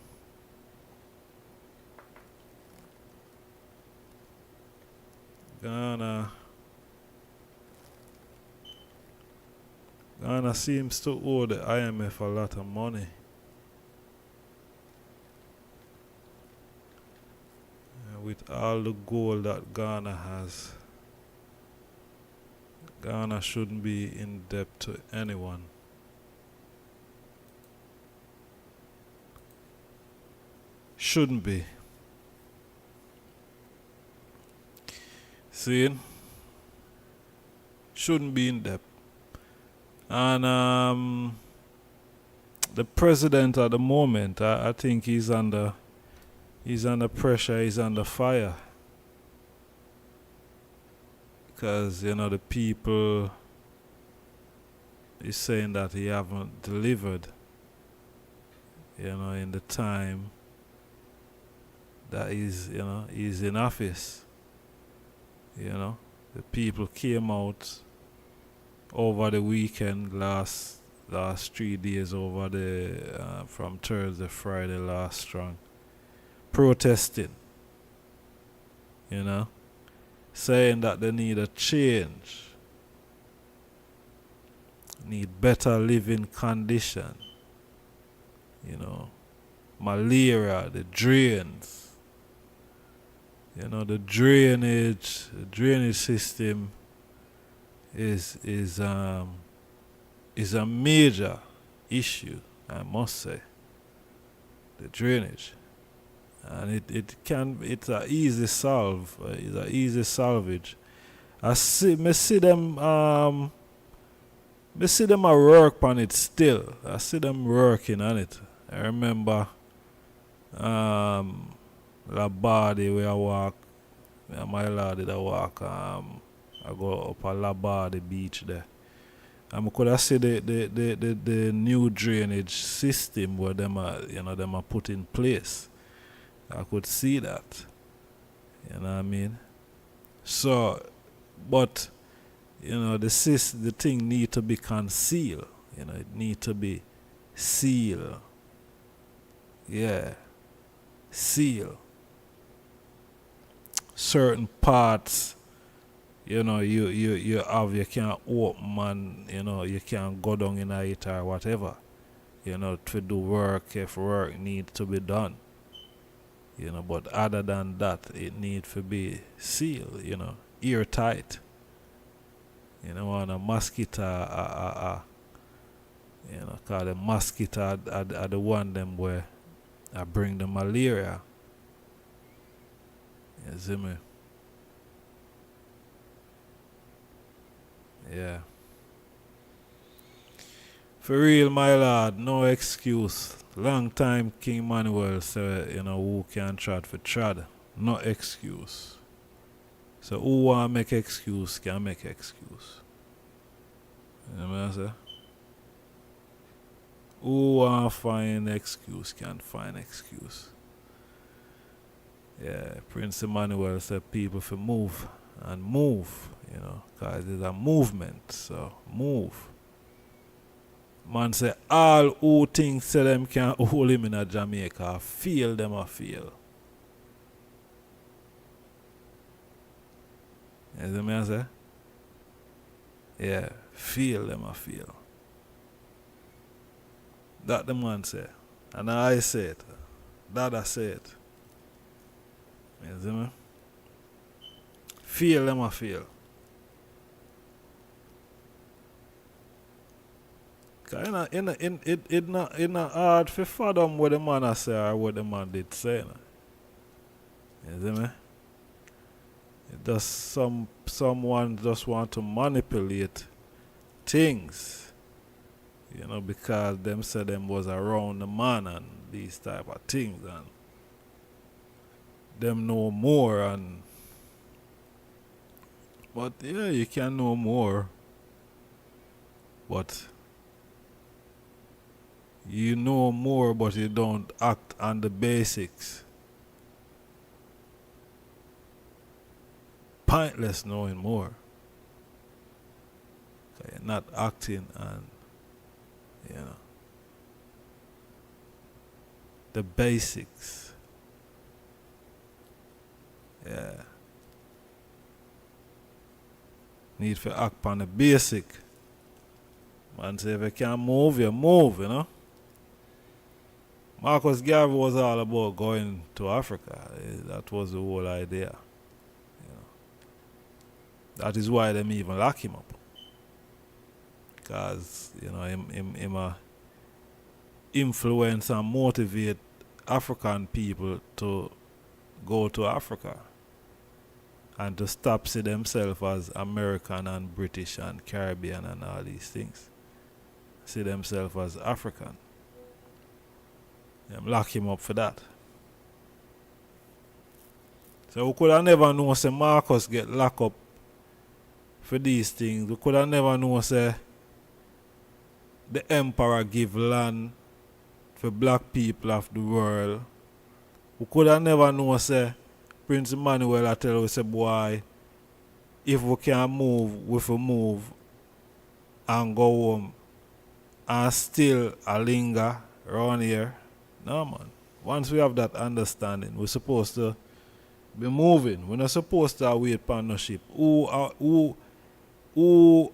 Ghana seems to owe the IMF a lot of money. With all the gold that Ghana has, Ghana shouldn't be in debt to anyone. Shouldn't be. See? Shouldn't be in debt. And the president at the moment, I think he's under pressure, he's under fire. Because, the people is saying that he haven't delivered, in the time that he's in office. The people came out over the weekend, last 3 days over the from Thursday, Friday last strong, protesting, saying that they need a change, need better living condition, malaria, the drains, the drainage system is a major issue, I must say. The drainage, and it's a easy solve. It's a easy salvage. I see them a work on it still. I see them working on it. I remember Labadi where I walk. My lad did I walk. I go up a Labadi beach there. I could have see the new drainage system where them are put in place. I could see that. You know what I mean? So, but the thing need to be concealed. It need to be sealed. Yeah, seal. certain parts, you know, you can't open and, you know, you can't go down in it or whatever. You know, to do work if work needs to be done. You know, but other than that, it needs to be sealed, you know, airtight. You know, on a mosquito, you know, cause the mosquito are the one them where I bring the malaria. You see me? Yeah. For real, my lord, no excuse. Long time King Manuel said, you know, who can trod for trod. No excuse. So who want to make excuse can make excuse. You know what I say? Who want to find excuse can find excuse. Yeah, Prince Emmanuel said people for move and move, you know, because it's a movement, so move. Man say all who think say them can hold him in a Jamaica, feel them a feel. You see me I say? Yeah, feel them a feel. That the man say. And I say it. That I say it. You see me? Feel them a feel. It's not hard for fathom what the man I say or what the man did say. You see me? It does someone just want to manipulate things. You know, because them said them was around the man and these type of things and them know more and but yeah, you can know more. But you know more, but you don't act on the basics. Pointless knowing more. You're not acting on, you know, the basics. Yeah. Need to act on the basic. Man say if you can't move, you move, you know. Marcus Garvey was all about going to Africa. That was the whole idea. You know. That is why them even lock him up. Because, you know, him influence and motivate African people to go to Africa and to stop see themselves as American and British and Caribbean and all these things. See themselves as African. Them lock him up for that. So we could have never known say Marcus get locked up for these things. We could have never known say the emperor give land for black people of the world. We could have never known say Prince Emmanuel I tell us say boy, if we can move, we will move and go home and still a linger around here. No man. Once we have that understanding, we're supposed to be moving. We're not supposed to wait upon no ship. Who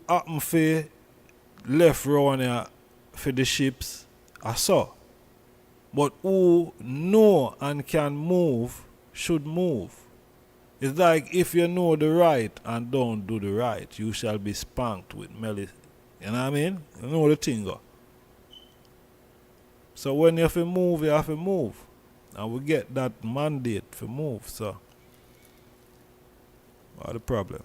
happen for left round here for the ships, I saw. But who know and can move should move. It's like if you know the right and don't do the right, you shall be spanked with melody. You know what I mean? You know the thing go. So when you have to move, you have to move. And we get that mandate to move, so what's the problem?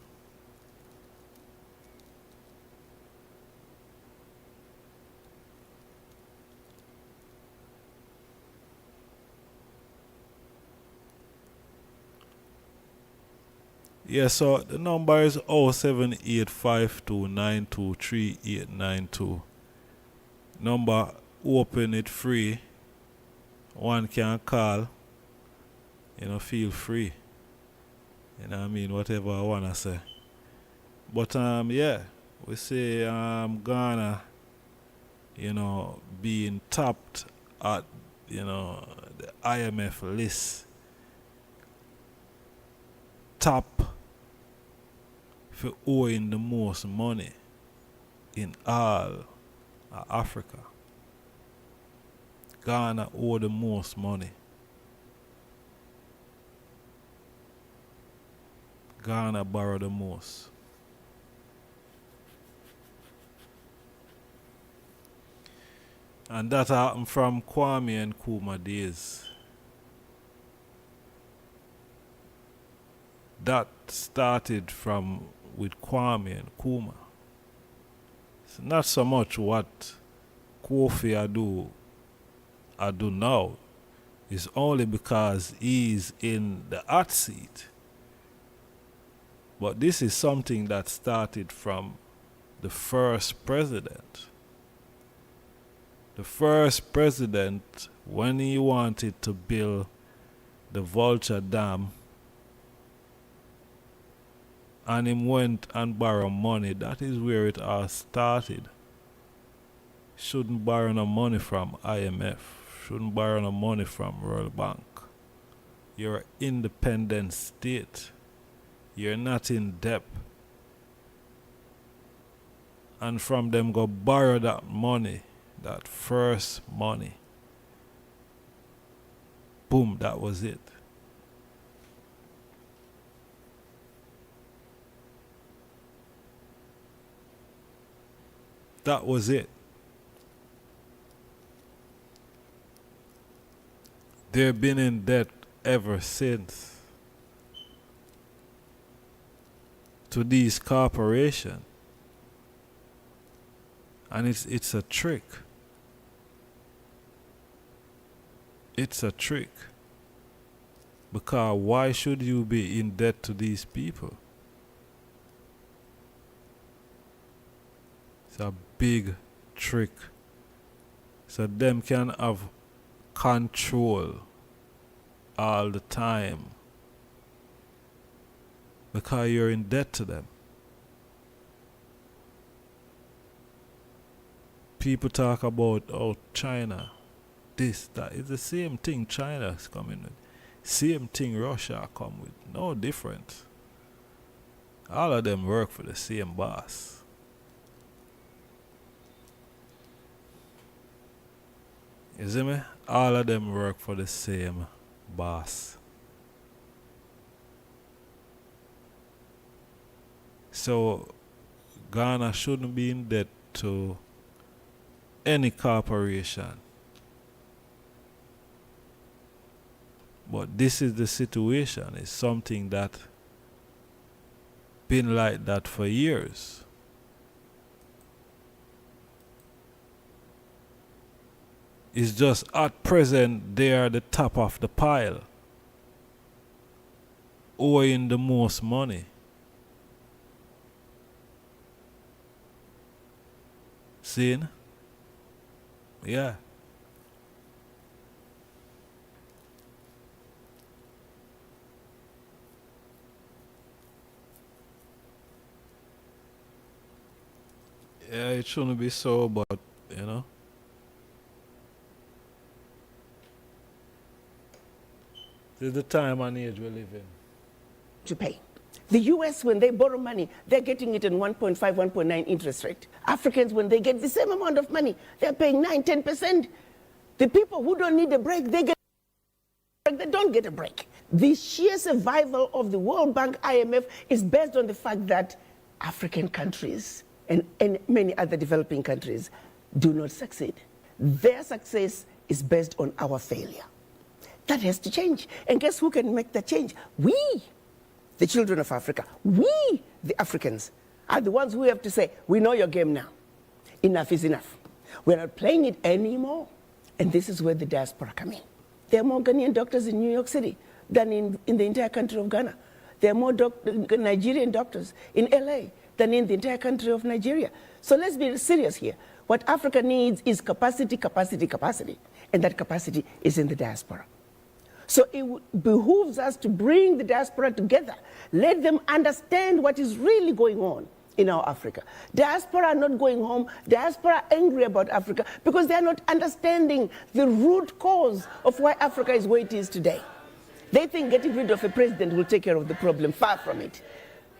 Yeah, so the number is 07852923892. Number open it free. One can call. You know, feel free. You know what I mean? Whatever I wanna say. But yeah, we say Ghana, you know, being topped at, you know, the IMF list. top for owing the most money in all of Africa. Ghana owe the most money. Ghana borrow the most. And that happened from Kwame and Nkrumah days. That started from with Kwame and Nkrumah. It's not so much what Kofi I do now. It's only because he's in the hot seat. But this is something that started from the first president. The first president, when he wanted to build the Vulture Dam, and him went and borrowed money, that is where it all started. Shouldn't borrow no money from IMF. Shouldn't borrow no money from World Bank. You're an independent state. You're not in debt. And from them go borrow that money, that first money. Boom, that was it. That was it. They've been in debt ever since to these corporations. And it's a trick. It's a trick. Because why should you be in debt to these people? It's a big trick. So them can have control all the time. Because you're in debt to them. People talk about, oh, China, this, that. It's the same thing China is coming with. Same thing Russia come with. No difference. All of them work for the same boss. You see me? All of them work for the same boss. So Ghana shouldn't be in debt to any corporation. But this is the situation. It's something that been like that for years. It's just at present they are the top of the pile, owing the most money. Seeing? Yeah. Yeah, it shouldn't be so, but, you know. This is the time and age we live in. To pay. The US, when they borrow money, they're getting it in 1.5, 1.9 interest rate. Africans, when they get the same amount of money, they're paying 9, 10%. The people who don't need a break, they don't get a break. The sheer survival of the World Bank, IMF, is based on the fact that African countries and many other developing countries do not succeed. Their success is based on our failure. That has to change. And guess who can make that change? We, the children of Africa, we, the Africans, are the ones who have to say, we know your game now. Enough is enough. We're not playing it anymore. And this is where the diaspora come in. There are more Ghanaian doctors in New York City than in the entire country of Ghana. There are more Nigerian doctors in LA than in the entire country of Nigeria. So let's be serious here. What Africa needs is capacity, capacity, capacity. And that capacity is in the diaspora. So it behooves us to bring the diaspora together. Let them understand what is really going on in our Africa. Diaspora are not going home. Diaspora are angry about Africa because they are not understanding the root cause of why Africa is where it is today. They think getting rid of a president will take care of the problem. Far from it.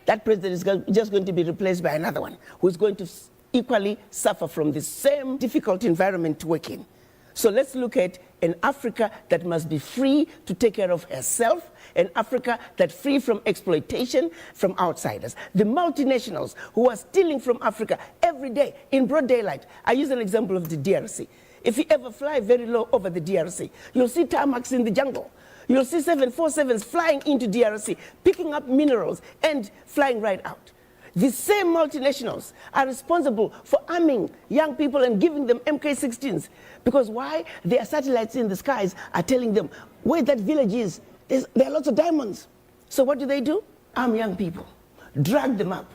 That president is just going to be replaced by another one who's going to equally suffer from the same difficult environment to work in. So let's look at an Africa that must be free to take care of herself, an Africa that's free from exploitation from outsiders. The multinationals who are stealing from Africa every day in broad daylight. I use an example of the DRC. If you ever fly very low over the DRC, you'll see tarmacs in the jungle. You'll see 747s flying into DRC, picking up minerals and flying right out. The same multinationals are responsible for arming young people and giving them MK-16s. Because why? Their satellites in the skies are telling them where that village is. There are lots of diamonds. So what do? Arm young people, drag them up,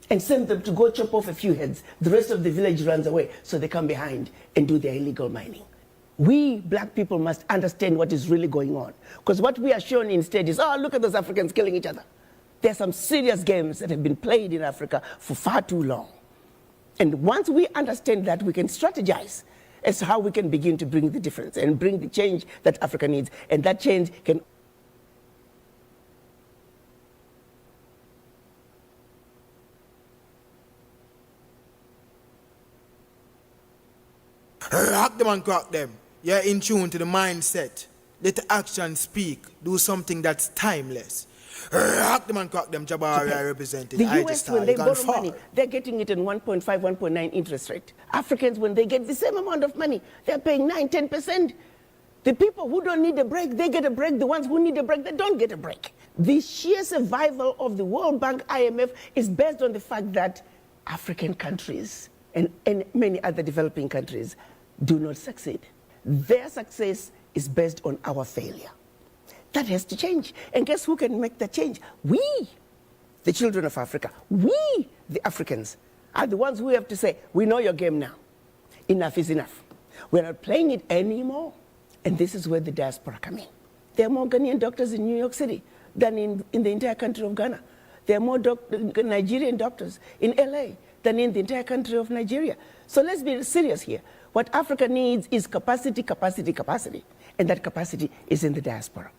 and send them to go chop off a few heads. The rest of the village runs away, so they come behind and do their illegal mining. We black people must understand what is really going on. Because what we are shown instead is, oh, look at those Africans killing each other. There are some serious games that have been played in Africa for far too long. And once we understand that, we can strategize as to how we can begin to bring the difference and bring the change that Africa needs. And that change can rock them and crack them. You're in tune to the mindset. Let the action speak. Do something that's timeless. Rock them and crack them. Jabari representing. The US, when they borrow money, they're getting it in 1.5, 1.9 interest rate. Africans, when they get the same amount of money, they're paying 9, 10%. The people who don't need a break, they get a break. The ones who need a break, they don't get a break. The sheer survival of the World Bank, IMF, is based on the fact that African countries and many other developing countries do not succeed. Their success is based on our failure. That has to change. And guess who can make that change? We, the children of Africa, we, the Africans, are the ones who have to say, we know your game now. Enough is enough. We're not playing it anymore. And this is where the diaspora come in. There are more Ghanaian doctors in New York City than in the entire country of Ghana. There are more Nigerian doctors in LA than in the entire country of Nigeria. So let's be serious here. What Africa needs is capacity, capacity, capacity. And that capacity is in the diaspora.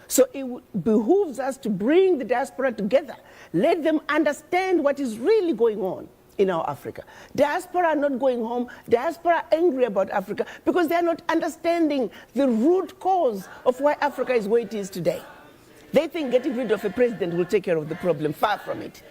So it behooves us to bring the diaspora together. Let them understand what is really going on in our Africa. Diaspora are not going home. Diaspora are angry about Africa because they are not understanding the root cause of why Africa is where it is today. They think getting rid of a president will take care of the problem. Far from it.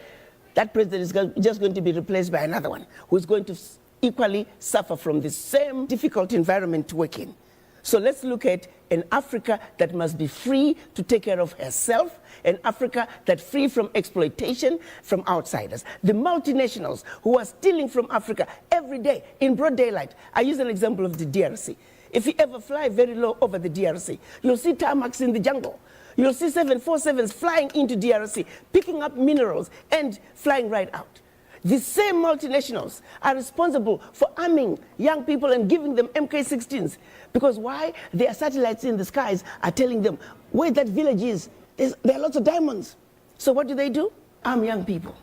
That president is just going to be replaced by another one who's going to equally suffer from the same difficult environment to work in. So let's look at an Africa that must be free to take care of herself, an Africa that's free from exploitation from outsiders. The multinationals who are stealing from Africa every day in broad daylight. I use an example of the DRC. If you ever fly very low over the DRC, you'll see tarmacs in the jungle. You'll see 747s flying into DRC, picking up minerals and flying right out. The same multinationals are responsible for arming young people and giving them MK-16s. Because why? Their satellites in the skies are telling them where that village is. There are lots of diamonds. So what do? Arm young people,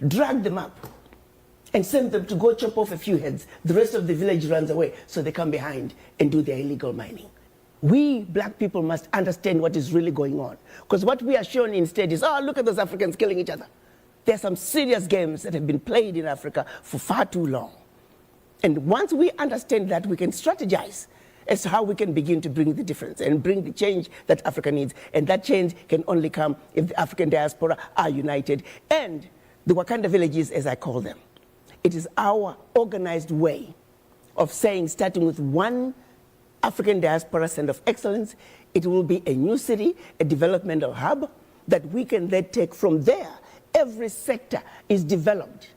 drag them up, and send them to go chop off a few heads. The rest of the village runs away, so they come behind and do their illegal mining. We black people must understand what is really going on. Because what we are shown instead is, oh, look at those Africans killing each other. There are some serious games that have been played in Africa for far too long. And once we understand that, we can strategize as to how we can begin to bring the difference and bring the change that Africa needs. And that change can only come if the African diaspora are united. And the Wakanda villages, as I call them, it is our organized way of saying, starting with one African diaspora center of excellence, it will be a new city, a developmental hub that we can then take from there. Every sector is developed.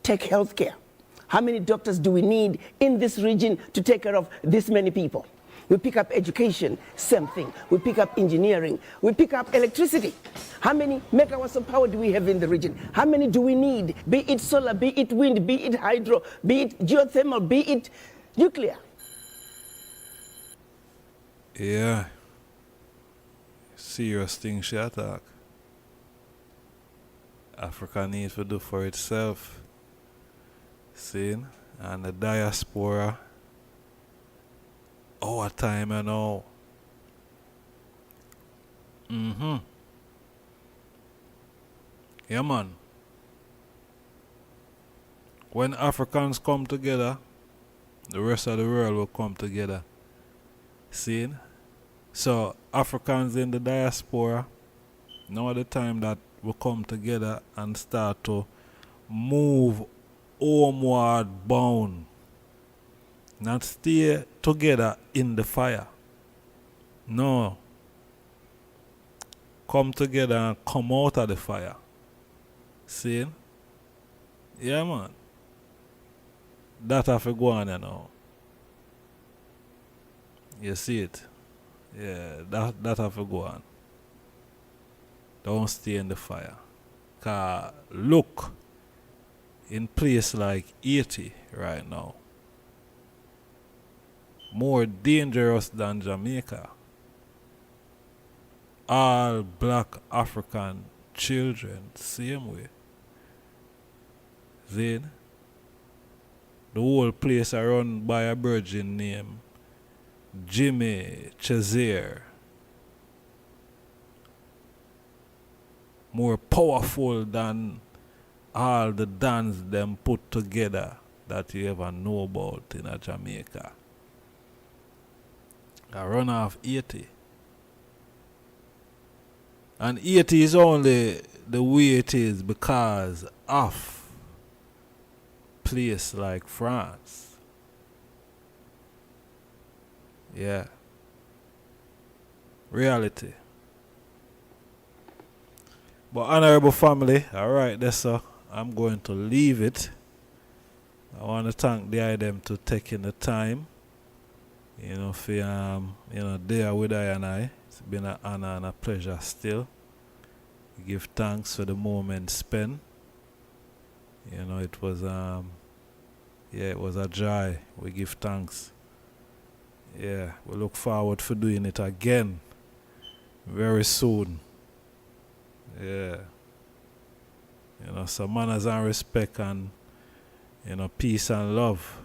Take healthcare. How many doctors do we need in this region to take care of this many people? We pick up education, same thing. We pick up engineering. We pick up electricity. How many megawatts of power do we have in the region? How many do we need? Be it solar, be it wind, be it hydro, be it geothermal, be it nuclear. Yeah. Serious thing she attack. Africa needs to do for itself. See? And the diaspora, our time, you know. Mm-hmm. Yeah, man. When Africans come together, the rest of the world will come together. See? So Africans in the diaspora, now the time that we come together and start to move homeward bound. Not stay together in the fire. No. Come together and come out of the fire. See? Yeah, man. That have to go on, you know. You see it? Yeah, that have to go on. Don't stay in the fire. 'Cause look, in place like Haiti right now, more dangerous than Jamaica. All black African children, same way. Then, the whole place are run by a virgin named Jimmy Chazere. More powerful than all the dance them put together that you ever know about in a Jamaica. I run off 80. And 80 is only the way it is because of place like France. Yeah. Reality. But honorable family, alright, that's so I'm going to leave it. I want to thank the item to taking the time. You know, for there with I and I. It's been an honor and a pleasure still. We give thanks for the moment spent. You know, it was it was a joy. We give thanks. Yeah, we look forward for doing it again very soon. Yeah. You know, so manners and respect and, you know, peace and love.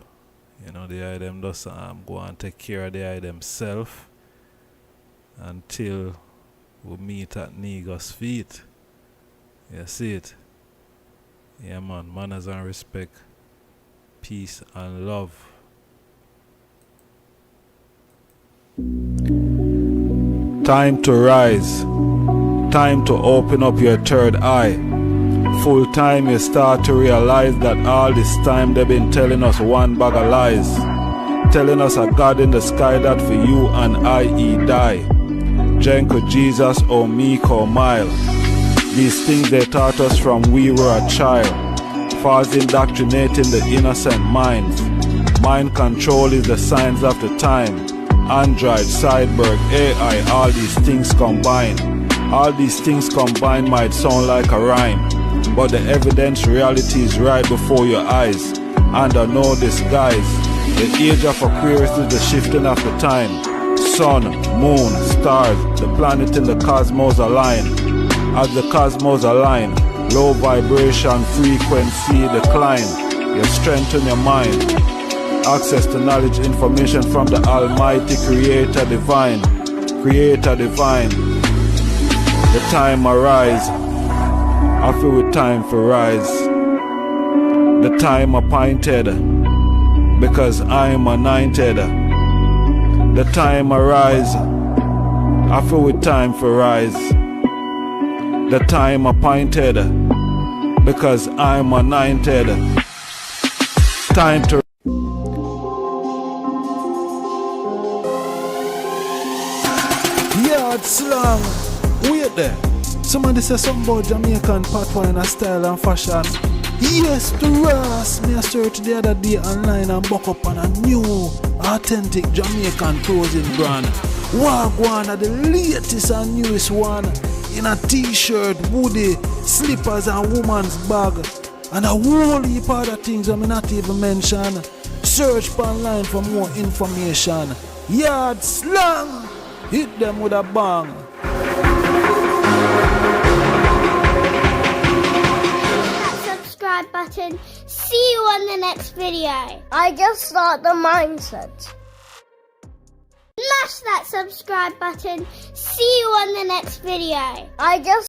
You know, the item does go and take care of the item self until we meet at Nego's feet. You see it? Yeah, man. Manners and respect, peace and love. Time to rise. Time to open up your third eye. Full time you start to realize that all this time they've been telling us one bag of lies. Telling us a God in the sky that for you and I he die. Jenko Jesus or meek or mild. These things they taught us from we were a child. False indoctrinating the innocent minds. Mind control is the signs of the time. Android, cyborg, AI, all these things combined. All these things combined might sound like a rhyme, but the evidence reality is right before your eyes. Under no disguise, the age of Aquarius is the shifting of the time. Sun, moon, stars, the planet in the cosmos align. As the cosmos align, low vibration frequency decline. You strengthen your mind. Access to knowledge, information from the Almighty Creator Divine. Creator Divine. The time arise. I feel with time for rise. The time appointed, because I am anointed. The time arise. I feel with time for rise. The time appointed, because I am anointed. Time to YardSlangz. Wait there. Somebody say something about Jamaican patois in a style and fashion. Yes, to Ras. Me a search the other day online and buck up on a new, authentic Jamaican clothing brand. Wagwan are the latest and newest one. In a t-shirt, hoodie, slippers and woman's bag. And a whole heap of other things I may not even mention. Search online for more information. YardSlangz. Hit them with a bang. Subscribe button. See you on the next video. I just start the mindset. Smash that subscribe button. See you on the next video. I just